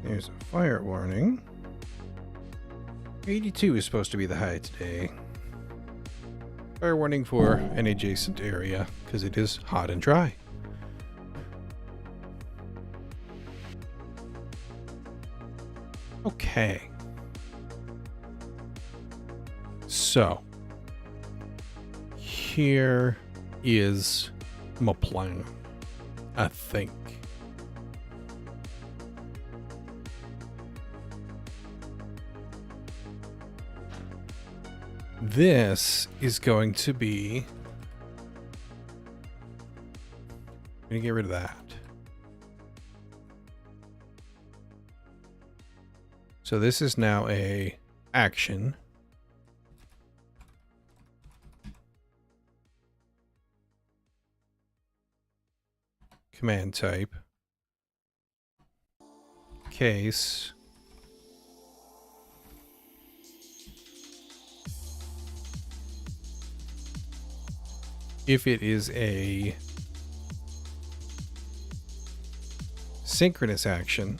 A: There's a fire warning. 82 is supposed to be the high today. Fire warning for an adjacent area because it is hot and dry. Okay. So, here is my plan, I think. This is going to be... I'm going to get rid of that. So this is now a action. Command type. Case. if it is a synchronous action,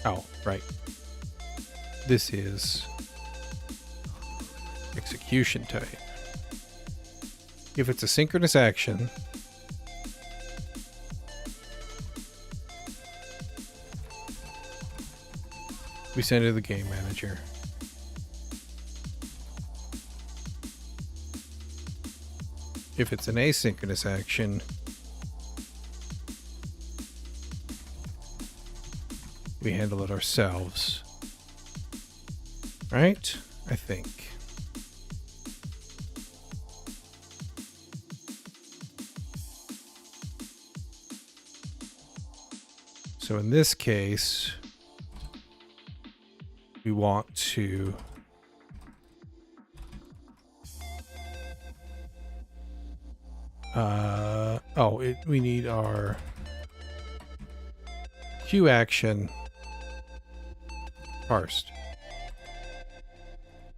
A: oh, right. This is execution type. If it's a synchronous action, we send it to the game manager. If it's an asynchronous action, we handle it ourselves. Right? I think. So in this case, we want to we need our Q action parsed.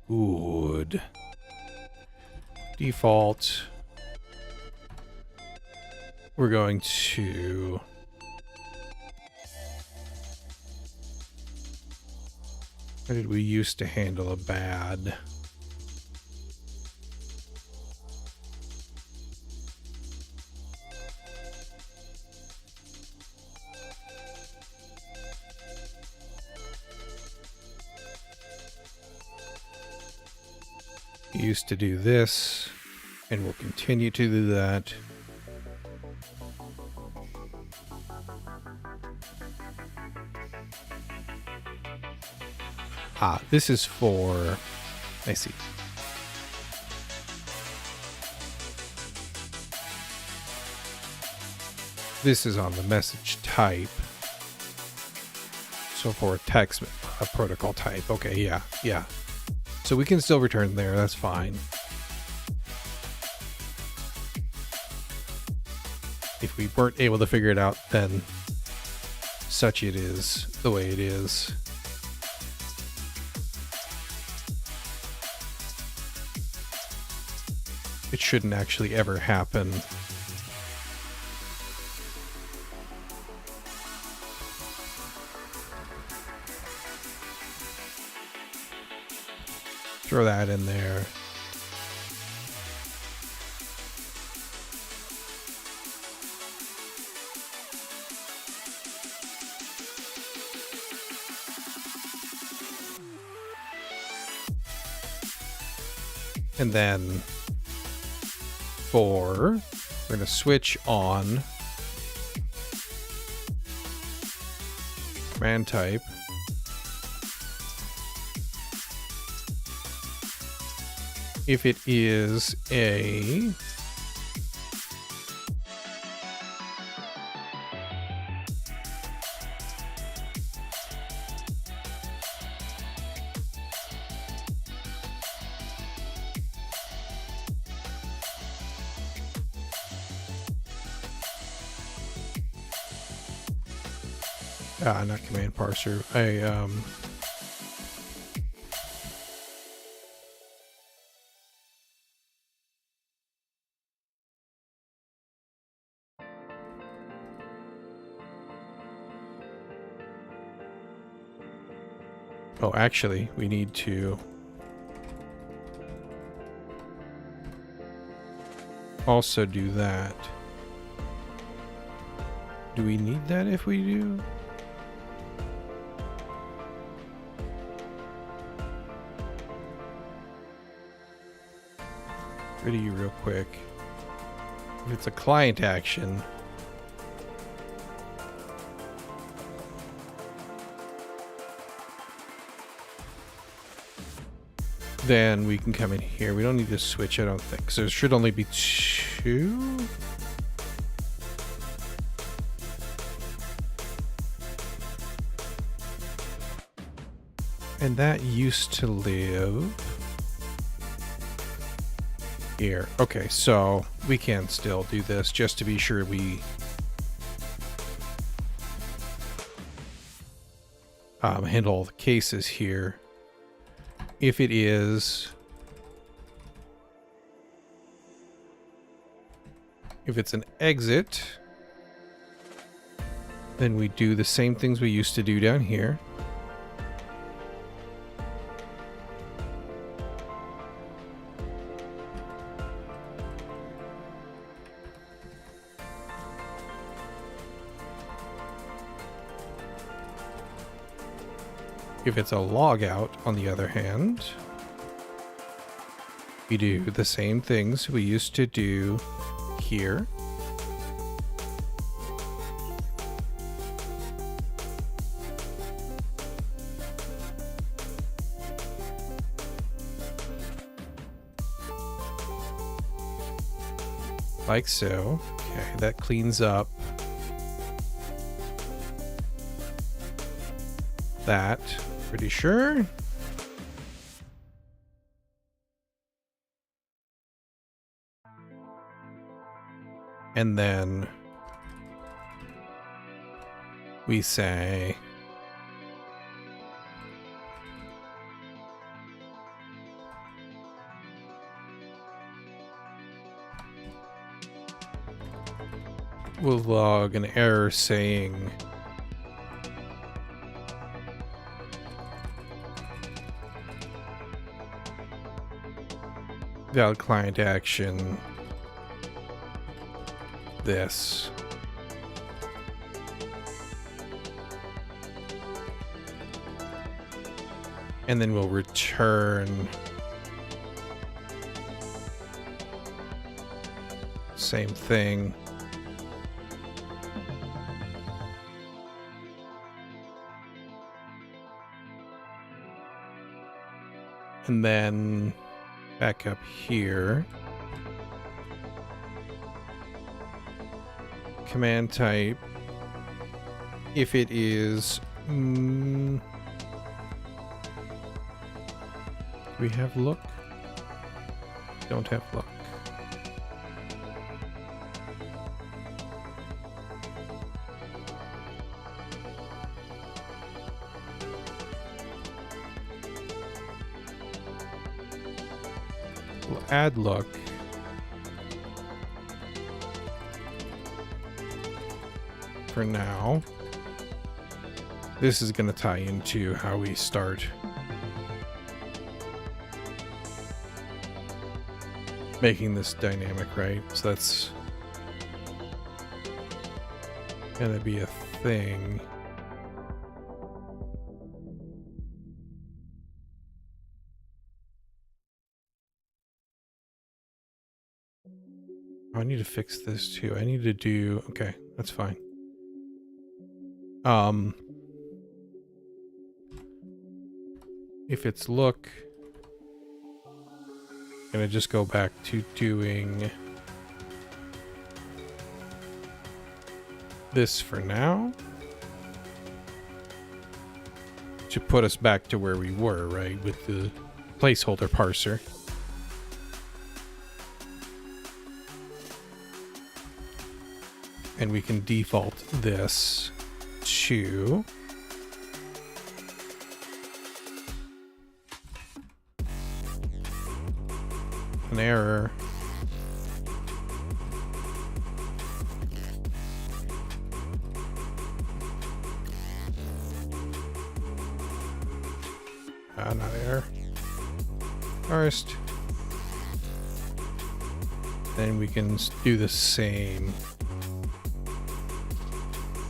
A: Good. Default. We're going to how did we used to handle a bad? We used to do this, and we'll continue to do that. Ah, this is for, I see. This is on the message type. So for text, a protocol type. Okay, yeah. So we can still return there, that's fine. If we weren't able to figure it out, then such it is the way it is. It shouldn't actually ever happen. Throw that in there. And then we're going to switch on command type. If it is a not command parser. Oh, actually, we need to also do that. Do we need that if we do? Ready real quick. If it's a client action, then we can come in here. We don't need to switch, I don't think. So there should only be 2. And that used to live here. Okay, so we can still do this just to be sure we handle all the cases here. If it is, if it's an exit, then we do the same things we used to do down here. If it's a logout, on the other hand, we do the same things we used to do here. Like so. Okay, that cleans up that. Pretty sure. And then we say we'll log an error saying valid client action this. And then we'll return same thing. And then back up here. Command type. If it is... we have look? Don't have look. We'll add look. For now. This is going to tie into how we start making this dynamic, right? So that's gonna be a thing. Oh, I need to fix this too. I need to do, okay, that's fine. If it's look, I'm gonna just go back to doing this for now. To put us back to where we were, right? With the placeholder parser. And we can default this to an error. Not error. First. Then we can do the same.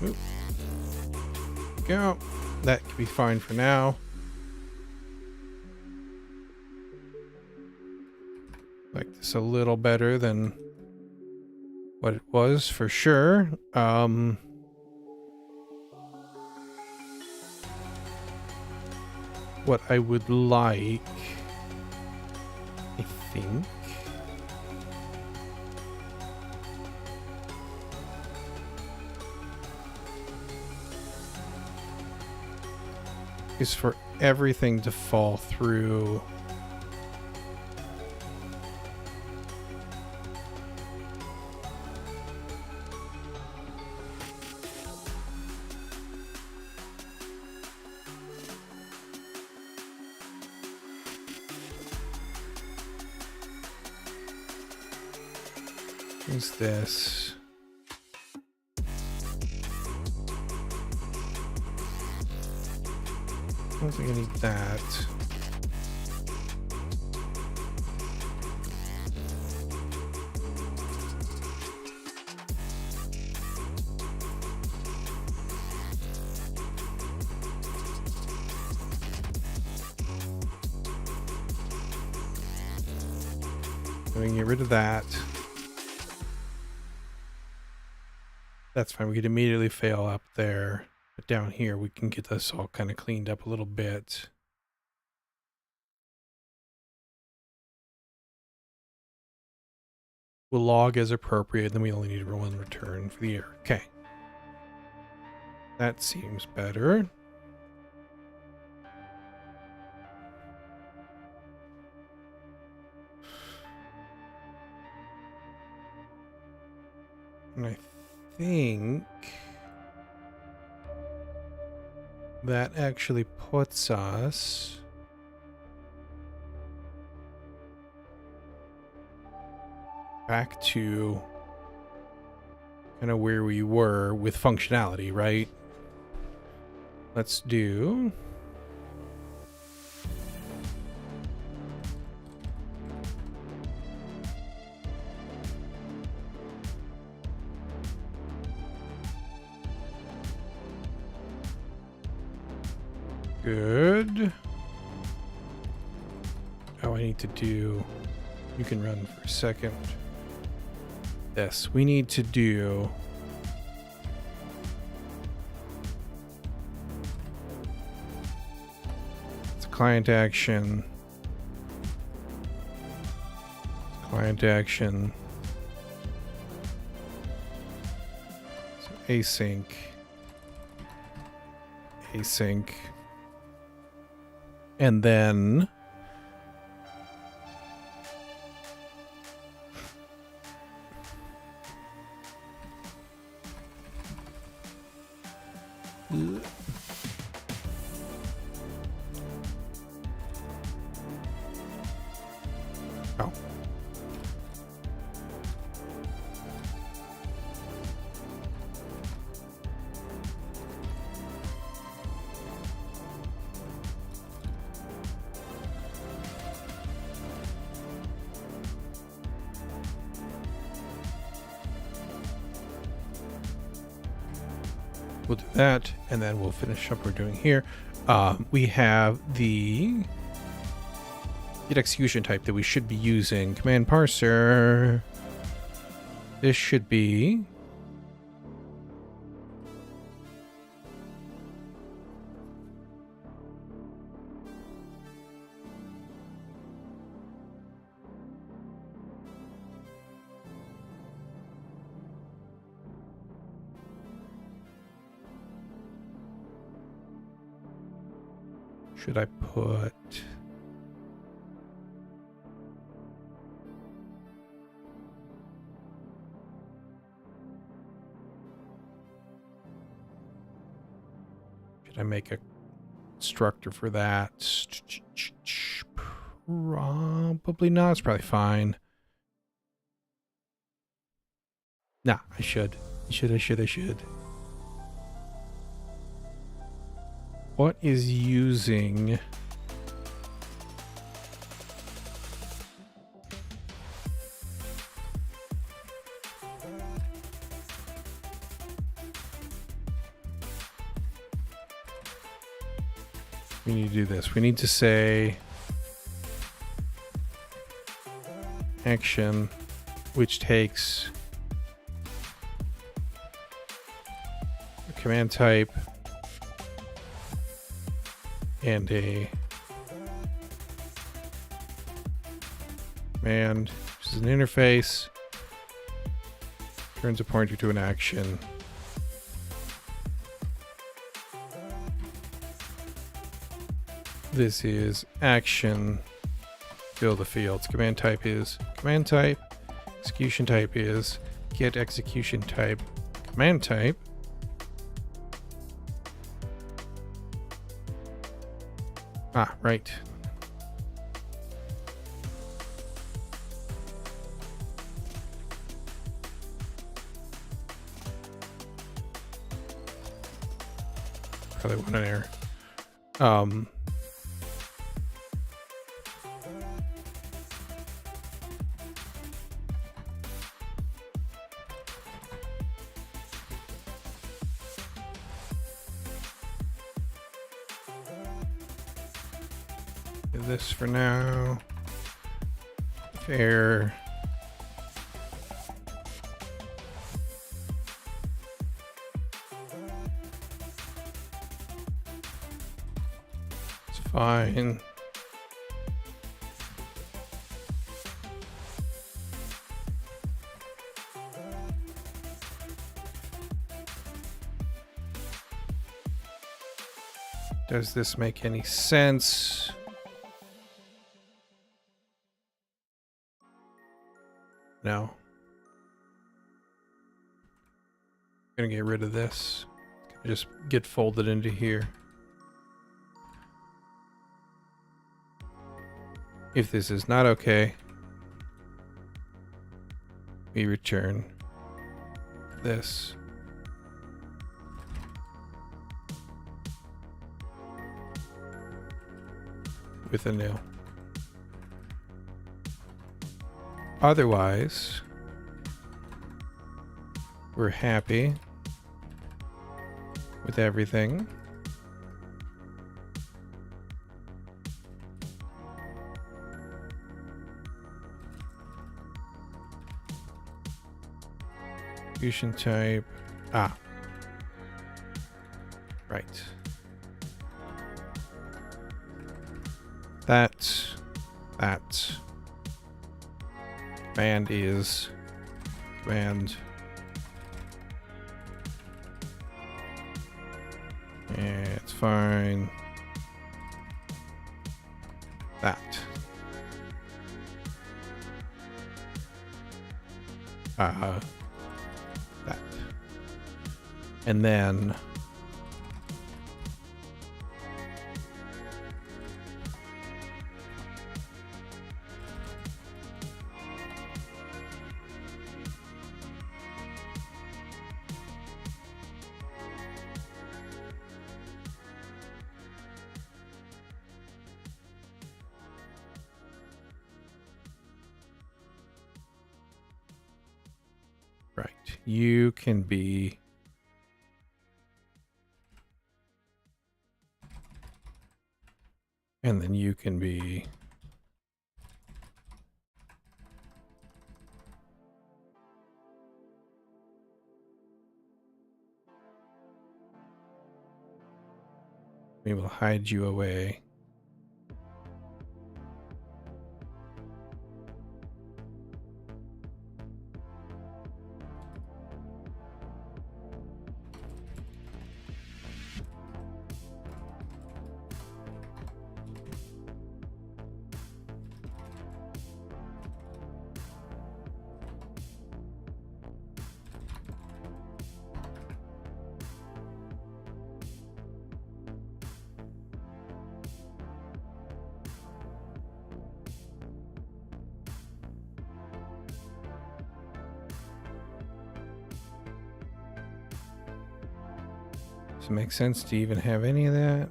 A: Oop. Go. That can be fine for now. Like this a little better than what it was for sure. What I would like, I think, is for everything to fall through Is this? I don't think I need that. We can get rid of that. That's fine. We could immediately fail up there. But down here, we can get this all kind of cleaned up a little bit. We'll log as appropriate, then we only need to roll in return for the error. Okay. That seems better. And I think that actually puts us back to kind of where we were with functionality, right? Let's do good. Oh, I need to do, you can run for a second. This, we need to do it's client action, so async, and then oh. We'll do that, and then we'll finish up what we're doing here. We have the get execution type that we should be using. Command parser. This should be should I put should I make a constructor for that? Probably not. It's probably fine. Nah, I should. I should. What is using we need to do this. We need to say action which takes a command type and a command, which is an interface, turns a pointer to an action. This is action, fill the fields. Command type is command type, execution type is get execution type, command type. Ah, right. how they want an error. Um, do this for now. Error. It's fine. Does this make any sense? No. I'm gonna get rid of this. It's gonna just get folded into here. If this is not okay, we return this. With a nil. Otherwise, we're happy with everything. Fusion type. Right. That command is command. Yeah, it's fine. That. That. And then right, you can be and then you can be we will hide you away. Does it make sense to even have any of that?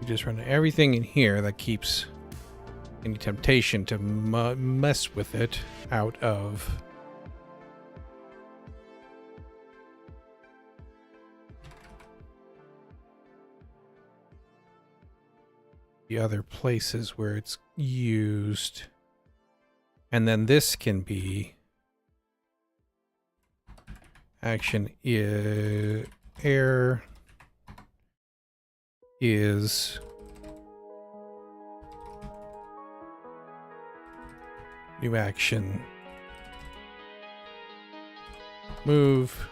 A: You just run everything in here that keeps any temptation to mess with it out of the other places where it's used. And then this can be action is error is new action move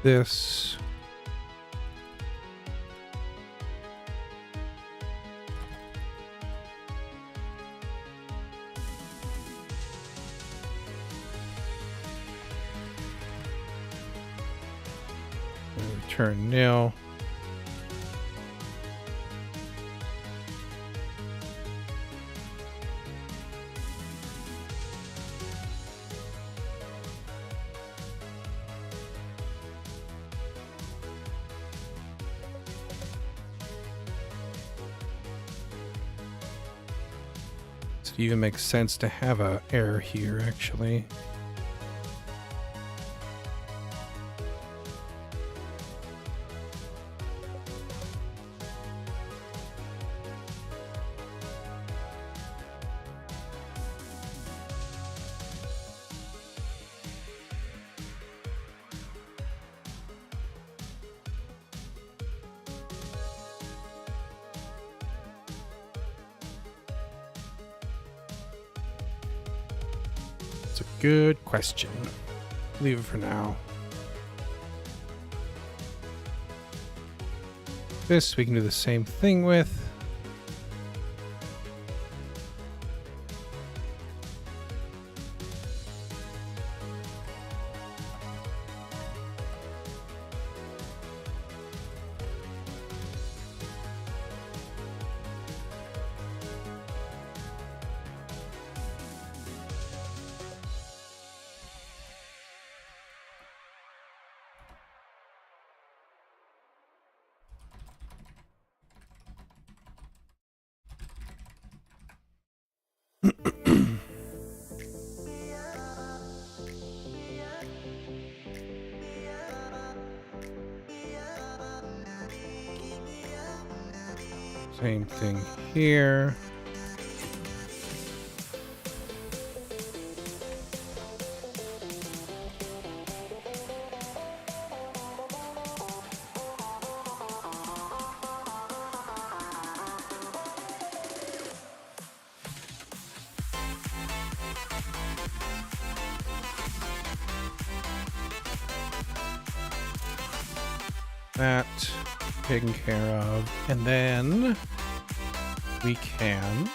A: this. Return nil. It even makes sense to have a error here, actually. It's a good question. Leave it for now. This we can do the same thing with. Same thing here. That taken care of, and then we can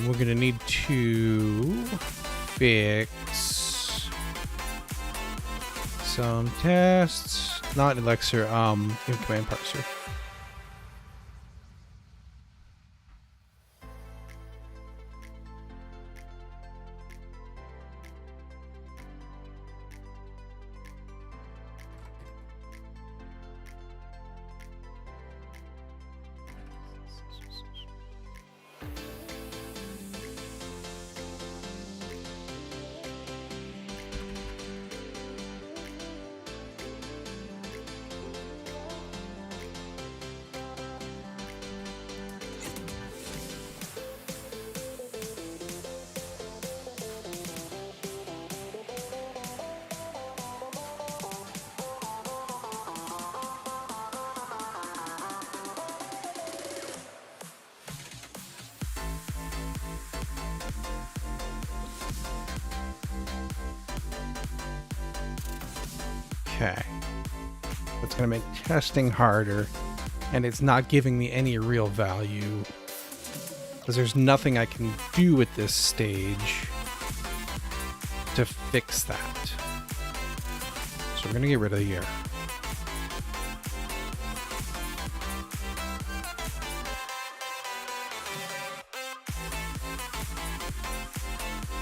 A: we're gonna need to fix some tests, not Elixir, in command parser. Okay. That's going to make testing harder, and it's not giving me any real value because there's nothing I can do at this stage to fix that. So we're going to get rid of the error.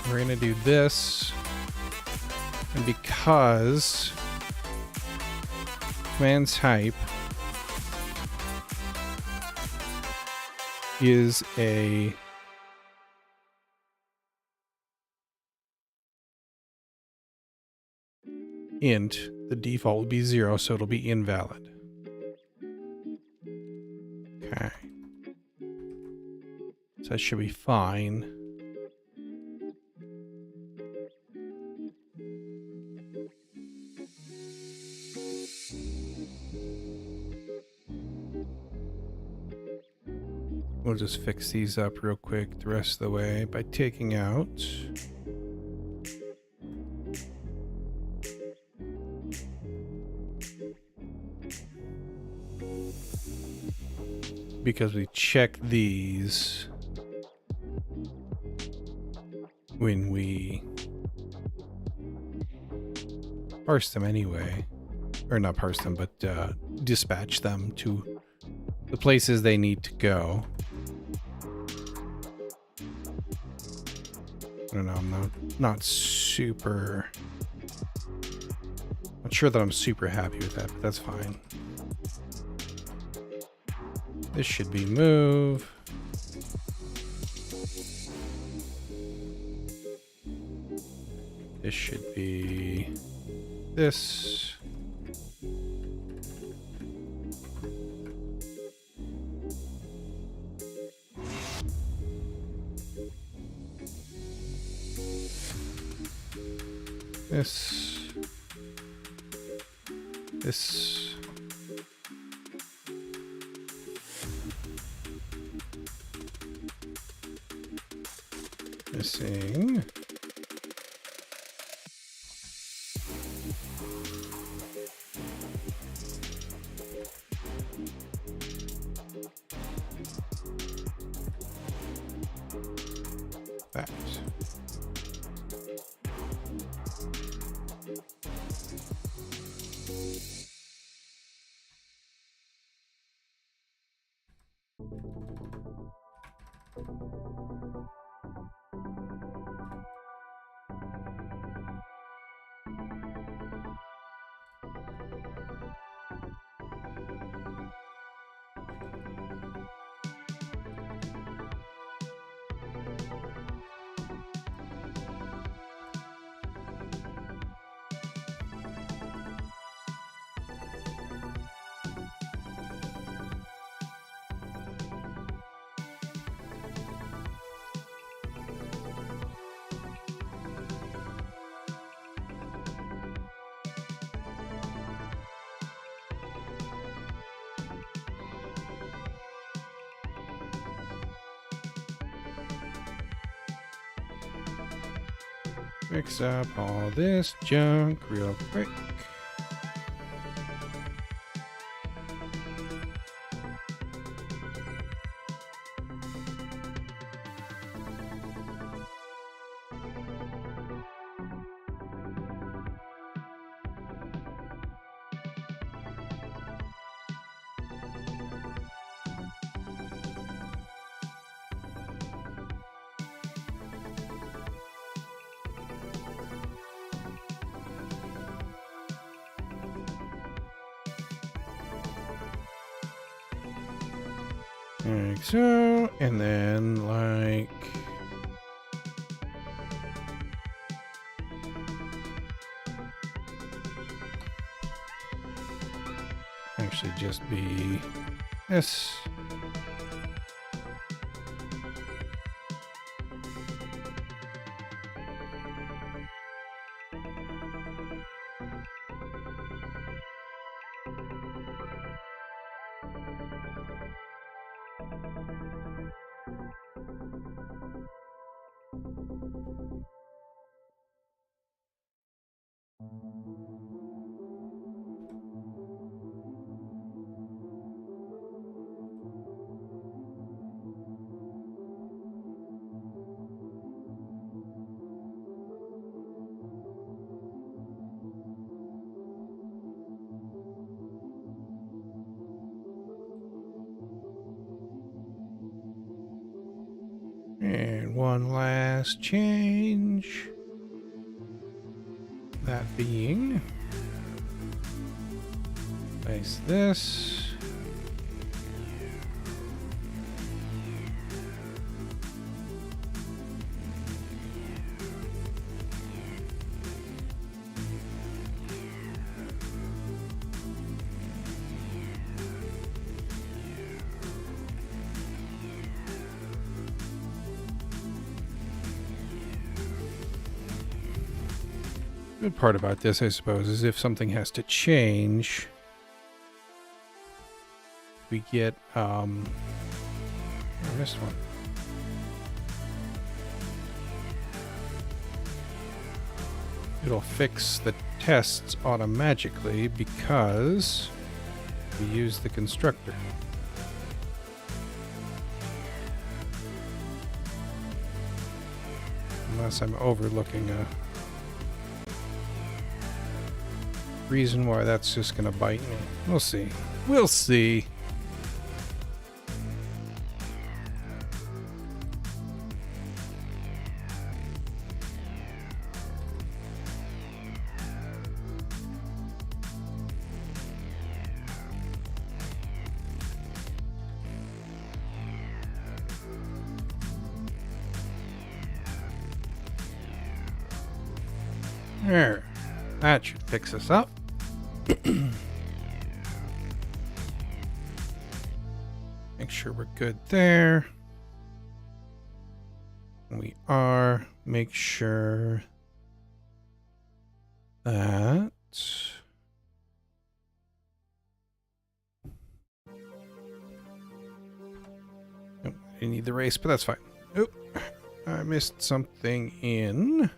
A: We're going to do this, and because command type is a int, the default will be 0, so it'll be invalid. Okay. So that should be fine. We'll just fix these up real quick the rest of the way by taking out because we check these when we parse them anyway, or not parse them, but dispatch them to the places they need to go. I don't know, I'm not super, not sure that I'm super happy with that, but that's fine. This should be move. This should be this. This. Missing. That. Fix up all this junk real quick. Like so, and then like actually just be this. And one last change. That being, place this. Good part about this, I suppose, is if something has to change, we get I missed one. It'll fix the tests automatically because we use the constructor. Unless I'm overlooking a reason why that's just going to bite me. We'll see. We'll see. There. That should fix us up. Make sure we're good there. We are. Make sure that nope, I need the race, but that's fine. Oop, I missed something in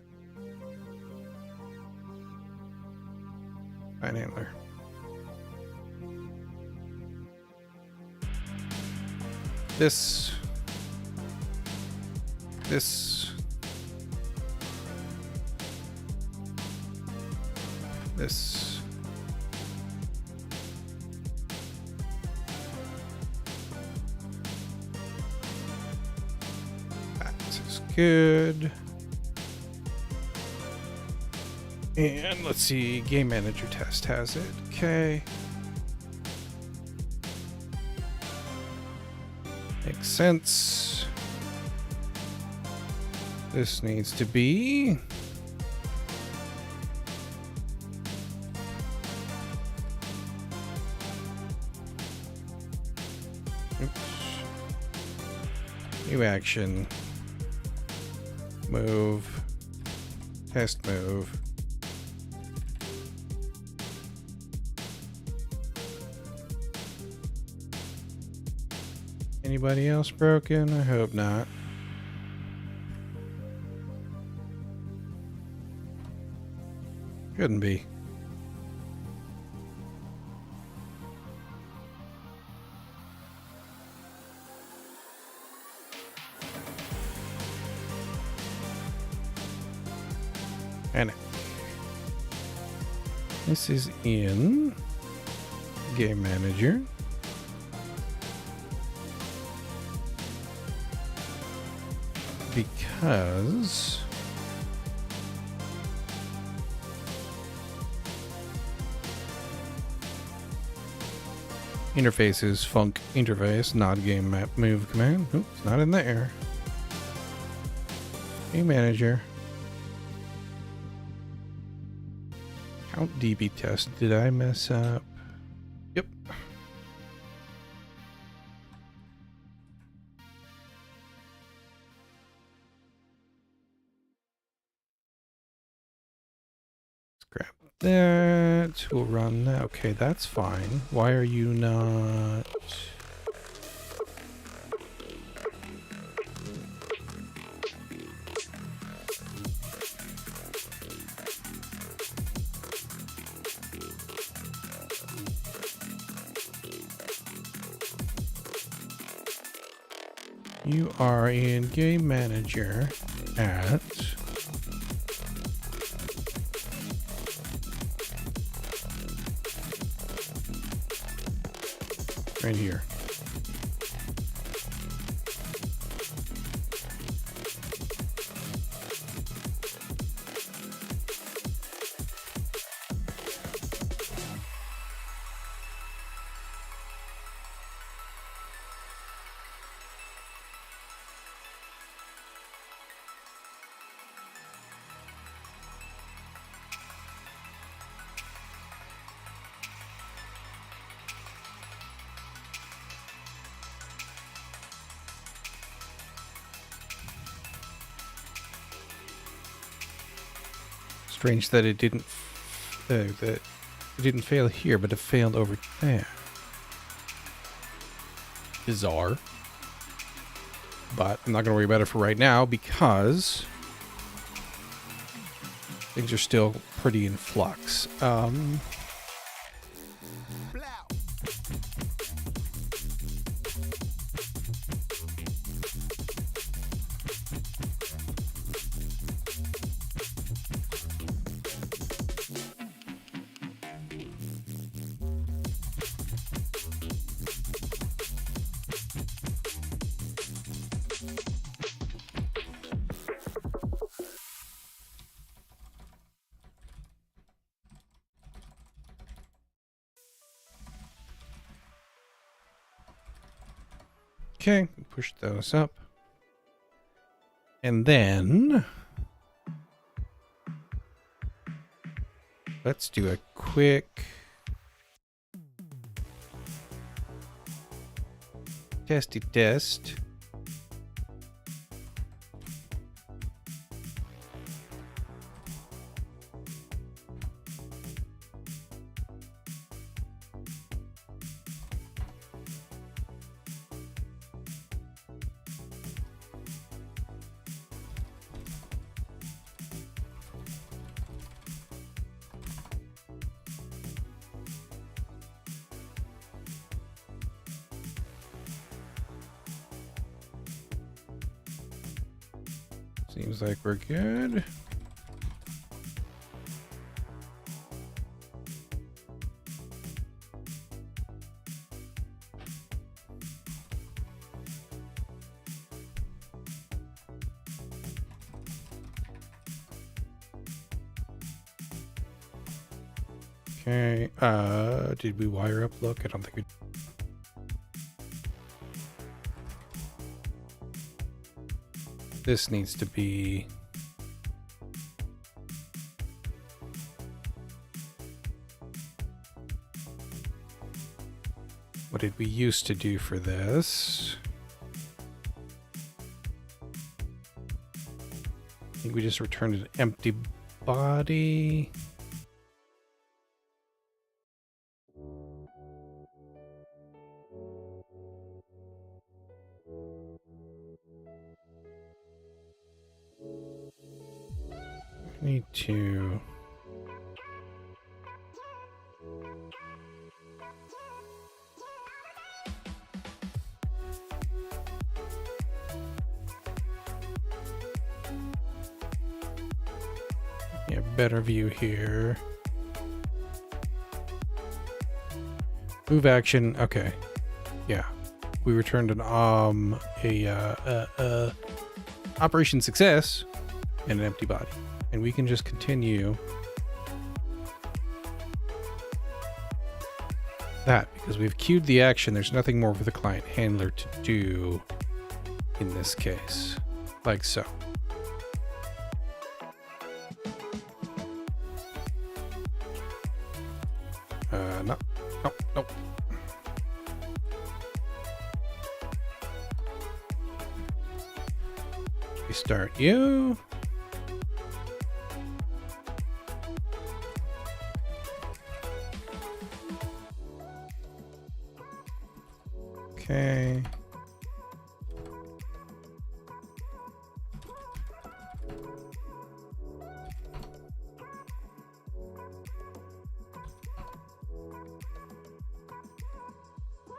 A: Fine Antler. This. This. That is good. And let's see, game manager test has it. Okay. Makes sense. This needs to be oops. New action. Move. Test move. Anybody else broken? I hope not. Couldn't be. And this is in Game Manager. Because interface is func interface, not game map move command. Oops, it's not in there. Game manager. Count DB test. Did I mess up? Yep. Grab that. We'll run that. Okay, that's fine. Why are you not? You are in Game Manager at right here. Strange that it didn't that it didn't fail here, but it failed over there. Bizarre. but I'm not going to worry about it for right now because things are still pretty in flux. Okay, push those up. And then let's do a quick testy test. Seems like we're good. Okay, did we wire up? Look, I don't think we... This needs to be... What did we used to do for this? I think we just returned an empty body. Need to... Yeah, better view here. Move action. Okay. Yeah. We returned an operation success and an empty body. And we can just continue that because we've queued the action. There's nothing more for the client handler to do in this case, like so. No. Restart you. Okay.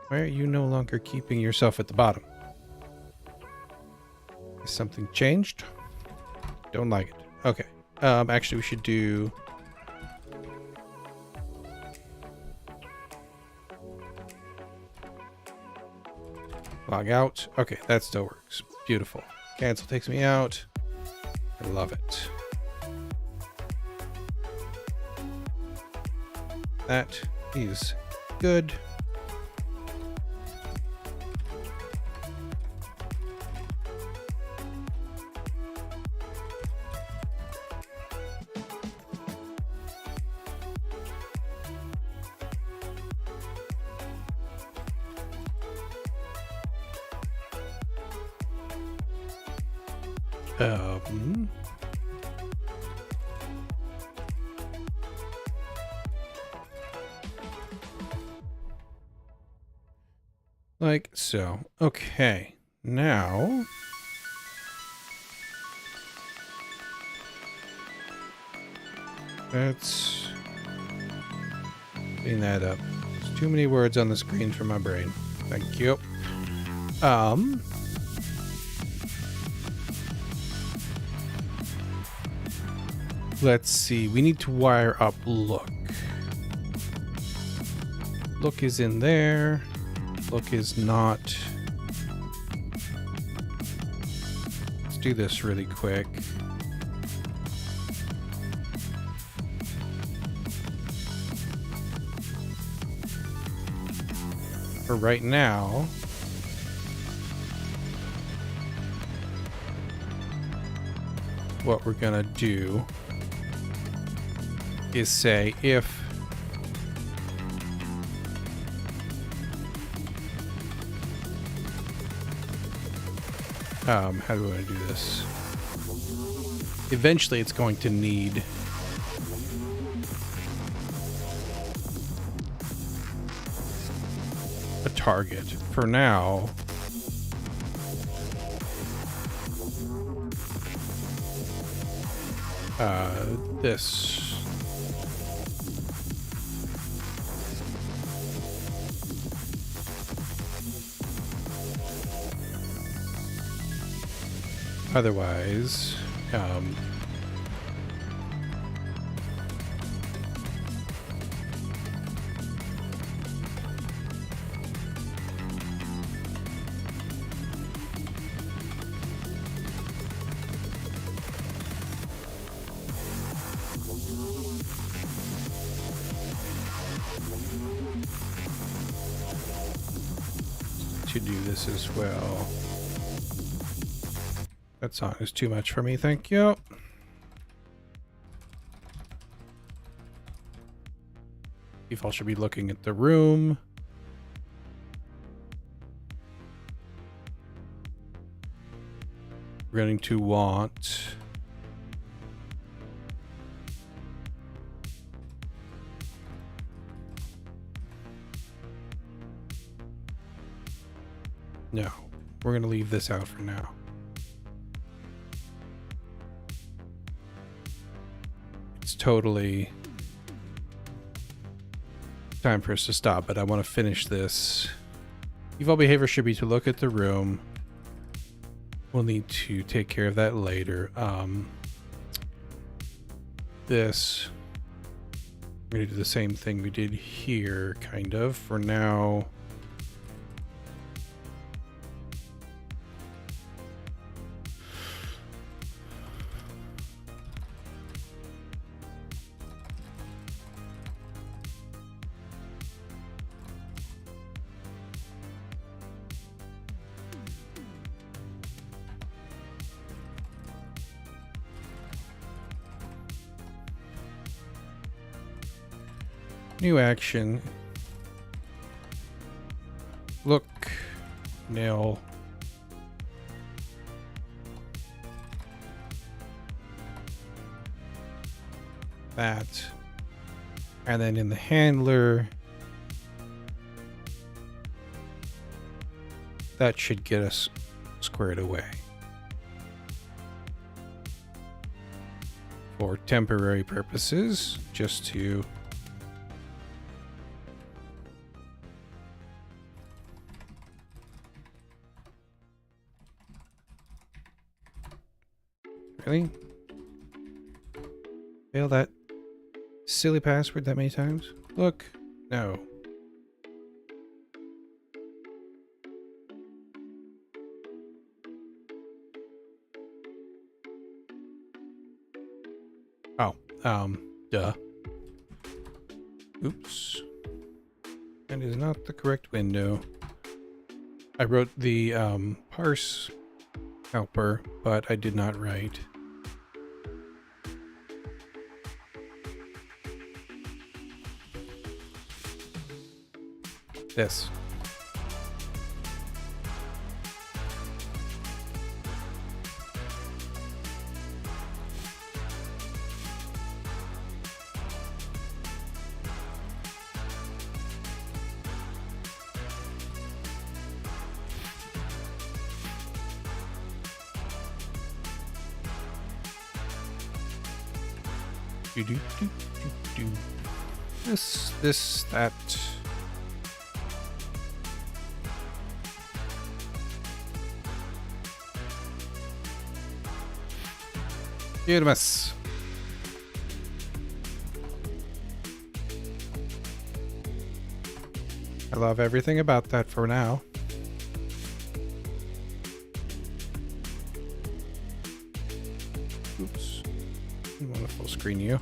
A: Why are you no longer keeping yourself at the bottom? Is something changed? Don't like it. Okay. Actually, we should do... Log out. Okay, that still works. Beautiful. Cancel takes me out. I love it. That is good. Like so. Okay. Now, let's clean that up. There's too many words on the screen for my brain. Thank you. Let's see. We need to wire up look. Look is in there. Look is not. Let's do this really quick. For right now, what we're gonna do is say if how do I do this? Eventually it's going to need a target. For now, this. Otherwise, to do this as well. That song is too much for me, thank you. Default should be looking at the room. We're going to want no, we're going to leave this out for now. Totally time for us to stop, but I want to finish this. Default behavior should be to look at the room. We'll need to take care of that later. This, we're going to do the same thing we did here, kind of. For now, new action, look, nil, that, and then in the handler, that should get us squared away. For temporary purposes, just to really? Fail that silly password that many times? Look, no. Oh, duh. Oops. That is not the correct window. I wrote the parse helper, but I did not write this. This, that. Beautiful. I love everything about that for now. Oops. I want to full screen you.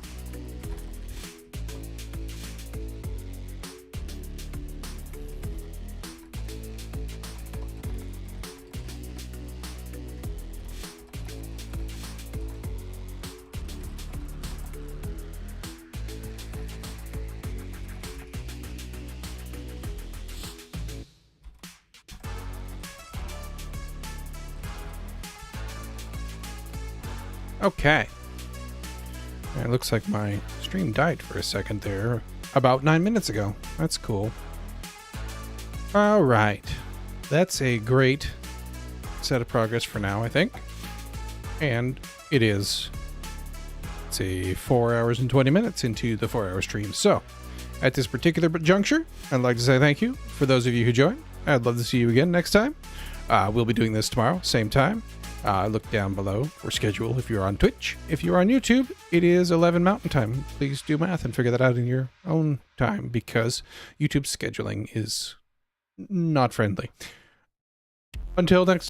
A: Okay. It looks like my stream died for a second there about 9 minutes ago. That's cool. All right. That's a great set of progress for now, I think. And it is. It's a 4 hours and 20 minutes into the 4-hour stream. So at this particular juncture, I'd like to say thank you for those of you who joined. I'd love to see you again next time. We'll be doing this tomorrow, same time. Look down below for schedule if you're on Twitch. If you're on YouTube, it is 11 Mountain Time. Please do math and figure that out in your own time because YouTube scheduling is not friendly. Until next